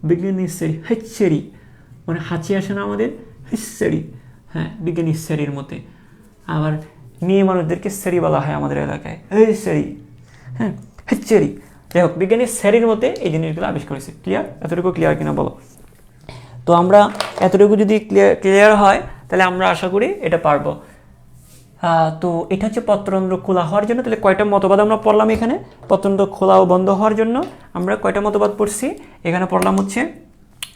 বিজ্ঞানী স্যারি, হেচ্ছেরি মানে হাঁচি আসে না আমাদের, হেচ্ছেরি, হ্যাঁ বিজ্ঞানী স্যারির মতে। আবার মেয়ে মানুষদেরকে স্যারি বলা হয় আমাদের এলাকায়, এই স্যারি, হ্যাঁ হেচ্ছেরি। যাই হোক বিজ্ঞানী স্যারির মতে এই জিনিসগুলো আবিষ্কার হয়েছে। ক্লিয়ার? এতটুকু ক্লিয়ার কিনা বলো? তো আমরা এতটুকু যদি ক্লিয়ার হয় তাহলে আমরা আশা করি এটা পারবো। তো এটা হচ্ছে পত্ররন্ধ্র খোলা হওয়ার জন্য তাহলে কয়টা মতবাদ আমরা পড়লাম এখানে, পত্ররন্ধ্র খোলা ও বন্ধ হওয়ার জন্য আমরা কয়টা মতবাদ পড়ছি এখানে পড়লাম হচ্ছে,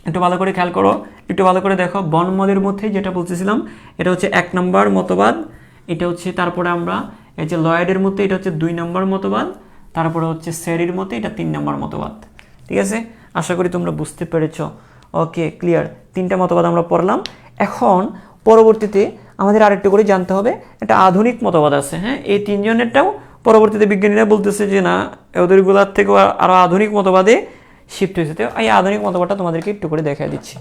একটু ভালো করে খেয়াল করো, একটু ভালো করে দেখো। বনমদের মধ্যে যেটা বলতেছিলাম এটা হচ্ছে 1 নম্বর মতবাদ, এটা হচ্ছে তারপরে আমরা এই যে লয়েডের মধ্যে এটা হচ্ছে 2 নম্বর মতবাদ, তারপরে হচ্ছে স্যারির মধ্যে এটা 3 নম্বর মতবাদ। ঠিক আছে, আশা করি তোমরা বুঝতে পেরেছো। ওকে ক্লিয়ার, 3টা মতবাদ আমরা পড়লাম। এখন পরবর্তীতে আমাদের আরেকটু করে জানতে হবে একটা আধুনিক মতবাদ আছে। হ্যাঁ, এই 3 জনেরটাও পরবর্তীতে বিজ্ঞানীরা বলতেছে যে না ওদেরগুলার থেকেও আরও আধুনিক মতবাদে শিফট হয়েছে। তো এই আধুনিক মতবাদটা তোমাদেরকে একটু করে দেখা দিচ্ছি।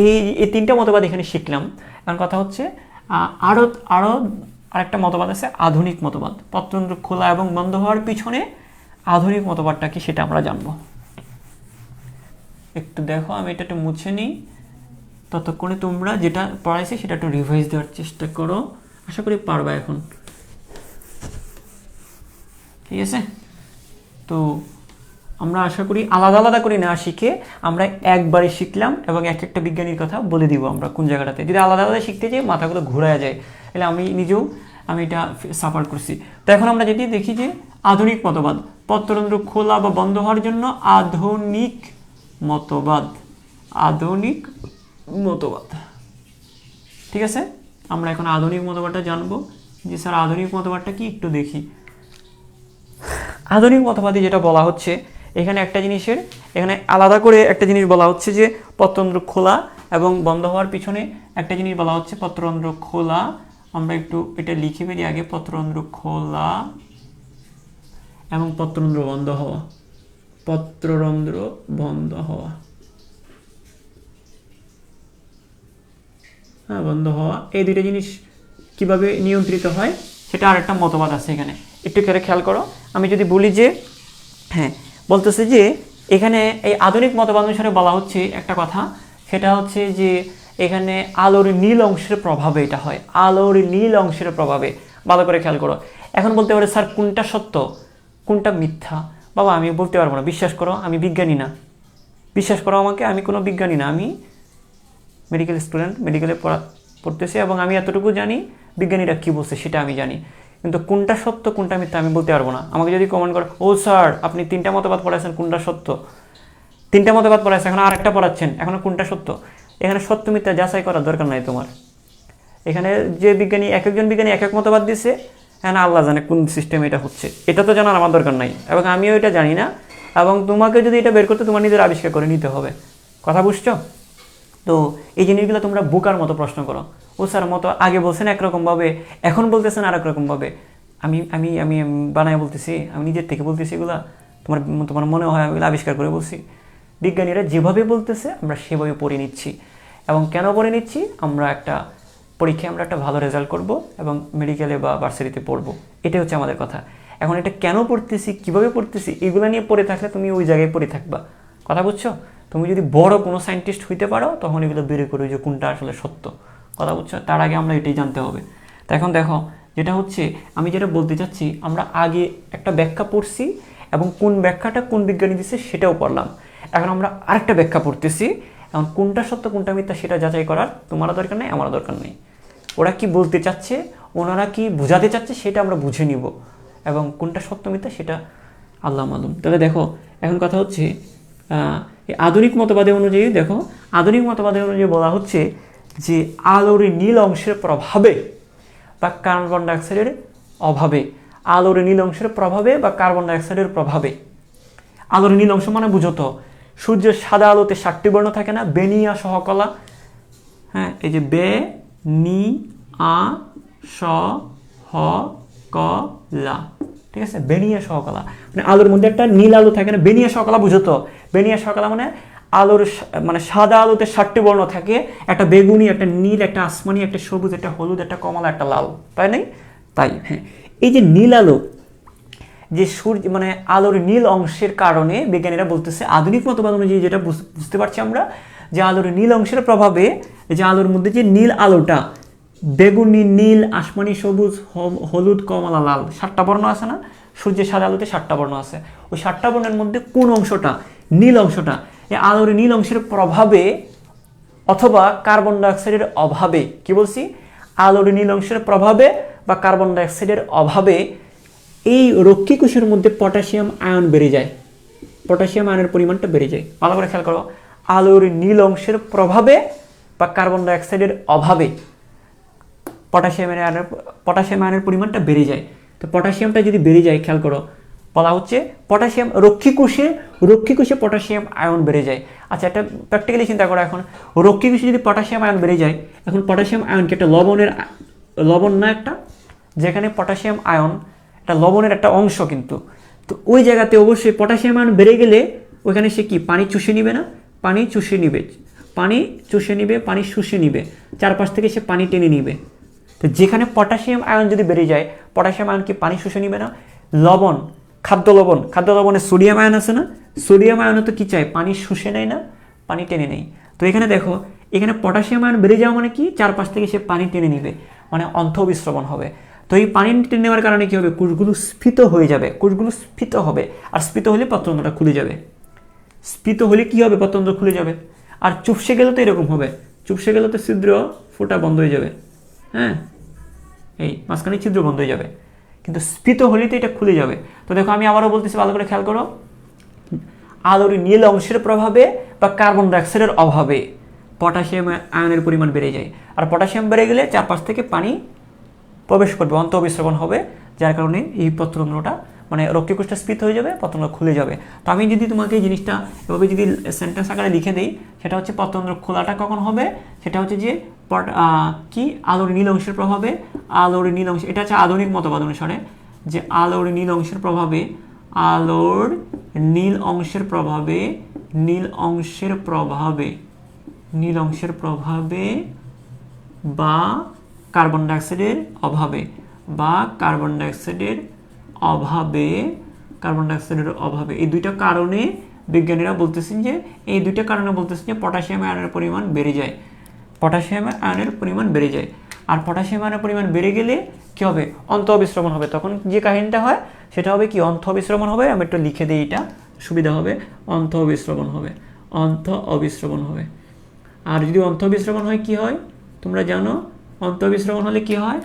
এই 3টা মতবাদ এখানে শিখলাম। এখন কথা হচ্ছে আরেকটা মতবাদ আছে আধুনিক মতবাদ, পত্ররন্ধ্র খোলা এবং বন্ধ হওয়ার পিছনে আধুনিক মতবাদটা কি সেটা আমরা জানবো। একটু দেখো আমি এটা একটু মুছে নিই, ততক্ষণে তোমরা যেটা পড়াইছে সেটা একটু রিভাইজ দেওয়ার চেষ্টা করো, আশা করি পারবা এখন। ঠিক আছে, তো আমরা আশা করি আলাদা আলাদা করে না শিখে আমরা একবারে শিখলাম এবং এক একটা বিজ্ঞানীর কথা বলে দিব আমরা কোন জায়গাটাতে। যদি আলাদা আলাদা শিখতে যাই মাথাগুলো ঘুরায় যায়, তাহলে আমি নিজেও এটা সাফার করছি। তো এখন আমরা যদি দেখি যে আধুনিক মতবাদ, পত্ররন্ধ্র খোলা বা বন্ধ হওয়ার জন্য আধুনিক মতবাদ, আধুনিক মতবাদ। ঠিক আছে, আমরা এখন আধুনিক মতবাদটা জানবো যে স্যার আধুনিক মতবাদটা কি একটু দেখি। আধুনিক মতবাদে যেটা বলা হচ্ছে এখানে একটা জিনিসের, এখানে আলাদা করে একটা জিনিস বলা হচ্ছে যে পত্ররন্ধ্র খোলা এবং বন্ধ হওয়ার পিছনে একটা জিনিস বলা হচ্ছে পত্ররন্ধ্র খোলা। আমরা একটু এটা লিখে ফেলি আগে, পত্ররন্ধ্র খোলা এবং পত্ররন্ধ্র বন্ধ হওয়া, পত্ররন্ধ্র বন্ধ হওয়া, হ্যাঁ বন্ধ হওয়া, এই দুইটা জিনিস কিভাবে নিয়ন্ত্রিত হয় সেটা আরেকটা মতবাদ আছে এখানে। একটু করে খেয়াল করো, আমি যদি বলি যে হ্যাঁ বলতেছে যে এখানে এই আধুনিক মতবাদ অনুসারে বলা হচ্ছে একটা কথা, সেটা হচ্ছে যে এখানে আলোর নীল অংশের প্রভাবে এটা হয়, আলোর নীল অংশের প্রভাবে। ভালো করে খেয়াল করো। এখন বলতে পারে স্যার কোনটা সত্য কোনটা মিথ্যা? বাবা আমি বলতে পারবো না, বিশ্বাস করো আমি বিজ্ঞানী না, বিশ্বাস করো আমাকে, আমি কোনো বিজ্ঞানী না, আমি মেডিকেল স্টুডেন্ট, মেডিকেলে পড়তেছি এবং আমি এতটুকু জানি বিজ্ঞানীরা কী বলছে সেটা আমি জানি, কিন্তু কোনটা সত্য কোনটা মিথ্যা আমি বলতে পারবো না। আমাকে যদি কমেন্ট করো ও স্যার আপনি 3টা মতবাদ পড়াচ্ছেন কোনটা সত্য, 3টা মতবাদ পড়াচ্ছেন এখন আরেকটা পড়াচ্ছেন, এখন কোনটা সত্য? এখানে সত্য মিথ্যা যাচাই করার দরকার নাই তোমার। এখানে যে বিজ্ঞানী একজন বিজ্ঞানী এক এক মতবাদ দিছে, হ্যাঁ না আল্লাহ জানে কোন সিস্টেমে এটা হচ্ছে, এটা তো জানার আমার দরকার নাই এবং আমিও এটা জানি না। এবং তোমাকে যদি এটা বের করতে তোমার নিজের আবিষ্কার করে নিতে হবে। কথা বুঝছো? তো এই জিনিসগুলো তোমরা বোকার মতো প্রশ্ন করো, ও স্যার মতো আগে বলছেন একরকমভাবে এখন বলতেছেন আর একরকমভাবে, আমি আমি আমি বানায় বলতেছি, আমি নিজের থেকে বলতেছি এগুলা, তোমার মনে হয় আমি আবিষ্কার করে বলছি? বিজ্ঞানীরা যেভাবে বলতেছে আমরা সেভাবে পড়ে নিচ্ছি। এবং কেন পড়ে নিচ্ছি? আমরা একটা পরীক্ষায় আমরা একটা ভালো রেজাল্ট করব এবং মেডিকেলে বা ভার্সিটিতে পড়বো, এটাই হচ্ছে আমাদের কথা। এখন এটা কেন পড়তেছি কীভাবে পড়তেছি এগুলো নিয়ে পড়ে থাকলে তুমি ওই জায়গায় পড়ে থাকবা। কথা বুঝছো? তুমি যদি বড় কোনো সায়েন্টিস্ট হইতে পারো তখন এগুলো বের করবে যে কোনটা আসলে সত্য। কথা বুঝছো? তার আগে আমরা এটাই জানতে হবে। তো এখন দেখো যেটা হচ্ছে আমি যেটা বলতে চাচ্ছি, আমরা আগে একটা ব্যাখ্যা পড়ছি এবং কোন ব্যাখ্যাটা কোন বিজ্ঞানী দিচ্ছে সেটাও পড়লাম। এখন আমরা আরেকটা ব্যাখ্যা পড়তেছি, এখন কোনটা সত্য কোনটা মিথ্যা সেটা যাচাই করার তোমার দরকার নেই, আমার দরকার নেই। ওরা কি বলতে চাচ্ছে, ওনারা কি বোঝাতে চাচ্ছে সেটা আমরা বুঝে নিব এবং কোনটা সত্য মিথ্যা সেটা আল্লাহ মালুম। তাহলে দেখো এখন কথা হচ্ছে আধুনিক মতবাদের অনুযায়ী, দেখো আধুনিক মতবাদের অনুযায়ী বলা হচ্ছে যে আলোর নীল অংশের প্রভাবে বা কার্বন ডাইঅক্সাইডের অভাবে, আলোর নীল অংশের প্রভাবে বা কার্বন ডাইঅক্সাইডের প্রভাবে, আলোর নীল অংশ মানে বুঝো তো সূর্যের সাদা আলোতে 7টি বর্ণ থাকে না, বেনিয়া সহকলা, হ্যাঁ, এই যে বে নি আ স হ ক লা, ঠিক আছে, বেনিয়া সহকলা, মানে আলোর মধ্যে একটা নীল আলো থাকে না, বেনিয়া সহকলা বুঝো তো, বেনিয়া সহকলা মানে আলোর মানে সাদা আলোতে 7টি বর্ণ থাকে, একটা বেগুনি, একটা নীল, একটা আসমানি, একটা সবুজ, একটা হলুদ, একটা কমলা, একটা লাল, তাই নাই? তাই হ্যাঁ, এই যে নীল আলো, যে সূর্য মানে আলোর নীল অংশের কারণে বিজ্ঞানীরা বলতেছে, আধুনিক মতবাদ অনুযায়ী যেটা বুঝতে পারছি আমরা, যে আলোর নীল অংশের প্রভাবে, যে আলোর মধ্যে যে নীল আলোটা, বেগুনি, নীল, আসমানি, সবুজ, হলুদ, কমলা, লাল, 7টা বর্ণ আছে না, সূর্যের সাদা আলোতে 7টা বর্ণ আছে, ওই 7টা বর্ণের মধ্যে কোন অংশটা, নীল অংশটা, এই আলোর নীল অংশের প্রভাবে অথবা কার্বন ডাইঅক্সাইডের অভাবে, কি বলছি, আলোর নীল অংশের প্রভাবে বা কার্বন ডাইঅক্সাইডের অভাবে এই রক্ষী কোষের মধ্যে পটাশিয়াম আয়ন বেড়ে যায়, পটাশিয়াম আয়নের পরিমাণটা বেড়ে যায়। ভালো করে খেয়াল করো, আলোর নীল অংশের প্রভাবে বা কার্বন ডাইঅক্সাইডের অভাবে পটাশিয়াম আয়নের পরিমাণটা বেড়ে যায়। তো পটাশিয়ামটা যদি বেড়ে যায়, খেয়াল করো, বলা হচ্ছে পটাশিয়াম রক্ষী কোষে পটাশিয়াম আয়ন বেড়ে যায়। আচ্ছা, একটা প্র্যাকটিক্যালি চিন্তা করো, এখন রক্ষী কোষে যদি পটাশিয়াম আয়ন বেড়ে যায়, এখন পটাশিয়াম আয়ন কি একটা লবণ না একটা, যেখানে পটাশিয়াম আয়ন একটা লবণের একটা অংশ কিন্তু, তো ওই জায়গাতে অবশ্যই পটাশিয়াম আয়ন বেড়ে গেলে ওইখানে সে কি পানি চুষে নিবে না, পানি চুষে নিবে, পানি শুষে নিবে, চারপাশ থেকে সে পানি টেনে নিবে। তো যেখানে পটাশিয়াম আয়ন যদি বেড়ে যায়, পটাশিয়াম আয়ন কি পানি শুষে নিবে না? খাদ্য লবণে সোডিয়াম আয়ন আছে না, সোডিয়াম আয়ন তো কি চায়, পানি শুষে নেয় না, পানি টেনে নেয়। তো এখানে দেখো, এখানে পটাশিয়াম আয়ন বেড়ে যাওয়া মানে কি, চারপাশ থেকে সে পানি টেনে নিবে, মানে অন্তঃবিস্রবণ হবে। তো এই পানি টেনে নেওয়ার কারণে কি হবে, কোষগুলো স্ফীত হয়ে যাবে, কোষগুলো স্ফীত হবে, আর স্ফীত হলে পত্ররন্ধ্রটা খুলে যাবে, স্ফীত হলে কি হবে, পত্ররন্ধ্র খুলে যাবে। আর চুপসে গেলে তো এরকম হবে, চুপসে গেলে তো ছিদ্র ফোঁটা বন্ধ হয়ে যাবে, হ্যাঁ, এই মাঝখানে ছিদ্র বন্ধ হয়ে যাবে, কিন্তু স্ফীত হলে তো এটা খুলে যাবে। তো দেখো, আমি আবারও বলতেছি, ভালো করে খেয়াল করো, আলোর নীল অংশের প্রভাবে বা কার্বন ডাইঅক্সাইডের অভাবে পটাশিয়াম আয়নের পরিমাণ বেড়ে যায়, আর পটাশিয়াম বেড়ে গেলে চারপাশ থেকে পানি প্রবেশ করবে, অন্তঃবিস্রবণ হবে, যার কারণে এই পত্ররন্ধ্রটা মানে রক্ষী কোষটা স্ফীত হয়ে যাবে, পত্ররন্ধ্র খুলে যাবে। তো আমি যদি তোমাকে এই জিনিসটা এভাবে যদি সেন্টেন্স আকারে লিখে দিই, সেটা হচ্ছে পত্ররন্ধ্র খোলাটা কখন হবে, সেটা হচ্ছে যে কি আলোর নীল অংশের প্রভাবে, আলোর নীল অংশ, এটা হচ্ছে আধুনিক মতবাদ অনুসারে, যে আলোর নীল অংশের প্রভাবে, আলোর নীল অংশের প্রভাবে, নীল অংশের প্রভাবে, নীল অংশের প্রভাবে বা কার্বন ডাইঅক্সাইডের অভাবে, বা কার্বন ডাইঅক্সাইডের অভাবে, এই দুইটা কারণে বিজ্ঞানীরা বলতেছেন যে, এই দুইটা কারণে বলতেছেন যে পটাশিয়াম আয়নের পরিমাণ বেড়ে যায়, পটাশিয়াম আয়নের পরিমাণ বেড়ে যায়। আর পটাশিয়াম আয়নের পরিমাণ বেড়ে গেলে কি হবে, অন্তঃবিস্রবণ হবে। তখন যে কাহিনীটা হয় সেটা হবে কি, অন্তঃবিস্রবণ হবে। আমি একটু লিখে দিই, এটা সুবিধা হবে, অন্তঃবিস্রবণ হবে, অন্তঃবিস্রবণ হবে। আর যদি অন্তঃবিস্রবণ হয় কি হয় তোমরা জানো, অন্তঃবিস্রবণ হলে কি হয়,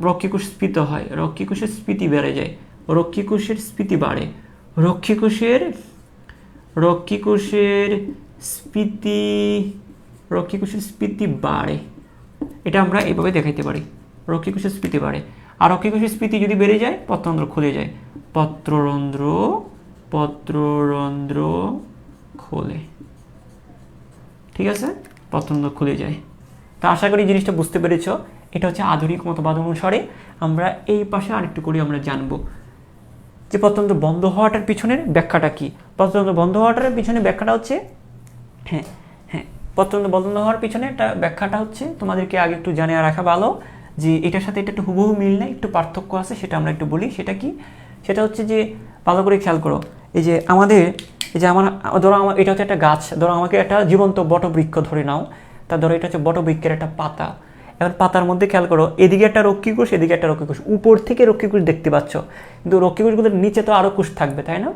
রক্ষী কোষ স্ফীত হয়, রক্ষী কোষের স্ফীতি বেড়ে যায়, রক্ষী কোষের স্ফীতি বাড়ে, রক্ষী কোষের স্ফীতি বাড়ে, এটা আমরা এইভাবে দেখাইতে পারি, রক্ষী কোষের স্ফীতি বাড়ে। আর রক্ষী কোষের স্ফীতি যদি বেড়ে যায়, পত্ররন্ধ্র খুলে যায়, পত্ররন্ধ্র খোলে, ঠিক আছে, পত্ররন্ধ্র খুলে যায়। তো আশা করি জিনিসটা বুঝতে পেরেছ। এটা হচ্ছে আধুনিক মতবাদ অনুসারে। আমরা এই পাশে আরেকটু করে আমরা জানবো যে পত্ররন্ধ্র বন্ধ হওয়াটার পিছনের ব্যাখ্যাটা কি। পত্ররন্ধ্র বন্ধ হওয়াটার পিছনে ব্যাখ্যাটা হচ্ছে, হ্যাঁ, পত্ররন্ধ্র বন্ধ হওয়ার পিছনে একটা ব্যাখ্যাটা হচ্ছে, তোমাদেরকে আগে একটু জানিয়ে রাখা ভালো যে এটার সাথে এটা একটু হুবহু মিল নেই, একটু পার্থক্য আছে, সেটা আমরা একটু বলি। সেটা কি, সেটা হচ্ছে যে ভালো করে খেয়াল করো, এই যে ধরো আমার এটা হচ্ছে একটা গাছ, ধরো আমাকে একটা জীবন্ত বটবৃক্ষ ধরে নাও, তা ধরো এটা হচ্ছে বটবৃক্ষের একটা পাতা। এবার পাতার মধ্যে খেয়াল করো, এদিকে একটা রক্ষী কোষ, এদিকে একটা রক্ষী কোষ, উপর থেকে রক্ষী কোষ দেখতে পাচ্ছ, কিন্তু রক্ষী কোষগুলোর নিচে তো আরো কোষ থাকবে, তাই না?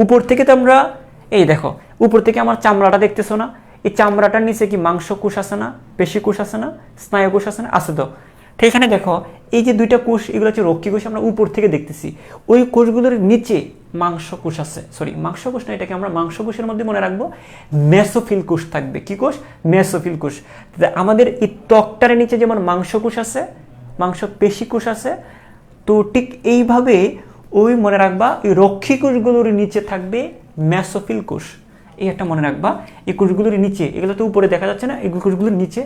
উপর থেকে তো আমরা, এই দেখো, উপর থেকে আমার চামড়াটা দেখতেছো না, এই চামড়াটার নিচে কি মাংস কোষ আছে না, পেশি কোষ আছে না, স্নায়ু কোষ আছে না, আছে তো। ঠিক এখানে দেখো, এই যে দুইটা কোষ, এগুলো হচ্ছে রক্ষী কোষ, আমরা উপর থেকে দেখতেছি, ওই কোষগুলোর নিচে মাংস কোষ আছে, মাংস কোষ না, এটাকে আমরা মাংস কোষের মধ্যে মনে রাখবো, মেসোফিল কোষ থাকবে। কি কোষ? মেসোফিল কোষ। আমাদের এই ত্বকটার নিচে যেমন মাংস কোষ আছে, মাংস পেশি কোষ আছে, তো ঠিক এইভাবে ওই মনে রাখবা, ওই রক্ষী কোষগুলোর নিচে থাকবে মেসোফিল কোষ। এই একটা মনে রাখবা, এই কোষগুলোর নিচে, এগুলো তো উপরে দেখা যাচ্ছে না, এই কোষগুলোর নিচে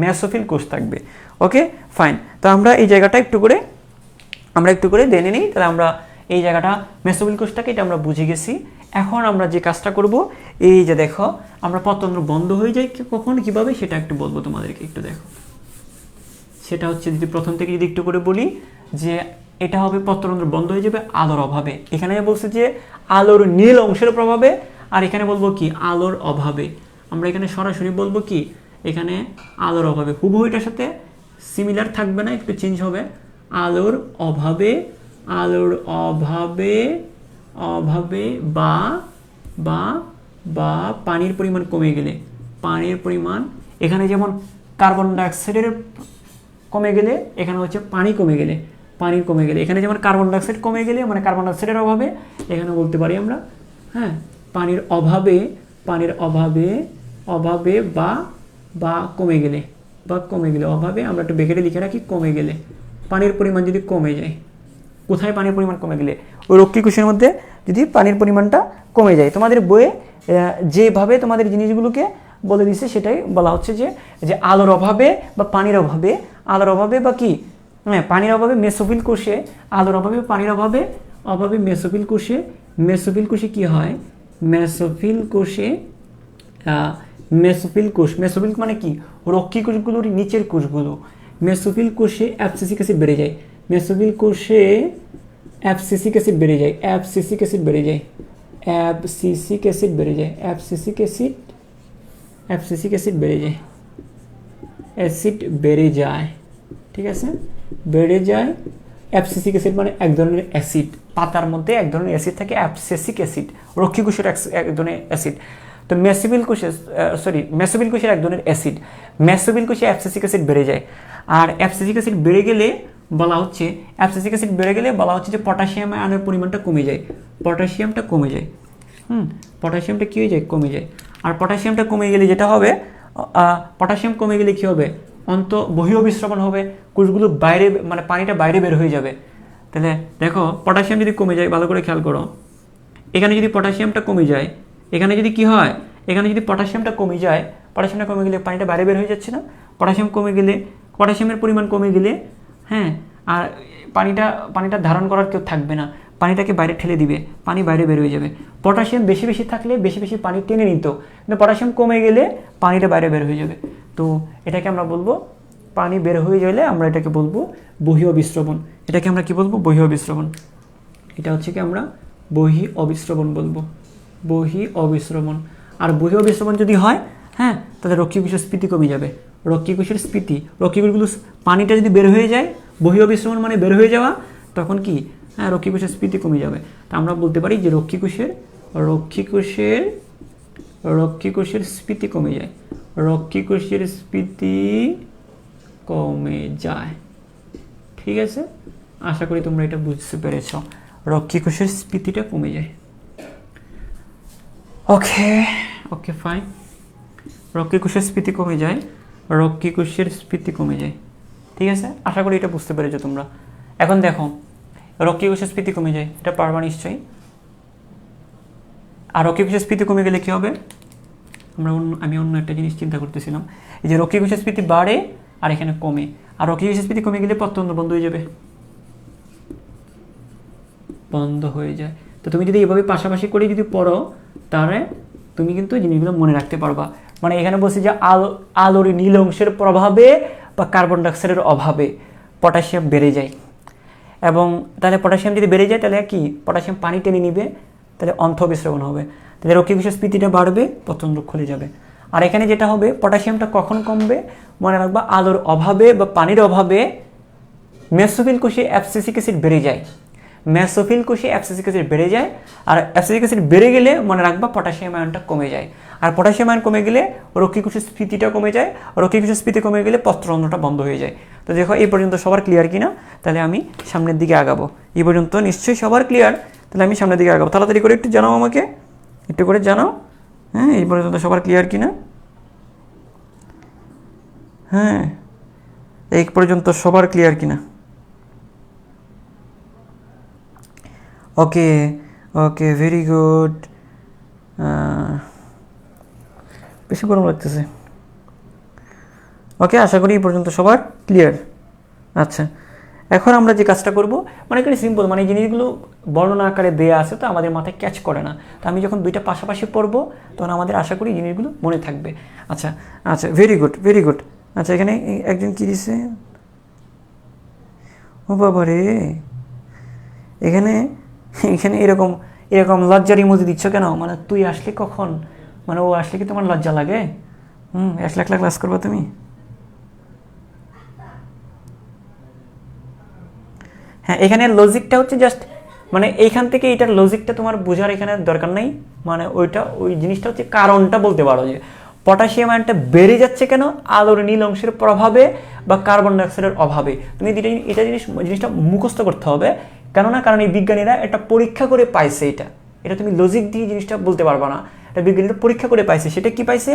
মেসোফিল কোষ থাকবে। Okay fine. তো আমরা এই জায়গাটা একটু করে জেনে নিই। তাহলে আমরা এই জায়গাটা মেসোফিল কোষটাকে এটা আমরা বুঝে গেছি। এখন আমরা যে কাজটা করব, এই যে দেখো আমরা পত্রতন্ত্র বন্ধ হয়ে যায় কখন কিভাবে সেটা একটু বলবো তোমাদেরকে, একটু দেখো। সেটা হচ্ছে যদি প্রথম থেকে যদি একটু করে বলি যে এটা হবে পত্রতন্ত্র বন্ধ হয়ে যাবে আলোর অভাবে। এখানে বলছে যে আলোর নীল অংশের প্রভাবে, আর এখানে বলবো কি আলোর অভাবে। আমরা এখানে সরাসরি বলবো কি এখানে আলোর অভাবে, হুবহু এটার সাথে সিমিলার থাকবে না, একটু চেঞ্জ হবে। আলোর অভাবে, আলোর অভাবে অভাবে বা বা বা পানির পরিমাণ কমে গেলে, পানির পরিমাণ এখানে যেমন কার্বন ডাইঅক্সাইডের কমে গেলে, এখানে হচ্ছে পানি কমে গেলে, পানি কমে গেলে এখানে যেমন কার্বন ডাইঅক্সাইড কমে গেলে মানে কার্বন ডাইঅক্সাইডের অভাবে, এখানে বলতে পারি আমরা হ্যাঁ পানির অভাবে, পানির অভাবে অভাবে বা বা কমে গেলে, বা কমে গেলে অভাবে আমরা একটু ব্র্যাকেটে লিখে রাখি কমে গেলে, পানির পরিমাণ যদি কমে যায়। কোথায় পানির পরিমাণ কমে গেলে? ওই রক্ষী কোষের মধ্যে যদি পানির পরিমাণটা কমে যায়। তোমাদের বইয়ে যেভাবে তোমাদের জিনিসগুলোকে বলে দিচ্ছে সেটাই বলা হচ্ছে যে আলোর অভাবে বা পানির অভাবে, আলোর অভাবে বা কি হ্যাঁ পানির অভাবে মেসোফিল কোষে, আলোর অভাবে পানির অভাবে অভাবে মেসোফিল কোষে, মেসোফিল কোষে কি হয়? মেসোফিল কোষে মেসোফিল কোষ, মেসোফিল মানে কি রক্ষী কোষগুলোর নিচের কোষগুলো, মেসোফিল কোষে অ্যাবসিসিক অ্যাসিড বেড়ে যায়, মেসোফিল কোষে অ্যাবসিসিক অ্যাসিড বেড়ে যায়, অ্যাবসিসিক অ্যাসিড বেড়ে যায়, অ্যাবসিসিক অ্যাসিড বেড়ে যায়, অ্যাবসিসিক অ্যাসিড, অ্যাবসিসিক অ্যাসিড বেড়ে যায়, অ্যাসিড বেড়ে যায়, ঠিক আছে বেড়ে যায়। অ্যাবসিসিক অ্যাসিড মানে এক ধরনের অ্যাসিড, পাতার মধ্যে এক ধরনের অ্যাসিড থাকে অ্যাবসিসিক অ্যাসিড, রক্ষী কোষের এক ধরনের অ্যাসিড। তো মেসোফিল কোষে মেসোফিল কোষের এক ধরনের অ্যাসিড, মেসোফিল কোষে অ্যাবসিসিক অ্যাসিড বেড়ে যায়। আর অ্যাবসিসিক অ্যাসিড বেড়ে গেলে বলা হচ্ছে, অ্যাবসিসিক অ্যাসিড বেড়ে গেলে বলা হচ্ছে যে পটাশিয়াম আয়নের পরিমাণটা কমে যায়, পটাশিয়ামটা কমে যায়, পটাশিয়ামটা কী হয়ে যায়? কমে যায়। আর পটাশিয়ামটা কমে গেলে যেটা হবে, পটাশিয়াম কমে গেলে কী হবে? বহিঃঅভিস্রবণ হবে, কোষগুলো বাইরে মানে পানিটা বাইরে বের হয়ে যাবে। তাহলে দেখো পটাশিয়াম যদি কমে যায়, ভালো করে খেয়াল করো, এখানে যদি পটাশিয়ামটা কমে যায়, এখানে যদি কি হয়, এখানে যদি পটাশিয়ামটা কমে যায়, পটাশিয়ামটা কমে গেলে পানিটা বাইরে বের হয়ে যাচ্ছে না, পটাশিয়াম কমে গেলে, পটাশিয়ামের পরিমাণ কমে গেলে হ্যাঁ আর পানিটা ধারণ করার কেউ থাকবে না, পানিটাকে বাইরে ঠেলে দিবে, পানি বাইরে বের হয়ে যাবে। পটাশিয়াম বেশি বেশি থাকলে বেশি বেশি পানি টেনে নিত, কিন্তু পটাশিয়াম কমে গেলে পানিটা বাইরে বের হয়ে যাবে। তো এটাকে আমরা বলবো, পানি বের হয়ে গেলে আমরা এটাকে বলবো বহিঃঅভিস্রবণ। এটাকে আমরা কি বলবো? বহিঃঅভিস্রবণ। এটা হচ্ছে কি আমরা বহিঃঅভিস্রবণ বলবো, বহিঃঅভিস্রবণ। আর বহিঃঅভিস্রবণ যদি হয় হ্যাঁ তাহলে রক্ষী কোষের স্ফীতি কমে যাবে, রক্ষী কোষের স্ফীতি, রক্ষী কোষগুলো পানিটা যদি বের হয়ে যায়, বহিঃঅভিস্রবণ মানে বের হয়ে যাওয়া, তখন কি হ্যাঁ রক্ষী কোষের স্ফীতি কমে যাবে। তা আমরা বলতে পারি যে রক্ষী কোষের স্ফীতি কমে যায়, রক্ষী কোষের স্ফীতি কমে যায়। ঠিক আছে, আশা করি তোমরা এটা বুঝতে পেরেছ, রক্ষী কোষের স্ফীতিটা কমে যায়। ওকে ওকে ফাইন, রক্ষী কোষের স্ফীতি কমে যায়, রক্ষী কোষের স্ফীতি কমে যায়। ঠিক আছে, আশা করি এটা বুঝতে পেরেছো তোমরা। এখন দেখো রক্ষী কোষের স্ফীতি কমে যায়, এটা পারবা নিশ্চয়ই। আর রক্ষী কোষের স্ফীতি কমে গেলে কী হবে? আমি অন্য একটা জিনিস চিন্তা করতেছিলাম, এই যে রক্ষী কোষের স্ফীতি বাড়ে আর এখানে কমে, আর রক্ষী কোষের স্ফীতি কমে গেলে পত্রতন্ত্র বন্ধ হয়ে যাবে, বন্ধ হয়ে যায়। তো তুমি যদি এভাবে পাশাপাশি করে যদি পড়ো তাহলে তুমি কিন্তু জিনিসগুলো মনে রাখতে পারবা। মানে এখানে বলছি যে আলোর নীল অংশের প্রভাবে বা কার্বন ডাইঅক্সাইডের অভাবে পটাশিয়াম বেড়ে যায়, এবং তাহলে পটাশিয়াম যদি বেড়ে যায় তাহলে কি পটাশিয়াম পানি টেনে নিবে, তাহলে অন্তঃবিস্রবণ হবে, তাহলে রক্ষী কোষের স্ফীতিটা বাড়বে, পত্রতন্ত্র খুলে যাবে। আর এখানে যেটা হবে, পটাশিয়ামটা কখন কমবে মনে রাখবা, আলোর অভাবে বা পানির অভাবে মেসোফিল কোষে অ্যাবসিসিক অ্যাসিড বেড়ে যায়, মেসোফিল কোষে অ্যাবসিসিক অ্যাসিড বেড়ে যায়। আর অ্যাবসিসিক অ্যাসিড বেড়ে গেলে মনে রাখবা পটাশিয়াম আয়নটা কমে যায়, আর পটাশিয়াম আয়ন কমে গেলে রক্ষী কোষের স্ফীতিটা কমে যায়, রক্ষী কোষের স্ফীতি কমে গেলে পত্রতন্ত্রটা বন্ধ হয়ে যায়। তো দেখো এই পর্যন্ত সবার ক্লিয়ার কিনা? তাহলে আমি সামনের দিকে আগাবো। এই পর্যন্ত নিশ্চয়ই সবার ক্লিয়ার, তাহলে আমি সামনের দিকে আগাবো। তাড়াতাড়ি করে একটু জানাও, আমাকে একটু করে জানাও। হ্যাঁ, এই পর্যন্ত সবার ক্লিয়ার কিনা? হ্যাঁ, এই পর্যন্ত সবার ক্লিয়ার কিনা? ওকে ওকে, ভেরি গুড বেশি গরম লাগতেছে। ওকে, আশা করি এই পর্যন্ত সবার ক্লিয়ার। আচ্ছা, এখন আমরা যে কাজটা করব, মানে এখানে সিম্পল, মানে এই জিনিসগুলো বর্ণনা আকারে দেয়া আছে তো আমাদের মাথায় ক্যাচ করে না। তো আমি যখন দুইটা পাশাপাশি পড়বো তখন আমাদের আশা করি জিনিসগুলো মনে থাকবে। আচ্ছা আচ্ছা, ভেরি গুড ভেরি গুড। আচ্ছা, এখানে একজন কি দিছে, ও বাবা রে, এখানে এখানে এরকম এরকম লজ্জার ইমোজি দিচ্ছ কেন? মানে তুই আসলে কখন, মানে ও আসলে কি তোমার লজ্জা লাগে? আসলে একলা ক্লাস করবা তুমি? হ্যাঁ, এখানে লজিকটা হচ্ছে জাস্ট, মানে এইখান থেকে এটার লজিকটা তোমার বোঝার এখানে দরকার নেই। মানে ওই জিনিসটা হচ্ছে কারণটা বলতে পারো যে পটাশিয়াম আয়নটা বেড়ে যাচ্ছে কেন, আলোর নীল অংশের প্রভাবে বা কার্বন ডাইঅক্সাইডের অভাবে। তুমি এটা জিনিসটা মুখস্থ করতে হবে। কারণ এই বিজ্ঞানীরা এটা পরীক্ষা করে পাইছে। এটা তুমি লজিক দিয়ে জিনিসটা বলতে পারবা না। এটা বিজ্ঞানীরা পরীক্ষা করে পাইছে। সেটা কি পাইছে?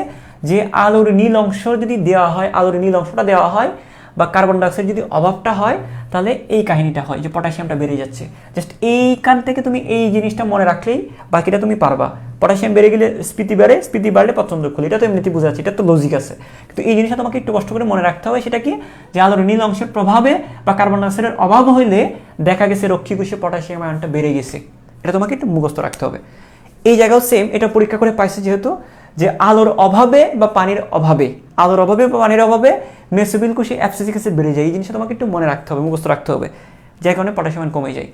যে আলোর নীল অংশ যদি দেওয়া হয়, আলোর নীল অংশটা দেওয়া হয় বা কার্বন ডাইঅক্সাইড যদি অভাবটা হয়, তাহলে এই কাহিনীটা হয় যে পটাশিয়ামটা বেড়ে যাচ্ছে। জাস্ট এইখান থেকে তুমি এই জিনিসটা মনে রাখলেই বাকিটা তুমি পারবা। পটাশিয়াম বেড়ে গেলে স্ফীতি বাড়ে, স্ফীতি বাড়লে পত্রন্ত্র খুলে, এটা তো এমনিতে বোঝা যাচ্ছে, এটা তো লজিক আছে। কিন্তু এই জিনিসটা তোমাকে একটু কষ্ট করে মনে রাখতে হবে। সেটা কি? যে আলোর নীল অংশের প্রভাবে বা কার্বন ডাইঅক্সাইডের অভাব হইলে দেখা গেছে রক্ষীকোষে পটাশিয়াম আয়নটা বেড়ে গেছে। এটা তোমাকে একটু মুখস্থ রাখতে হবে। এই জায়গাও সেম, এটা পরীক্ষা করে পাইছে যেহেতু, যে আলোর অভাবে বা পানির অভাবে, আলোর অভাবে বা পানির অভাবে মেসোবিল কোষে অ্যাবসিসিক অ্যাসিড বেড়ে যায়। এই জিনিসটা তোমাকে একটু মনে রাখতে হবে, মুখস্থ রাখতে হবে, যার কারণে পটাশিয়াম কমে যায়।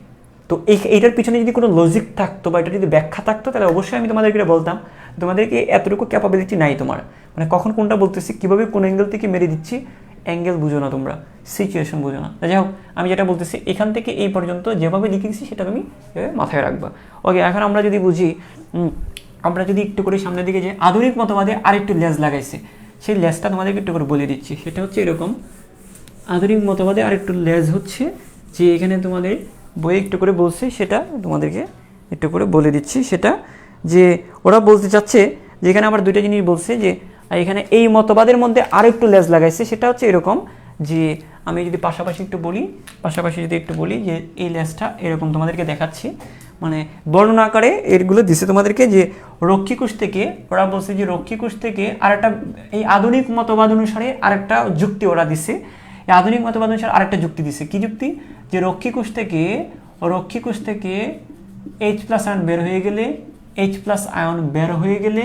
তো এইটার পিছনে যদি কোনো লজিক থাকতো বা এটা যদি ব্যাখ্যা থাকতো, তাহলে অবশ্যই আমি তোমাদেরকে বলতাম। তোমাদেরকে এতটুকু ক্যাপাবিলিটি নাই তোমার, মানে কখন কোনটা বলতেছি, কীভাবে কোন অ্যাঙ্গেল থেকে মেরে দিচ্ছি, অ্যাঙ্গেল বুঝো না তোমরা, সিচুয়েশন বুঝো না। যাই হোক, আমি যেটা বলতেছি এখান থেকে এই পর্যন্ত যেভাবে লিখে দিচ্ছি সেটা তুমি এভাবে মাথায় রাখবা। ওকে, এখন আমরা যদি বুঝি, আমরা যদি একটু করে সামনের দিকে যে আধুনিক মতবাদে আরেকটু লেজ লাগাইছে, সেই লেজটা তোমাদেরকে একটু করে বলে দিচ্ছি। সেটা হচ্ছে এরকম, আধুনিক মতবাদে আরেকটু লেজ হচ্ছে যে এখানে তোমাদের বইয়ে একটু করে বলছে, সেটা তোমাদেরকে একটু করে বলে দিচ্ছি। সেটা যে ওরা বলতে চাচ্ছে যে এখানে আবার দুইটা জিনিস বলছে, যে এখানে এই মতবাদের মধ্যে আরেকটু লেজ লাগাইছে। সেটা হচ্ছে এরকম, যে আমি যদি পাশাপাশি একটু বলি যে এই লেজটা এরকম তোমাদেরকে দেখাচ্ছি, মানে বর্ণনা আকারে এরগুলো দিছে তোমাদেরকে। যে রক্ষীকোষ থেকে ওরা বলছে যে রক্ষীকোষ থেকে আরেকটা, এই আধুনিক মতবাদ অনুসারে আরেকটা যুক্তি ওরা দিছে। এই আধুনিক মতবাদ অনুসারে আরেকটা যুক্তি দিছে। কি যুক্তি? যে রক্ষীকোষ থেকে H+ আয়ন বের হয়ে গেলে, H+ আয়ন বের হয়ে গেলে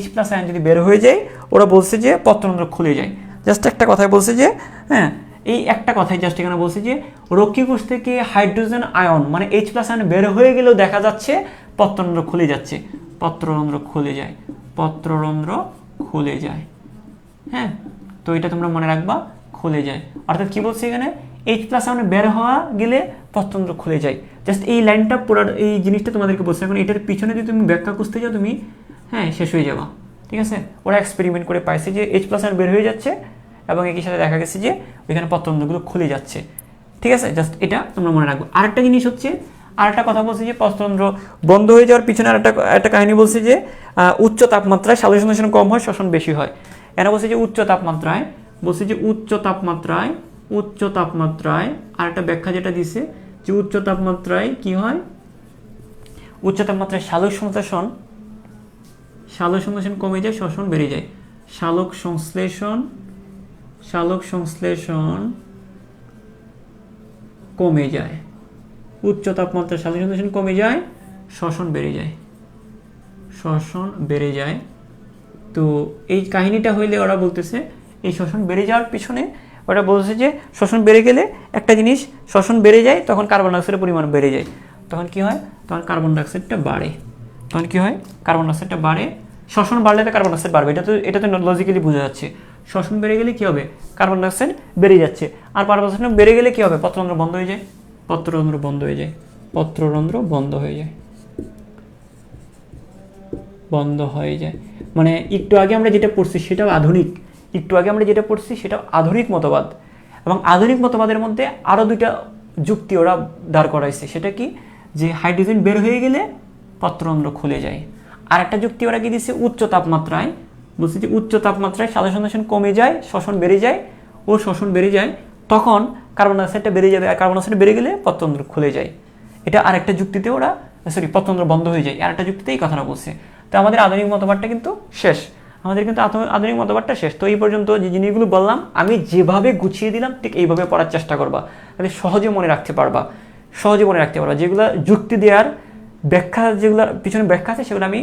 H+ আয়ন যদি বের হয়ে যায়, ওরা বলছে যে পত্ররন্ধ্র খুলে যায়। জাস্ট একটা কথাই বলছে যে, হ্যাঁ, এই একটা কথাই জাস্ট এখানে বলছে যে রক্ষীকোষ থেকে হাইড্রোজেন আয়ন মানে H+ আয়ন বের হয়ে গেলেও দেখা যাচ্ছে পত্ররন্ধ্র খুলে যাচ্ছে, পত্ররন্ধ্র খুলে যায়। হ্যাঁ, তো এটা তোমরা মনে রাখবা, খুলে যায়। অর্থাৎ কি বলছে এখানে? H+ আয়ন বের হওয়া গেলে পত্ররন্ধ্র খুলে যায়। জাস্ট এই লাইনটা পুরো, এই জিনিসটা তোমাদেরকে বলছে। এখন এটার পিছনে যদি তুমি ব্যাখ্যা খুঁজতে যাও, তুমি শেষ হয়ে যাবা। ঠিক আছে, ওরা এক্সপেরিমেন্ট করে পাইছে যে H+ আয়ন বের হয়ে যাচ্ছে এবং একই সাথে দেখা গেছে যে ওইখানে পত্ররন্ধ্রগুলো খুলে যাচ্ছে। ঠিক আছে, জাস্ট এটা তোমরা মনে রাখবো। আরেকটা জিনিস হচ্ছে, আরেকটা কথা বলছে যে পত্ররন্ধ্র বন্ধ হয়ে যাওয়ার পিছনে আরেকটা কাহিনী বলছে যে উচ্চ তাপমাত্রায় সালোকসংশ্লেষণ কম হয়, শ্বসন বেশি হয়। এরা বলছে যে উচ্চ তাপমাত্রায় আরেকটা ব্যাখ্যা যেটা দিছে, যে উচ্চ তাপমাত্রায় কি হয়? উচ্চ তাপমাত্রায় সালোকসংশ্লেষণ কমে যায়, শ্বসন বেড়ে যায়। সালোকসংশ্লেষণ কমে যায়, উচ্চ তাপমাত্রায় সালোকসংশ্লেষণ কমে যায়, শ্বসন বেড়ে যায়। তো এই কাহিনীটা হইলে ওরা বলতেছে এই শ্বসন বেড়ে যাওয়ার পিছনে ওরা বলছে যে শ্বসন বেড়ে গেলে একটা জিনিস, শ্বসন বেড়ে যায় তখন কার্বন ডাইঅক্সাইডের পরিমাণ বেড়ে যায়। তখন কি হয়? তখন কার্বন ডাইঅক্সাইডটা বাড়ে। শ্বসন বাড়লে তো কার্বন ডাইঅক্সাইড বাড়বে, এটা তো লজিক্যালি বোঝা যাচ্ছে। শ্বসন বেড়ে গেলে কি হবে? কার্বন ডাইঅক্সাইড বেড়ে যাচ্ছে। আর কার্বন ডাইঅক্সাইড বেড়ে গেলে কি হবে? পত্ররন্ধ্র বন্ধ হয়ে যায়। মানে একটু আগে আমরা যেটা পড়ছি সেটাও আধুনিক মতবাদ। এবং আধুনিক মতবাদের মধ্যে আরও দুইটা যুক্তি ওরা দাঁড় করাইছে। সেটা কি? যে হাইড্রোজেন বের হয়ে গেলে পত্ররন্ধ্র খুলে যায়। আর একটা যুক্তি ওরা কি দিচ্ছে? উচ্চ তাপমাত্রায় সালোকসংশ্লেষণ কমে যায়, শ্বসন বেড়ে যায়, তখন কার্বন ডাইঅক্সাইডটা বেড়ে যাবে, আর কার্বন ডাইঅক্সাইড বেড়ে গেলে পত্ররন্ধ্র খুলে যায়। এটা আরেকটা যুক্তিতে ওরা পত্ররন্ধ্র বন্ধ হয়ে যায়, আরেকটা যুক্তিতে এই কথাটা বলছে। তো আমাদের আধুনিক মতবাদটা কিন্তু শেষ, আমাদের কিন্তু আধুনিক মতবাদটা শেষ। তো এই পর্যন্ত যে জিনিসগুলো বললাম আমি যেভাবে গুছিয়ে দিলাম ঠিক এইভাবে পড়ার চেষ্টা করবা, তাহলে সহজে মনে রাখতে পারবা, যেগুলো যুক্তি দেওয়ার ব্যাখ্যা, যেগুলোর পিছনে ব্যাখ্যা আছে সেগুলো আমি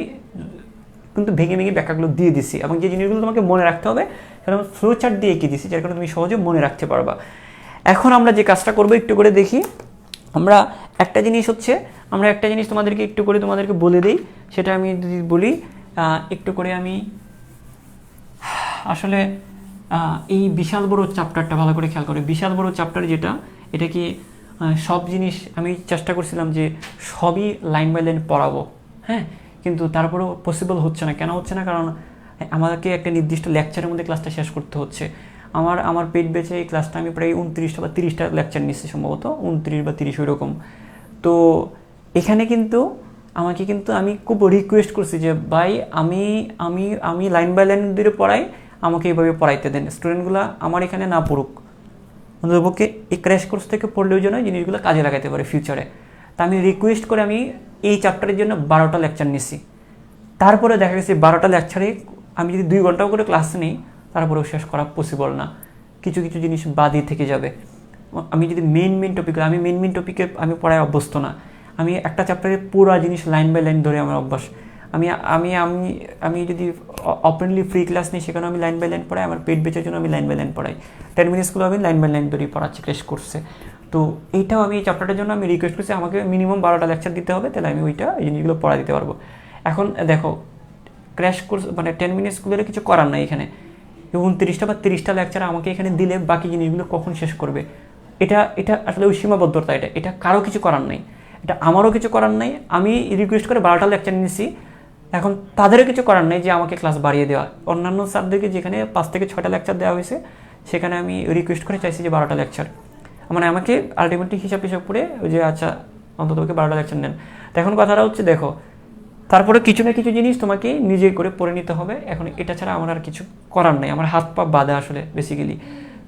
কিন্তু ভেঙে ভেঙে ব্যাখ্যাগুলো দিয়ে দিছি, এবং যে জিনিসগুলো তোমাকে মনে রাখতে হবে সেটা আমি ফ্লো চার্ট দিয়ে এঁকে দিছি, যার কারণে তুমি সহজে মনে রাখতে পারবা। এখন আমরা যে কাজটা করবো একটু করে দেখি। আমরা একটা জিনিস তোমাদেরকে একটু করে বলে দিই, সেটা আমি যদি বলি একটু করে, আমি আসলে এই বিশাল বড় চ্যাপ্টারটা ভালো করে খেয়াল করে, বিশাল বড় চ্যাপ্টার যেটা, এটা কি সব জিনিস আমি চেষ্টা করছিলাম যে সবই লাইন বাই লাইন পড়াবো, হ্যাঁ, কিন্তু তারপরেও পসিবল হচ্ছে না। কেন হচ্ছে না? কারণ আমাকে একটা নির্দিষ্ট লেকচারের মধ্যে ক্লাসটা শেষ করতে হচ্ছে। আমার পেট বেঁচে এই ক্লাসটা আমি প্রায় 29টা বা 30টা লেকচার নিচ্ছি, সম্ভবত 29 বা 30 ওইরকম। তো এখানে কিন্তু আমি খুব রিকোয়েস্ট করছি যে ভাই আমি লাইন বাই লাইন দিয়ে পড়াই, আমাকে এইভাবে পড়াইতে দেন, স্টুডেন্টগুলো আমার এখানে না পড়ুক, অন্ততপক্ষে এই ক্র্যাশ কোর্স থেকে পড়লেও যেন জিনিসগুলো কাজে লাগাতে পারে ফিউচারে। তা আমি রিকোয়েস্ট করে আমি এই চ্যাপ্টারের জন্য 12টা লেকচার নিছি। তারপরে দেখা গেছে 12টা লেকচারে আমি যদি 2 ঘন্টাও করে ক্লাস নিই, তারপরেও শেষ করা পসিবল না, কিছু কিছু জিনিস বাদই থেকে যাবে। আমি যদি মেইন টপিকে আমি পড়ায় অভ্যস্ত না, আমি একটা চ্যাপ্টারে পুরো জিনিস লাইন বাই লাইন ধরে আমার অভ্যাস। আমি যদি ওপেনলি ফ্রি ক্লাস নিই, সেখানে আমি লাইন বাই লাইন পড়াই, আমার পেট বেচার জন্য আমি লাইন বাই লাইন পড়াই, 10 মিনিটসগুলো আমি লাইন বাই লাইন ধরেই পড়াচ্ছি ক্র্যাশ কোর্সে। তো এইটাও আমি এই চ্যাপ্টারটার জন্য আমি রিকোয়েস্ট করছি, আমাকে মিনিমাম 12টা লেকচার দিতে হবে, তাহলে আমি এই জিনিসগুলো পড়া দিতে পারবো। এখন দেখো, ক্র্যাশ কোর্স 10 মিনিটসগুলোর কিছু করার নাই এখানে, 29টা বা 30টা লেকচার আমাকে এখানে দিলে বাকি জিনিসগুলো কখন শেষ করবে? এটা আসলে ওই সীমাবদ্ধতা, এটা কারো কিছু করার নাই, এটা আমারও কিছু করার নাই। আমি রিকোয়েস্ট করে 12টা লেকচার নিয়েছি, এখন তাদেরও কিছু করার নেই যে আমাকে ক্লাস বাড়িয়ে দেওয়া। অন্যান্য স্যারদেরকে যেখানে 5 থেকে 6টা লেকচার দেওয়া হয়েছে, সেখানে আমি রিকোয়েস্ট করে চাইছি যে 12টা লেকচার, আমাকে আলটিমেটলি হিসাব করে যে আচ্ছা অন্তত 12টা লেকচার নেন। তো এখন কথাটা হচ্ছে, দেখো, তারপরে কিছু না কিছু জিনিস তোমাকে নিজে করে পড়ে নিতে হবে। এখন এটা ছাড়া আমার আর কিছু করার নেই, আমার হাত পা বাঁধা আসলে বেসিক্যালি।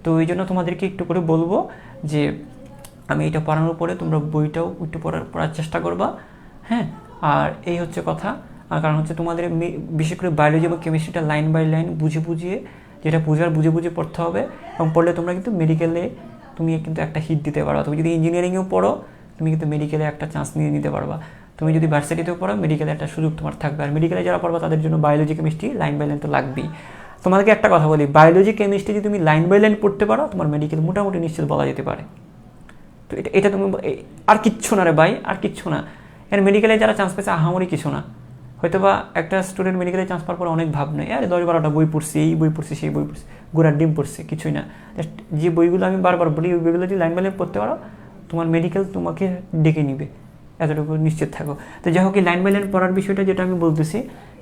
তো এই জন্য তোমাদেরকে একটু করে বলবো যে আমি এটা পড়ানোর পরে তোমরা বইটাও একটু পড়ার চেষ্টা করবা, হ্যাঁ। আর এই হচ্ছে কথা, কারণ হচ্ছে তোমাদের বিশেষ করে বায়োলজি এবং কেমিস্ট্রিটা লাইন বাই লাইন বুঝিয়ে যেটা বুঝে পড়তে হবে, এবং পড়লে তোমরা কিন্তু মেডিকেলে তুমি কিন্তু একটা হিট দিতে পারবা। তুমি যদি ইঞ্জিনিয়ারিংয়েও পড়ো, তুমি কিন্তু মেডিকেলে একটা চান্স নিতে পারবা। তুমি যদি ভার্সিটিতেও পড়ো, মেডিকেলে একটা সুযোগ তোমার থাকবে। আর মেডিকেলে যারা পড়বা তাদের জন্য biology chemistry line by line তো লাগবেই। তোমাদেরকে একটা কথা বলি, বায়োলজি কেমিস্ট্রি যদি তুমি লাইন বাই লাইন পড়তে পারো, তোমার মেডিকেল মোটামুটি নিশ্চিত বলা যেতে পারে। তো এটা তুমি আর কিচ্ছু না রে ভাই, আর কিচ্ছু না। এর মেডিকেলে যারা চান্স পেয়েছে আহামরি কিছু না। হয়তো বা একটা স্টুডেন্ট মেডিকেলে চান্স পাওয়ার পর অনেক ভাব নেই, আরে 10-12টা বই পড়ছি, এই বই পড়ছি, সেই বই পড়ছি, গোড়ার ডিম পড়ছে, কিছুই না। জাস্ট যে বইগুলো আমি বারবার বলি, ওই বইগুলো যদি লাইন বাই লাইন পড়তে পারো, তোমার মেডিকেল তোমাকে ডেকে নিবে, এতটুকু নিশ্চিত থাকো। তো যাই হোক, এই লাইন বাই লাইন পড়ার বিষয়টা যেটা আমি বলতেছি,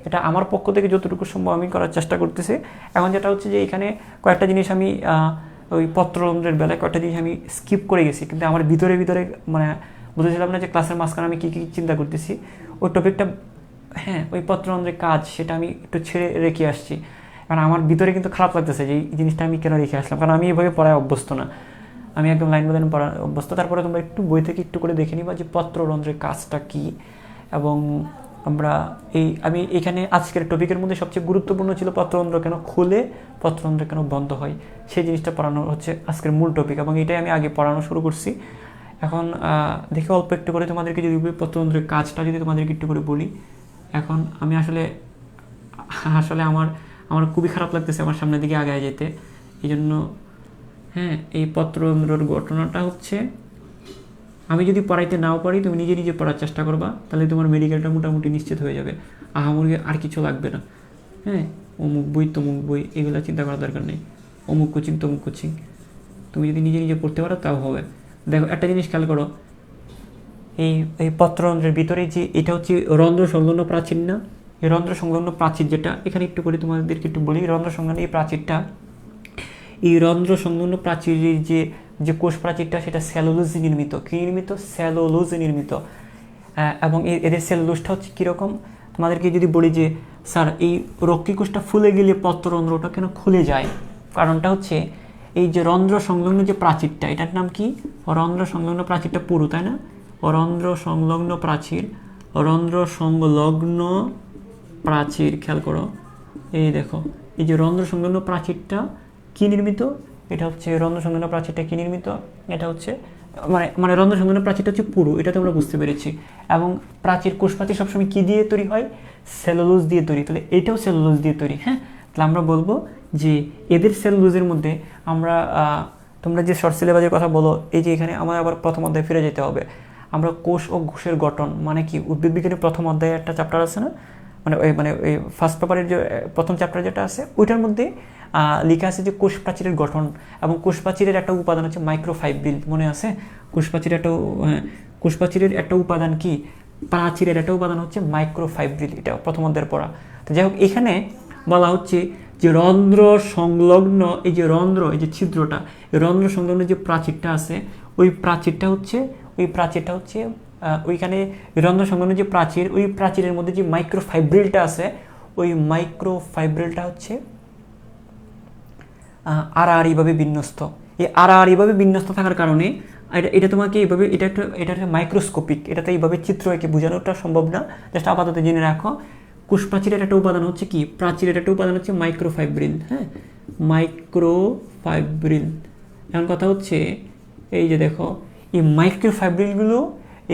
এটা আমার পক্ষ থেকে যতটুকু সম্ভব আমি করার চেষ্টা করতেছি। এখন যেটা হচ্ছে যে এখানে কয়েকটা জিনিস আমি ওই পত্ররন্ধ্রের বেলায় কয়েকটা জিনিস আমি স্কিপ করে গেছি, কিন্তু আমার ভিতরে বুঝেছিলাম না যে ক্লাসের মাঝখানে আমি কী চিন্তা করতেছি। ওই টপিকটা, হ্যাঁ, ওই পত্ররন্ধ্রের কাজ, সেটা আমি একটু ছেড়ে রেখে আসছি। কারণ আমার ভিতরে কিন্তু খারাপ লাগতেছে যে এই জিনিসটা আমি কেন রেখে আসলাম, কারণ আমি এভাবে পড়ায় অভ্যস্ত না, আমি একদম লাইন বাই লাইন পড়া অভ্যস্ত। তারপরে তোমরা একটু বই থেকে একটু করে দেখে নিবা যে পত্ররন্ধ্রের কাজটা কী। এবং আমি এখানে আজকের টপিকের মধ্যে সবচেয়ে গুরুত্বপূর্ণ ছিল পত্ররন্ধ্র কেন খোলে, পত্ররন্ধ্র কেন বন্ধ হয়, সেই জিনিসটা পড়ানো হচ্ছে আজকের মূল টপিক, এবং এটাই আমি আগে পড়ানো শুরু করছি। এখন দেখে অল্প একটু করে তোমাদেরকে যদি পত্ররন্ধ্রের কাজটা যদি তোমাদেরকে একটু করে বলি। এখন আমি আসলে আমার খুবই খারাপ লাগতেছে আমার সামনের দিকে আগায় যেতে, এই জন্য, হ্যাঁ। এই পত্ররন্ধ্রের ঘটনাটা হচ্ছে, আমি যদি পড়াইতে নাও পারি, তুমি নিজে পড়ার চেষ্টা করবা, তাহলে তোমার মেডিকেলটা মোটামুটি নিশ্চিত হয়ে যাবে, আহামরি আর কিছু লাগবে না, হ্যাঁ। অমুক বই তমুক বই এগুলো চিন্তা করার দরকার নেই, অমুক কোচিং তমুক কোচিং, তুমি যদি নিজে পড়তে পারো তাও হবে। দেখো, একটা জিনিস খেয়াল করো, এই পত্ররন্ধ্রের ভিতরে যে এটা হচ্ছে রন্ধ্র সংলগ্ন প্রাচীর না, এই রন্ধ্র সংলগ্ন প্রাচীর যেটা, এখানে একটু করে তোমাদেরকে একটু বলি, রন্ধ্র সংলগ্ন এই প্রাচীরটা, এই রন্ধ্র সংলগ্ন প্রাচীরের যে কোষ প্রাচীরটা, সেটা সেলুলোজে নির্মিত। কী নির্মিত? সেলুলোজে নির্মিত। এবং এদের সেলুলোজটা হচ্ছে কীরকম, তোমাদেরকে যদি বলি যে স্যার এই রক্ষী কোষটা ফুলে গেলে পত্ররন্ধ্রটা কেন খুলে যায়, কারণটা হচ্ছে এই যে রন্ধ্র সংলগ্ন যে প্রাচীরটা, এটার নাম কি? রন্ধ্র সংলগ্ন প্রাচীরটা পুরু, তাই না? রন্ধ্র সংলগ্ন প্রাচীর, রন্ধ্র সংলগ্ন প্রাচীর, খেয়াল করো, এই দেখো এই যে রন্ধ্র সংলগ্ন প্রাচীরটা কি নির্মিত? এটা হচ্ছে রন্ধ্র সংলগ্ন প্রাচীরটা কি নির্মিত? এটা হচ্ছে মানে রন্ধ্র সংলগ্ন প্রাচীরটা হচ্ছে পুরু, এটা তোমরা বুঝতে পেরেছি। এবং প্রাচীর, কোষ প্রাচীর সবসময় কি দিয়ে তৈরি হয়? সেলুলোজ দিয়ে তৈরি। তাহলে এটাও সেলুলোজ দিয়ে তৈরি। হ্যাঁ, তাহলে আমরা বলবো যে এদের সেলুলোজের মধ্যে আমরা তোমরা যে শর্ট সিলেবাসের কথা বলো, এই যে এখানে আমার আবার প্রথম অধ্যায়ে ফিরে যেতে হবে। আমরা কোষ ও কোষের গঠন মানে কি, উদ্ভিদ বিজ্ঞানের প্রথম অধ্যায়ে একটা চ্যাপ্টার আছে না, ওই ফার্স্ট পেপারের যে প্রথম চ্যাপ্টার যেটা আছে ওইটার মধ্যে লেখা আছে যে কোষ প্রাচীরের গঠন, এবং কোষ প্রাচীরের একটা উপাদান হচ্ছে মাইক্রোফাইব্রিল। মনে আছে? কোষ প্রাচীরের একটা উপাদান কি? প্রাচীরের একটা উপাদান হচ্ছে মাইক্রোফাইব্রিল। এটা প্রথম অধ্যায়ের পড়া। তো যাই হোক, এখানে বলা হচ্ছে যে রন্ধ্র সংলগ্ন এই যে রন্ধ্র, এই যে ছিদ্রটা, এই রন্ধ্র সংলগ্ন যে প্রাচীরটা আছে, ওই প্রাচীরটা হচ্ছে ওইখানে রন্ধ্র সংলগ্ন যে প্রাচীর, ওই প্রাচীরের মধ্যে যে মাইক্রোফাইব্রিলটা আছে, ওই মাইক্রোফাইব্রিলটা হচ্ছে আড়াআড়িভাবে বিন্যস্ত। এই আড়াআড়িভাবে বিন্যস্ত থাকার কারণে এটা তোমাকে এইভাবে, এটা একটা মাইক্রোস্কোপিক, এটাতে এইভাবে চিত্র এঁকে বোঝানোটা সম্ভব না, জাস্ট আপাতত জেনে রাখো। কোষ প্রাচীরের একটা উপাদান হচ্ছে কি? প্রাচীরের একটা উপাদান হচ্ছে মাইক্রোফাইব্রিল। হ্যাঁ, মাইক্রোফাইব্রিল। এখন কথা হচ্ছে এই যে দেখো, এই মাইক্রোফাইব্রিলগুলো,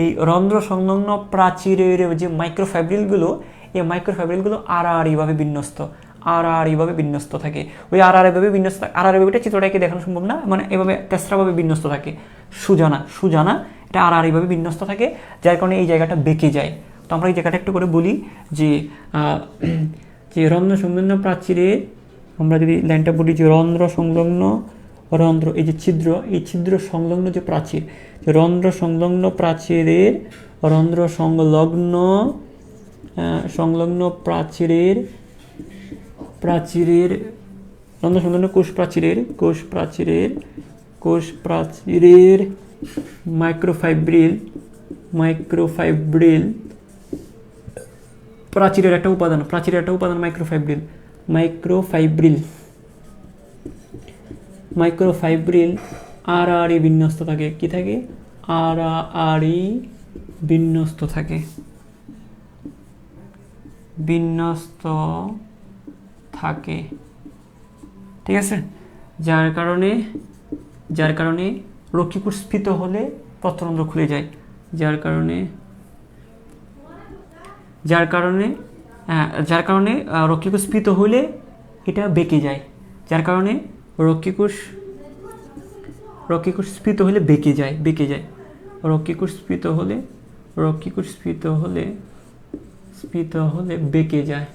এই রন্ধ্র সংলগ্ন প্রাচীরের যে মাইক্রোফাইব্রিলগুলো, এই মাইক্রোফাইব্রিলগুলো আড়াআড়িভাবে বিন্যস্ত থাকে। ওই আড়াআড়িভাবে চিত্রটাকে দেখানো সম্ভব না, মানে এভাবে তেসরাভাবে বিন্যস্ত থাকে, সুজানা এটা আড়াআড়িভাবে বিন্যস্ত থাকে, যার কারণে এই জায়গাটা বেঁকে যায়। তো আমরা এই জায়গাটা একটু করে বলি যে রন্ধ্র সংলগ্ন প্রাচীরে, আমরা যদি লাইনটা বলি যে রন্ধ্র এই যে এই ছিদ্র সংলগ্ন যে প্রাচীর, রন্ধ্র সংলগ্ন প্রাচীরের রন্ধ্র সংলগ্ন রন্ধ্র সংলগ্ন কোষ প্রাচীরের মাইক্রোফাইব্রিল প্রাচীরের একটা উপাদান মাইক্রোফাইব্রিল আড়াআড়ি বিন্যস্ত থাকে। কি থাকে? আড়াআড়ি বিন্যস্ত থাকে। ঠিক আছে? যার কারণে রক্ষীকোষ স্ফীত হলে পত্ররন্ধ্র খুলে যায়। যার কারণে রক্ষীকোষ স্ফীত হলে এটা বেঁকে যায়। যার কারণে রক্ষীকোষ স্ফীত হলে বেঁকে যায়। রক্ষীকোষ স্ফীত হলে বেঁকে যায়।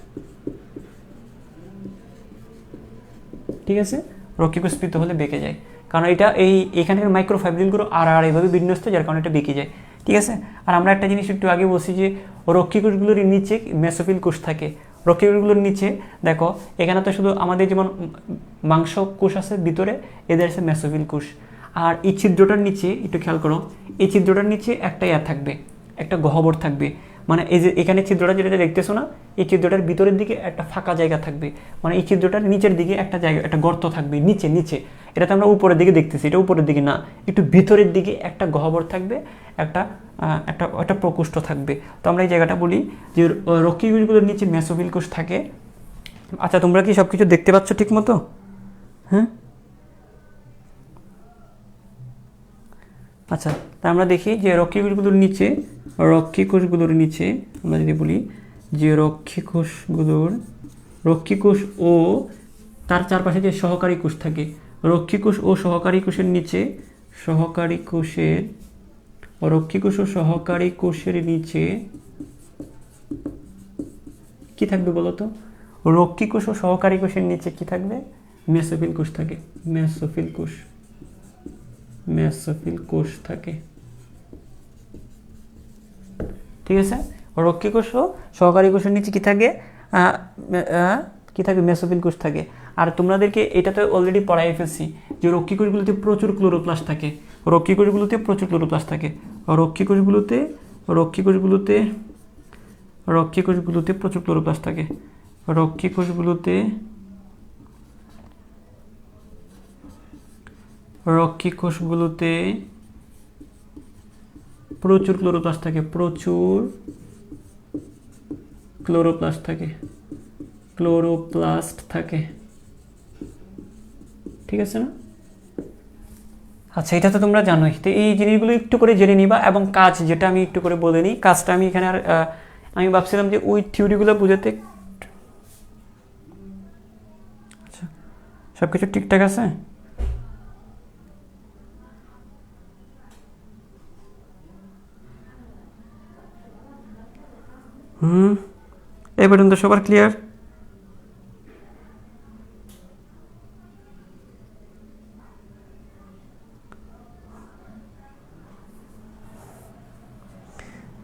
ঠিক আছে? রক্ষীকোষ স্ফীত হলে বেঁকে যায়, কারণ এখানের মাইক্রোফাইব্রিলগুলো আড়াআড়িভাবে বিন্যস্ত, যার কারণে এটা বেঁকে যায়। ঠিক আছে? আর আমরা একটা জিনিস একটু আগে বলছি যে রক্ষীকোষগুলোর নিচে মেসোফিল কোষ থাকে। রক্ষীকোষগুলোর নিচে দেখো, এখানে তো শুধু আমাদের যেমন মাংস কোষ আছে ভিতরে, এদের আছে মেসোফিল কোষ। আর এই ছিদ্রটার নিচে একটু খেয়াল করো, এই ছিদ্রটার নিচে একটা থাকবে, একটা গহ্বর থাকবে। মানে এই যে এখানে ছিদ্রটা যেটা দেখতেছো না, এই ছিদ্রটার ভিতরের দিকে একটা ফাঁকা জায়গা থাকবে, মানে এই ছিদ্রটার নিচের দিকে একটা গর্ত থাকবে নিচে। এটা তো আমরা উপরের দিকে দেখতেছি, এটা উপরের দিকে না, একটু ভিতরের দিকে একটা গহ্বর থাকবে, একটা প্রকোষ্ঠ থাকবে। তো আমরা এই জায়গাটা বলি যে রক্ষীকোষগুলোর নিচে মেসোফিল কোষ থাকে। আচ্ছা, তোমরা কি সব কিছু দেখতে পাচ্ছ ঠিক মতো? হ্যাঁ, আচ্ছা, তা আমরা দেখি যে রক্ষীকোষগুলোর নিচে আমরা যদি বলি যে রক্ষীকোষ ও তার চারপাশে যে সহকারী কোষ থাকে, রক্ষীকোষ ও সহকারী কোষের নিচে কি থাকবে বলো তো? রক্ষীকোষ ও সহকারী কোষের নিচে কি থাকবে? মেসোফিল কোষ থাকে। মেসোফিল কোষ থাকে। ঠিক আছে? রক্ষীকোষ ও সহকারী কোষের নিচে কি থাকে? মেসোফিল কোষ থাকে। আর তোমাদেরকে এটা তো অলরেডি পড়াই ফেলছি যে রক্ষীকোষগুলোতে প্রচুর ক্লোরোপ্লাস্ট থাকে। রক্ষীকোষগুলোতে প্রচুর ক্লোরোপ্লাস্ট থাকে। রক্ষী কোষগুলোতে প্রচুর ক্লোরোপ্লাস্ট থাকে, প্রচুর ক্লোরোপ্লাস্ট থাকে, ক্লোরোপ্লাস্ট থাকে। ঠিক আছে না? আচ্ছা, এটা তো তোমরা জানোই। তো এই জিনিসগুলো একটু করে জেনে নিবা, এবং কাজ যেটা আমি একটু করে বলে নিই। কাজটা আমি এখানে আর আমি ভাবছিলাম যে ওই থিওরিগুলো বুঝাতে। আচ্ছা, সব কিছু ঠিকঠাক আছে? এই পর্যন্ত সবার ক্লিয়ার?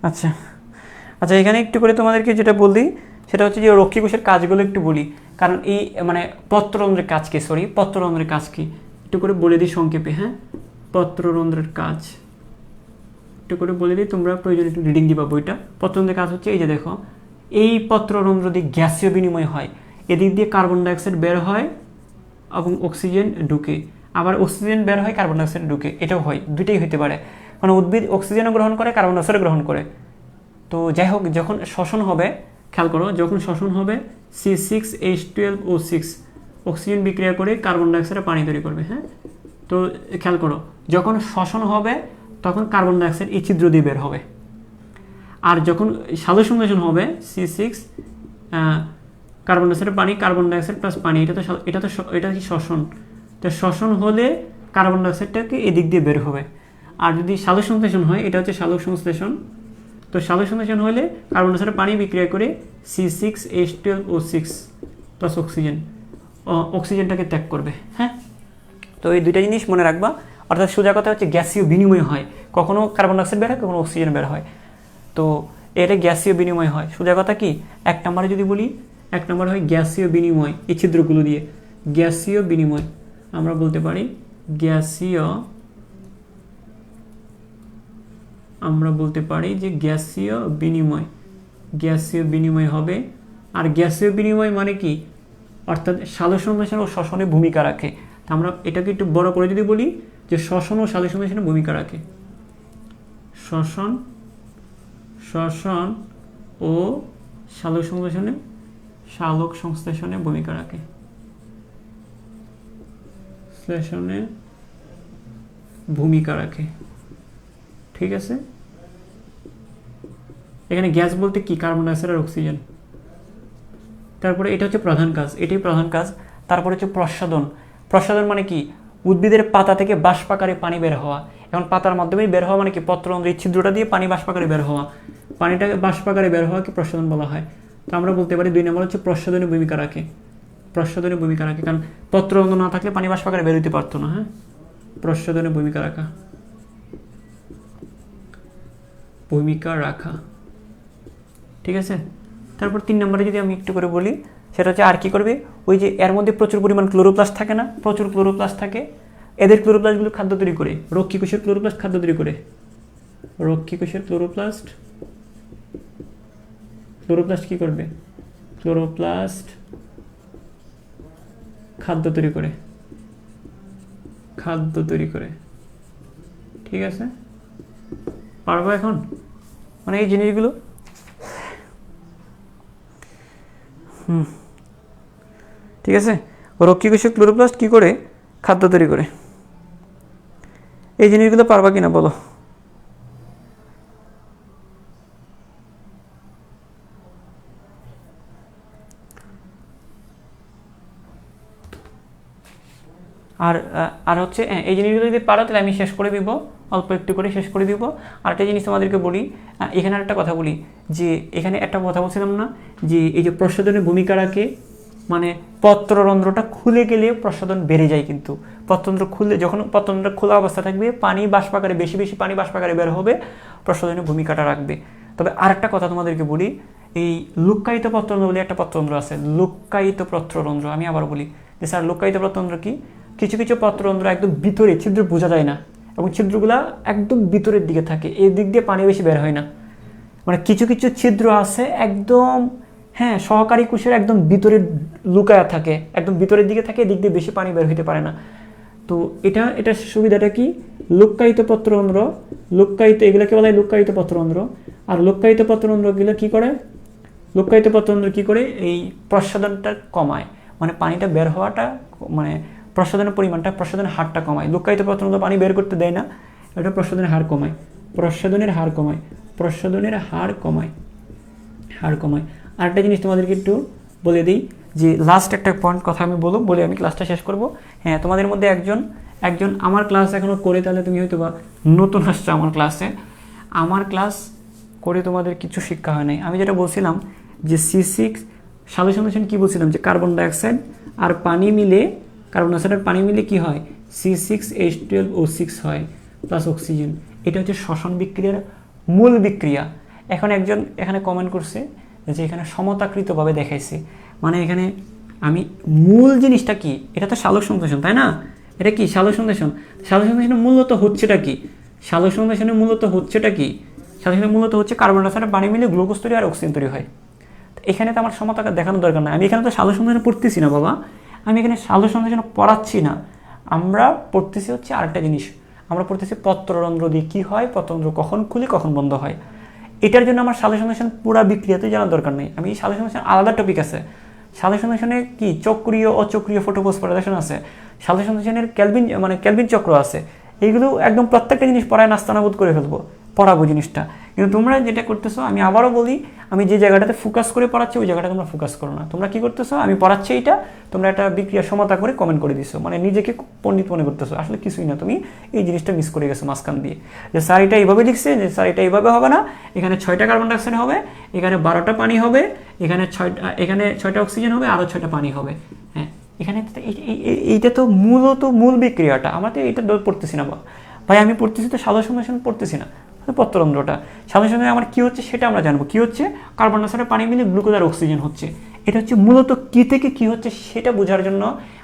আচ্ছা আচ্ছা, এখানে একটু করে তোমাদেরকে যেটা বলি সেটা হচ্ছে যে রক্ষী কোষের কাজগুলো একটু বলি, কারণ এই মানে পত্ররন্ধ্রের কাজ কি, পত্ররন্ধ্রের কাজ কি একটু করে বলে দিই সংক্ষেপে। হ্যাঁ, পত্ররন্ধ্রের কাজ একটু করে বলে দিই, তোমরা প্রয়োজন একটু রিডিং দিবা বইটা। পত্ররন্ধ্রের কাজ হচ্ছে এই যে দেখো, এই পত্ররন্ধ্র দিয়ে গ্যাসীয় বিনিময় হয়, এদিক দিয়ে কার্বন ডাইঅক্সাইড বের হয় এবং অক্সিজেন ঢুকে, আবার অক্সিজেন বের হয়, কার্বন ডাইঅক্সাইড ঢুকে, এটাও হয়, দুইটাই হতে পারে। কারণ উদ্ভিদ অক্সিজেনও গ্রহণ করে, কার্বন ডাইঅক্সাইডও গ্রহণ করে। তো যাই হোক, যখন শ্বসন হবে, খেয়াল করো, যখন শ্বসন হবে C6H12O6 অক্সিজেন বিক্রিয়া করে কার্বন ডাইঅক্সাইডে পানি তৈরি করবে। হ্যাঁ, তো খেয়াল করো, যখন শ্বসন হবে তখন কার্বন ডাইঅক্সাইড এই ছিদ্র দিয়ে বের হবে, আর যখন সালোক সংশ্লেষণ হবে C6 কার্বন ডাইঅক্সাইড পানি, কার্বন ডাইঅক্সাইড প্লাস পানি, এটা কি শ্বসন। তো শ্বসন হলে কার্বন ডাইঅক্সাইডটাকে এদিক দিয়ে বের হবে। আর যদি সালোক সংশ্লেষণ হয়, এটা হচ্ছে সালোক সংশ্লেষণ। তো সালোক সংশ্লেষণ হলে কার্বন ডাইঅক্সাইড পানি বিক্রিয়া করে C6H12O6 প্লাস অক্সিজেনটাকে ত্যাগ করবে। হ্যাঁ, তো এই দুইটা জিনিস মনে রাখবা। অর্থাৎ সোজা কথা হচ্ছে গ্যাসীয় বিনিময় হয়, কখনো কার্বন ডাইঅক্সাইড বের হয়, কখনো অক্সিজেন বের হয়। তো এটা গ্যাসীয় বিনিময় হয়। সোজা কথা কি, এক নম্বরে যদি বলি, এক নম্বর হয় গ্যাসীয় বিনিময় এই ছিদ্রগুলো দিয়ে। গ্যাসীয় বিনিময় আমরা বলতে পারি যে গ্যাসীয় বিনিময় হবে। আর গ্যাসীয় বিনিময় মানে কি, অর্থাৎ সালোক সংশ্লেষণ ও শ্বসনে ভূমিকা রাখে। তা আমরা এটাকে একটু বড় করে যদি বলি যে শ্বসন ও সালোক সংশ্লেষণে ভূমিকা রাখে, শ্বসন ও সালোক সংশ্লেষণে ভূমিকা রাখে, ঠিক আছে। এখানে গ্যাস বলতে কি, কার্বন ডাইঅক্সাইড আর অক্সিজেন। তারপরে এটা হচ্ছে প্রধান কাজ, এটাই প্রধান কাজ। তারপরে হচ্ছে প্রসাদন মানে কি, উদ্ভিদের পাতা থেকে বাষ্পাকারে পানি বের হওয়া। এখন পাতার মাধ্যমেই বের হওয়া মানে কি, পত্ররন্ধ্রের ছিদ্রটা দিয়ে পানি বাষ্পাকারে বের হওয়া, পানিটাকে বাষ্পাকারে বের হওয়াকে প্রসাদন বলা হয়। তো আমরা বলতে পারি 2 নম্বর হচ্ছে প্রসাদনে ভূমিকা রাখে, কারণ পত্ররন্ধ্র না থাকলে পানি বাষ্পাকারে বের হইতে পারতো না। হ্যাঁ, প্রসাদনে ভূমিকা রাখা, ঠিক আছে। তারপর 3 নম্বরে যদি আমি একটু করে বলি, সেটা হচ্ছে আর কি করবে, ওই যে এর মধ্যে প্রচুর পরিমাণ ক্লোরোপ্লাস্ট থাকে না, প্রচুর ক্লোরোপ্লাস্ট থাকে, এদের ক্লোরোপ্লাস্টগুলো খাদ্য তৈরি করে, রক্ষী কোষের ক্লোরোপ্লাস্ট খাদ্য তৈরি করে, ক্লোরোপ্লাস্ট কি করবে, ক্লোরোপ্লাস্ট খাদ্য তৈরি করে, ঠিক আছে। পারবো এখন, মানে এই জিনিসগুলো ঠিক আছে। রক্ষী কোষের ক্লোরোপ্লাস্ট কি করে, খাদ্য তৈরি করে। এই জিনিসগুলো পারবা কিনা বলো। আর হচ্ছে এই জিনিসগুলো যদি পারো তাহলে আমি শেষ করে দিব, অল্প একটু করে শেষ করে দিব। আর একটা জিনিস তোমাদেরকে বলি, এখানে একটা কথা বলি, যে এখানে একটা কথা বলছিলাম না, যে এই যে প্রসাদনের ভূমিকা রাখে, মানে পত্ররন্ধ্রটা খুলে গেলে প্রসাদন বেড়ে যায়। কিন্তু পত্ররন্ধ্র খুললে, যখন পত্ররন্ধ্র খোলা অবস্থা থাকবে, পানি বাষ্পাকারে বেশি পানি বাষ্পাকারে বের হবে, প্রসাদনের ভূমিকাটা রাখবে। তবে আরেকটা কথা তোমাদেরকে বলি, এই লুক্কায়িত পত্ররন্ধ্র বলে একটা পত্ররন্ধ্র আছে, লুক্কায়িত পত্ররন্ধ্র। আমি আবার বলি যে স্যার লুক্কায়িত পত্ররন্ধ্র কি, কিছু পত্ররন্ধ্র একদম ভিতরে, ছিদ্র বোঝা যায় না, এবং ছিদ্রগুলা একদম ভিতরের দিকে থাকে, এই দিক দিয়ে পানি বেশি বের হয় না। মানে কিছু ছিদ্র আছে একদম, হ্যাঁ, সহকারী কোষের একদম ভিতরে লুকায়া থাকে, একদম ভিতরের দিকে থাকে, এদিক দিয়ে বেশি পানি বের হইতে পারে না। তো এটা সুবিধাটা কি, লুক্কায়িত পত্ররন্ধ্র, লুক্কায়িত এগুলোকে বলা হয় লুক্কায়িত পত্ররন্ধ্র। আর লুক্কায়িত পত্ররন্ধ্রগুলো কি করে, লুক্কায়িত পত্ররন্ধ্র কি করে, এই প্রস্বাদনটা কমায়, মানে পানিটা বের হওয়াটা, মানে প্রস্বাদনের পরিমাণটা, প্রস্বাদনের হারটা কমায়। লুক্কায়িত পত্ররন্ধ্র পানি বের করতে দেয় না, এটা প্রস্বাদনের হার কমায়, প্রস্বাদনের হার কমায়, প্রস্বাদনের হার কমায়, হার কমায়। আরেকটা জিনিস তোমাদেরকে একটু বলে দিই, যে লাস্ট একটা পয়েন্ট কথা আমি বলে আমি ক্লাসটা শেষ করব। হ্যাঁ, তোমাদের মধ্যে একজন আমার ক্লাস এখনও করে, তাহলে তুমি হয়তো বা নতুন আসছো আমার ক্লাসে, আমার ক্লাস করে তোমাদের কিছু শিক্ষা হয় নাই। আমি যেটা বলছিলাম যে C6 সালুশন কি বলছিলাম, যে কার্বন ডাইঅক্সাইড আর পানি মিলে, কার্বন ডাইঅক্সাইড আর পানি মিলে কি হয়, C6H12O6 হয় প্লাস অক্সিজেন। এটা হচ্ছে শ্বসন বিক্রিয়ার মূল বিক্রিয়া। এখন একজন এখানে কমেন্ট করছে যে এখানে সমতাকৃতভাবে দেখাইছে, মানে এখানে আমি মূল জিনিসটা কি, এটা তো সালোক সংশ্লেষণ, তাই না? এটা কি সালোক সংশ্লেষণ? সালোক সংশ্লেষণের মূলত হচ্ছেটা কি, সালোক সংশ্লেষণের মূলত হচ্ছেটা কি, সালোক সংশ্লেষণের মূলত হচ্ছে কার্বন ডাইঅক্সাইড পানি মিলে গ্লুকোজ তৈরি আর অক্সিজেন তৈরি হয়। এখানে তো আমার সমতা দেখানোর দরকার নাই, আমি এখানে তো সালোক সংশ্লেষণ পড়তেছি না বাবা, আমি এখানে সালোক সংশ্লেষণ পড়াচ্ছি না। আমরা পড়তেছি হচ্ছে আরেকটা জিনিস, আমরা পড়তেছি পত্ররন্ধ্র দিয়ে কী হয়, পত্ররন্ধ্র কখন খুলে কখন বন্ধ হয়। এটার জন্য আমার সালোক সংশ্লেষণ পুরা বিক্রিয়াতে জানার দরকার নেই। আমি সালোক সংশ্লেষণ আলাদা টপিক আছে, সালোক সংশ্লেষণে কি চক্রীয় অচক্রীয় ফটোফসফোরাইলেশন আছে, সালোক সংশ্লেষণের ক্যালভিন চক্র আছে, এইগুলো একদম প্রত্যেকটা জিনিস পড়ায় নাস্তানাবুদ করে ফেলবো, পড়াবো জিনিসটা। কিন্তু তোমরা যেটা করতেছো, আমি আবারও বলি, আমি যে জায়গাটাতে ফোকাস করে পড়াচ্ছি ওই জায়গাটা তোমরা ফোকাস করো না। তোমরা কি করতেছো, আমি পড়াচ্ছি এইটা, তোমরা একটা বিক্রিয়া সমতা করে কমেন্ট করে দিছো, মানে নিজেকে পণ্ডিত মনে করতেছো, আসলে কিছুই না, তুমি এই জিনিসটা মিস করে গেছো মাঝখান দিয়ে, যে স্যার এটা এইভাবে লিখছে, যে স্যার এটা এইভাবে হবে না, এখানে 6টা কার্বন ডাইঅক্সাইড হবে, এখানে 12টা পানি হবে, এখানে 6টা অক্সিজেন হবে, আরও 6টা পানি হবে। হ্যাঁ, এখানে এইটা তো মূল বিক্রিয়াটা, আমরা তো এইটা পড়তেছি না ভাই, আমি পড়তেছি তো সালোক সংশ্লেষণ পড়তেছি না, পত্ররন্ধ্রটা। সালোক সংশ্লেষণে আমার কী হচ্ছে সেটা আমরা জানবো, কী হচ্ছে, কার্বন ডাইঅক্সাইড পানি মিলে গ্লুকোজ আর অক্সিজেন হচ্ছে। এটা হচ্ছে মূলত কী থেকে কী হচ্ছে সেটা বোঝার জন্য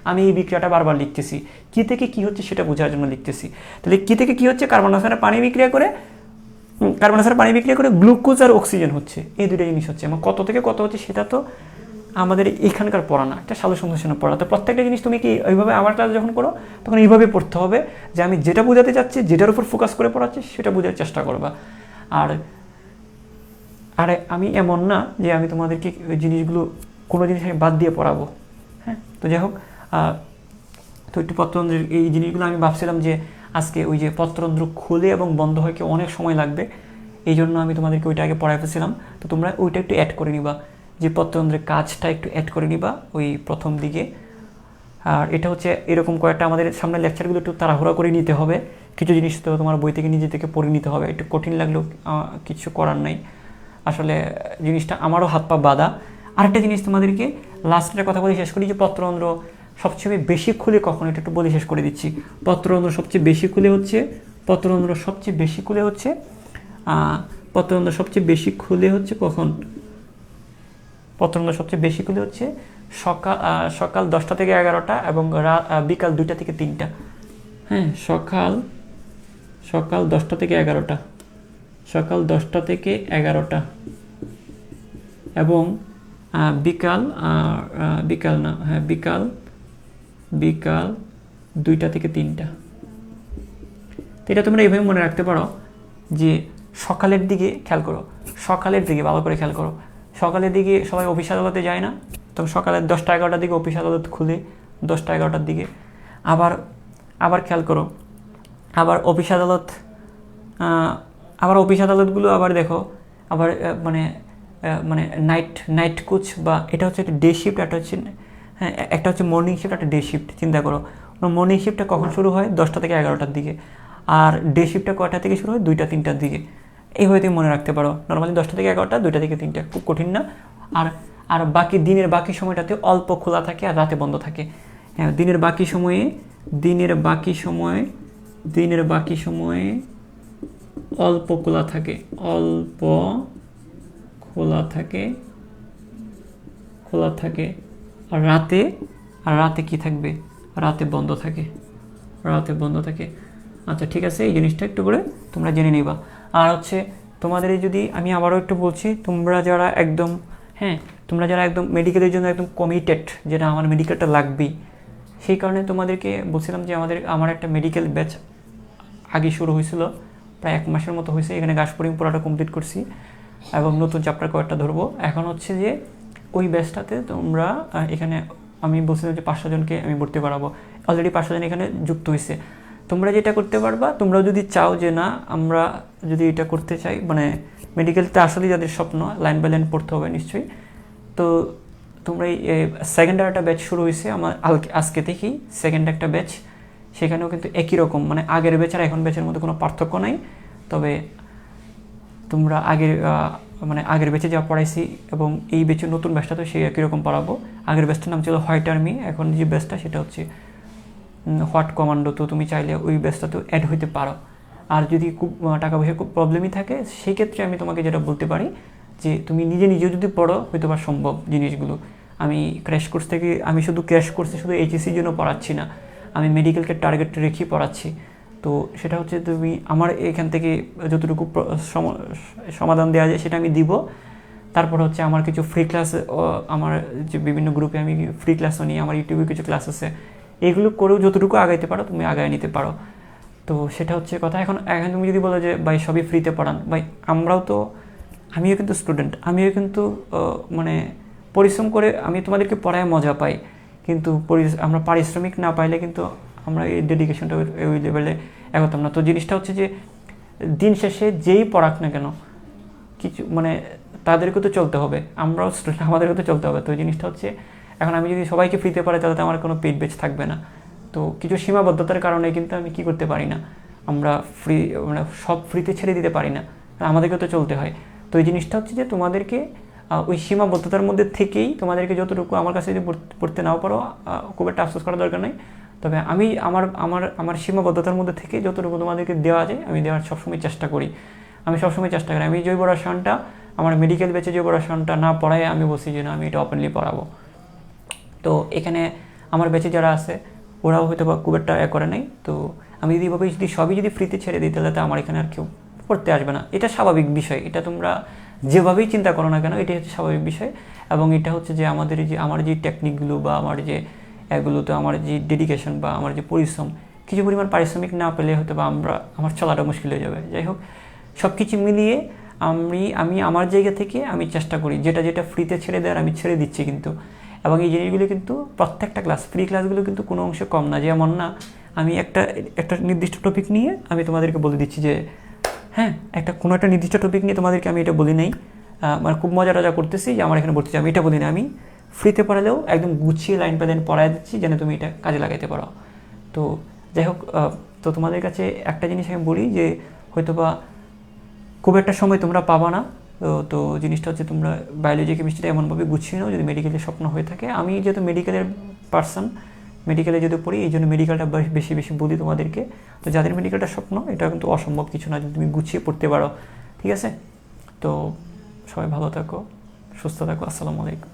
আমি এই বিক্রিয়াটা বারবার লিখতেছি, কী থেকে কী হচ্ছে সেটা বোঝার জন্য লিখতেছি। তাহলে কী থেকে কী হচ্ছে, কার্বন ডাইঅক্সাইড পানি বিক্রিয়া করে গ্লুকোজ আর অক্সিজেন হচ্ছে, এই দুটো জিনিস হচ্ছে। এবং কত থেকে কত হচ্ছে সেটা তো আমাদের এখানকার পড়া না, এটা সালোক সংশ্লেষণের পড়া। তো প্রত্যেকটা জিনিস তুমি কি ওইভাবে আমার ক্লাস যখন করো তখন এইভাবে পড়তে হবে, যে আমি যেটা বোঝাতে চাচ্ছি, যেটার উপর ফোকাস করে পড়াচ্ছি সেটা বোঝার চেষ্টা করবা। আর আমি এমন না যে আমি তোমাদেরকে ওই জিনিসগুলো কোনো জিনিস আমি বাদ দিয়ে পড়াবো। হ্যাঁ, তো যাই হোক, তো একটু পত্ররন্ধ্রের এই জিনিসগুলো আমি ভাবছিলাম যে আজকে ওই যে পত্ররন্ধ্র খুলে এবং বন্ধ হয় কি অনেক সময় লাগবে, এই জন্য আমি তোমাদেরকে ওইটা আগে পড়াই ফেলছিলাম। তো তোমরা ওইটা একটু অ্যাড করে নিবা, যে পত্ররন্ধ্রের কাজটা একটু অ্যাড করে নিবা ওই প্রথম দিকে। আর এটা হচ্ছে এরকম কয়েকটা আমাদের সামনে লেকচারগুলো একটু তাড়াহুড়া করে নিতে হবে, কিছু জিনিস তো তোমার বই থেকে নিজে থেকে পড়ে নিতে হবে, একটু কঠিন লাগলেও কিছু করার নাই, আসলে জিনিসটা আমারও হাত পা বাঁধা। আরেকটা জিনিস তোমাদেরকে লাস্টের কথা বলে শেষ করি, যে পত্ররন্ধ্র সবচেয়ে বেশি খুলে কখন, এটা একটু বলে শেষ করে দিচ্ছি। পত্ররন্ধ্র সবচেয়ে বেশি খুলে হচ্ছে কখন, পত্ররন্ধ্র সবচেয়ে বেশি খুলে হচ্ছে সকাল 10টা থেকে 11টা এবং বিকাল 2টা থেকে 3টা। হ্যাঁ, সকাল 10টা থেকে 11টা, সকাল 10টা থেকে 11টা এবং বিকাল 2টা থেকে 3টা। তো এটা তোমরা এইভাবে মনে রাখতে পারো, যে সকালের দিকে খেয়াল করো, সকালের দিকে ভালো করে খেয়াল করো, সকালের দিকে সবাই অফিস আদালতে যায় না, তো সকালের 10টা 11টার দিকে অফিস আদালত খুলে, 10টা 11টার দিকে। আবার খেয়াল করো, আবার অফিস আদালতগুলো আবার দেখো, আবার মানে নাইট কোচ, বা এটা হচ্ছে একটা ডে শিফট, একটা হচ্ছে মর্নিং শিফট, একটা ডে শিফট। চিন্তা করো, মর্নিং শিফটটা কখন শুরু হয়, 10টা থেকে 11টার দিকে, আর ডে শিফটটা কয়টা থেকে শুরু হয়, 2টা 3টার দিকে। এইভাবে তুমি মনে রাখতে পারো, নর্মালি 10টা থেকে 11টা, 2টা থেকে 3টা, খুব কঠিন না। আর দিনের বাকি সময়টাতে অল্প খোলা থাকে আর রাতে বন্ধ থাকে। হ্যাঁ, দিনের বাকি সময়ে অল্প খোলা থাকে, আর রাতে কি থাকবে, রাতে বন্ধ থাকে। আচ্ছা, ঠিক আছে, এই জিনিসটা একটু করে তোমরা জেনে নিবা। আর হচ্ছে তোমাদের যদি আমি আবারও একটু বলছি, তোমরা যারা একদম মেডিকেলের জন্য একদম কমিটেড, যেটা আমার মেডিকেলটা লাগবেই, সেই কারণে তোমাদেরকে বলছিলাম যে আমার একটা মেডিকেল ব্যাচ আগে শুরু হয়েছিল, প্রায় 1 মাসের মতো হয়েছে। এখানে গাছপরিং পুরোটা কমপ্লিট করছি এবং নতুন চ্যাপ্টার কয়েকটা ধরবো। এখন হচ্ছে যে ওই ব্যাচটাতে তোমরা এখানে আমি বলছিলাম যে 500 জনকে আমি ভর্তি করাবো, অলরেডি 500 জন এখানে যুক্ত হয়েছে। তোমরা যেটা করতে পারবা, তোমরা যদি চাও যে না আমরা যদি এটা করতে চাই, মানে মেডিকেলটা আসলে যাদের স্বপ্ন লাইন বাই লাইন পড়তে হবে নিশ্চয়ই, তো তোমরা এই সেকেন্ড একটা ব্যাচ শুরু হয়েছে আমার আজকে থেকেই, সেকেন্ড একটা ব্যাচ। সেখানেও কিন্তু একই রকম, মানে আগের ব্যাচ আর এখন ব্যাচের মধ্যে কোনো পার্থক্য নাই। তবে তোমরা আগের ব্যাচে যা পড়াইছি এবং এই ব্যাচের নতুন ব্যাচটা তো সেই একই রকম পড়াবো। আগের ব্যাচটার নাম ছিল হোয়াইট আর্মি, এখন যে ব্যাচটা সেটা হচ্ছে হোয়াট কমান্ডো। তো তুমি চাইলে ওই ব্যাচটাতেও অ্যাড হইতে পারো। আর যদি খুব টাকা পয়সার খুব প্রবলেমই থাকে, সেই ক্ষেত্রে আমি তোমাকে যেটা বলতে পারি যে তুমি নিজেও যদি পড়ো হয়তো বা সম্ভব জিনিসগুলো। আমি ক্র্যাশ কোর্স থেকে, আমি শুধু ক্র্যাশ কোর্সে শুধু এইচএসসির জন্য পড়াচ্ছি না, আমি মেডিকেলকে টার্গেট রেখেই পড়াচ্ছি। তো সেটা হচ্ছে তুমি আমার এখান থেকে যতটুকু সমাধান দেওয়া যায় সেটা আমি দিব। তারপর হচ্ছে আমার কিছু ফ্রি ক্লাস, আমার যে বিভিন্ন গ্রুপে আমি ফ্রি ক্লাসও নিই, আমার ইউটিউবে কিছু ক্লাস আছে, এগুলো করেও যতটুকু আগাইতে পারো তুমি আগায় নিতে পারো। তো সেটা হচ্ছে কথা। এখন তুমি যদি বলো যে ভাই সবই ফ্রিতে পড়ান, ভাই আমিও কিন্তু স্টুডেন্ট, আমিও কিন্তু মানে পরিশ্রম করে আমি তোমাদেরকে পড়ায় মজা পাই, কিন্তু আমরা পারিশ্রমিক না পাইলে কিন্তু আমরা এই ডেডিকেশনটা ওই লেভেলে এগোতাম না। তো জিনিসটা হচ্ছে যে দিন শেষে যেই পড়াক না কেন কিছু মানে তাদেরকে তো চলতে হবে, আমরাও স্টুডেন্ট, আমাদেরকে তো চলতে হবে। তো এই জিনিসটা হচ্ছে এখন আমি যদি সবাইকে ফ্রিতে পড়াই তাহলে তো আমার কোনো পেইড ব্যাচ থাকবে না। তো কিছু সীমাবদ্ধতার কারণে কিন্তু আমি কি করতে পারি না, আমরা মানে সব ফ্রিতে ছেড়ে দিতে পারি না, আমাদেরকে তো চলতে হয়। তো এই জিনিসটা হচ্ছে যে তোমাদেরকে ওই সীমাবদ্ধতার মধ্যে থেকেই তোমাদেরকে যতটুকু, আমার কাছে যদি পড়তে নাও পারো খুব একটা আফসোস করার দরকার নেই। তবে আমি আমার সীমাবদ্ধতার মধ্যে থেকে যতটুকু তোমাদেরকে দেওয়া যায় আমি দেওয়ার সবসময় চেষ্টা করি। আমি জৈব রসায়নটা আমার মেডিকেল ব্যাচে জৈব রসায়নটা না পড়াই আমি বলছি যে না আমি এটা ওপেনলি পড়াবো। তো এখানে আমার ব্যাচে যারা আছে ওরাও হয়তো বা খুব একটা করে নাই। তো আমি যদি সবই ফ্রিতে ছেড়ে দিই তাহলে তো আমার এখানে আর কেউ পড়তে আসবে না। এটা স্বাভাবিক বিষয়, এটা তোমরা যেভাবেই চিন্তা করো না কেন এটাই হচ্ছে স্বাভাবিক বিষয়। এবং এটা হচ্ছে যে আমার যে টেকনিকগুলো বা আমার যে এগুলোতে আমার যে ডেডিকেশন বা আমার যে পরিশ্রম, কিছু পরিমাণ পারিশ্রমিক না পেলে হয়তো বা আমার চলাটা মুশকিল হয়ে যাবে। যাই হোক, সব কিছু মিলিয়ে আমি আমার জায়গা থেকে আমি চেষ্টা করি যেটা ফ্রিতে ছেড়ে দেওয়ার আমি ছেড়ে দিচ্ছি কিন্তু। এবং এই জিনিসগুলো কিন্তু প্রত্যেকটা ফ্রি ক্লাসগুলো কিন্তু কোনো অংশে কম না, যেমন না আমি একটা নির্দিষ্ট টপিক নিয়ে আমি তোমাদেরকে বলে দিচ্ছি যে হ্যাঁ কোনো একটা নির্দিষ্ট টপিক নিয়ে তোমাদেরকে আমি এটা বলি নাই মানে খুব মজা করতেছি যে আমার এখানে ভর্তি, আমি এটা বলি না। আমি ফ্রিতে পড়ালেও একদম গুছিয়ে লাইন বাই লাইন পড়ায় দিচ্ছি যেন তুমি এটা কাজে লাগাইতে পারো। তো যাই হোক, তো তোমাদের কাছে একটা জিনিস আমি বলি যে হয়তোবা খুব একটা সময় তোমরা পাবা না। তো জিনিসটা হচ্ছে তোমরা বায়োলজি কেমিস্ট্রিটা এমনভাবে গুছিয়ে নাও যদি মেডিকেলের স্বপ্ন হয়ে থাকে। আমি যেহেতু মেডিকেলের পার্সন, মেডিকেলে যদি পড়ি এই জন্য মেডিকেলটা বেশি বলি তোমাদেরকে। তো যাদের মেডিকেলটা স্বপ্ন, এটা কিন্তু অসম্ভব কিছু না যদি তুমি গুছিয়ে পড়তে পারো, ঠিক আছে? তো সবাই ভালো থাকো, সুস্থ থাকো, আসসালামু আলাইকুম।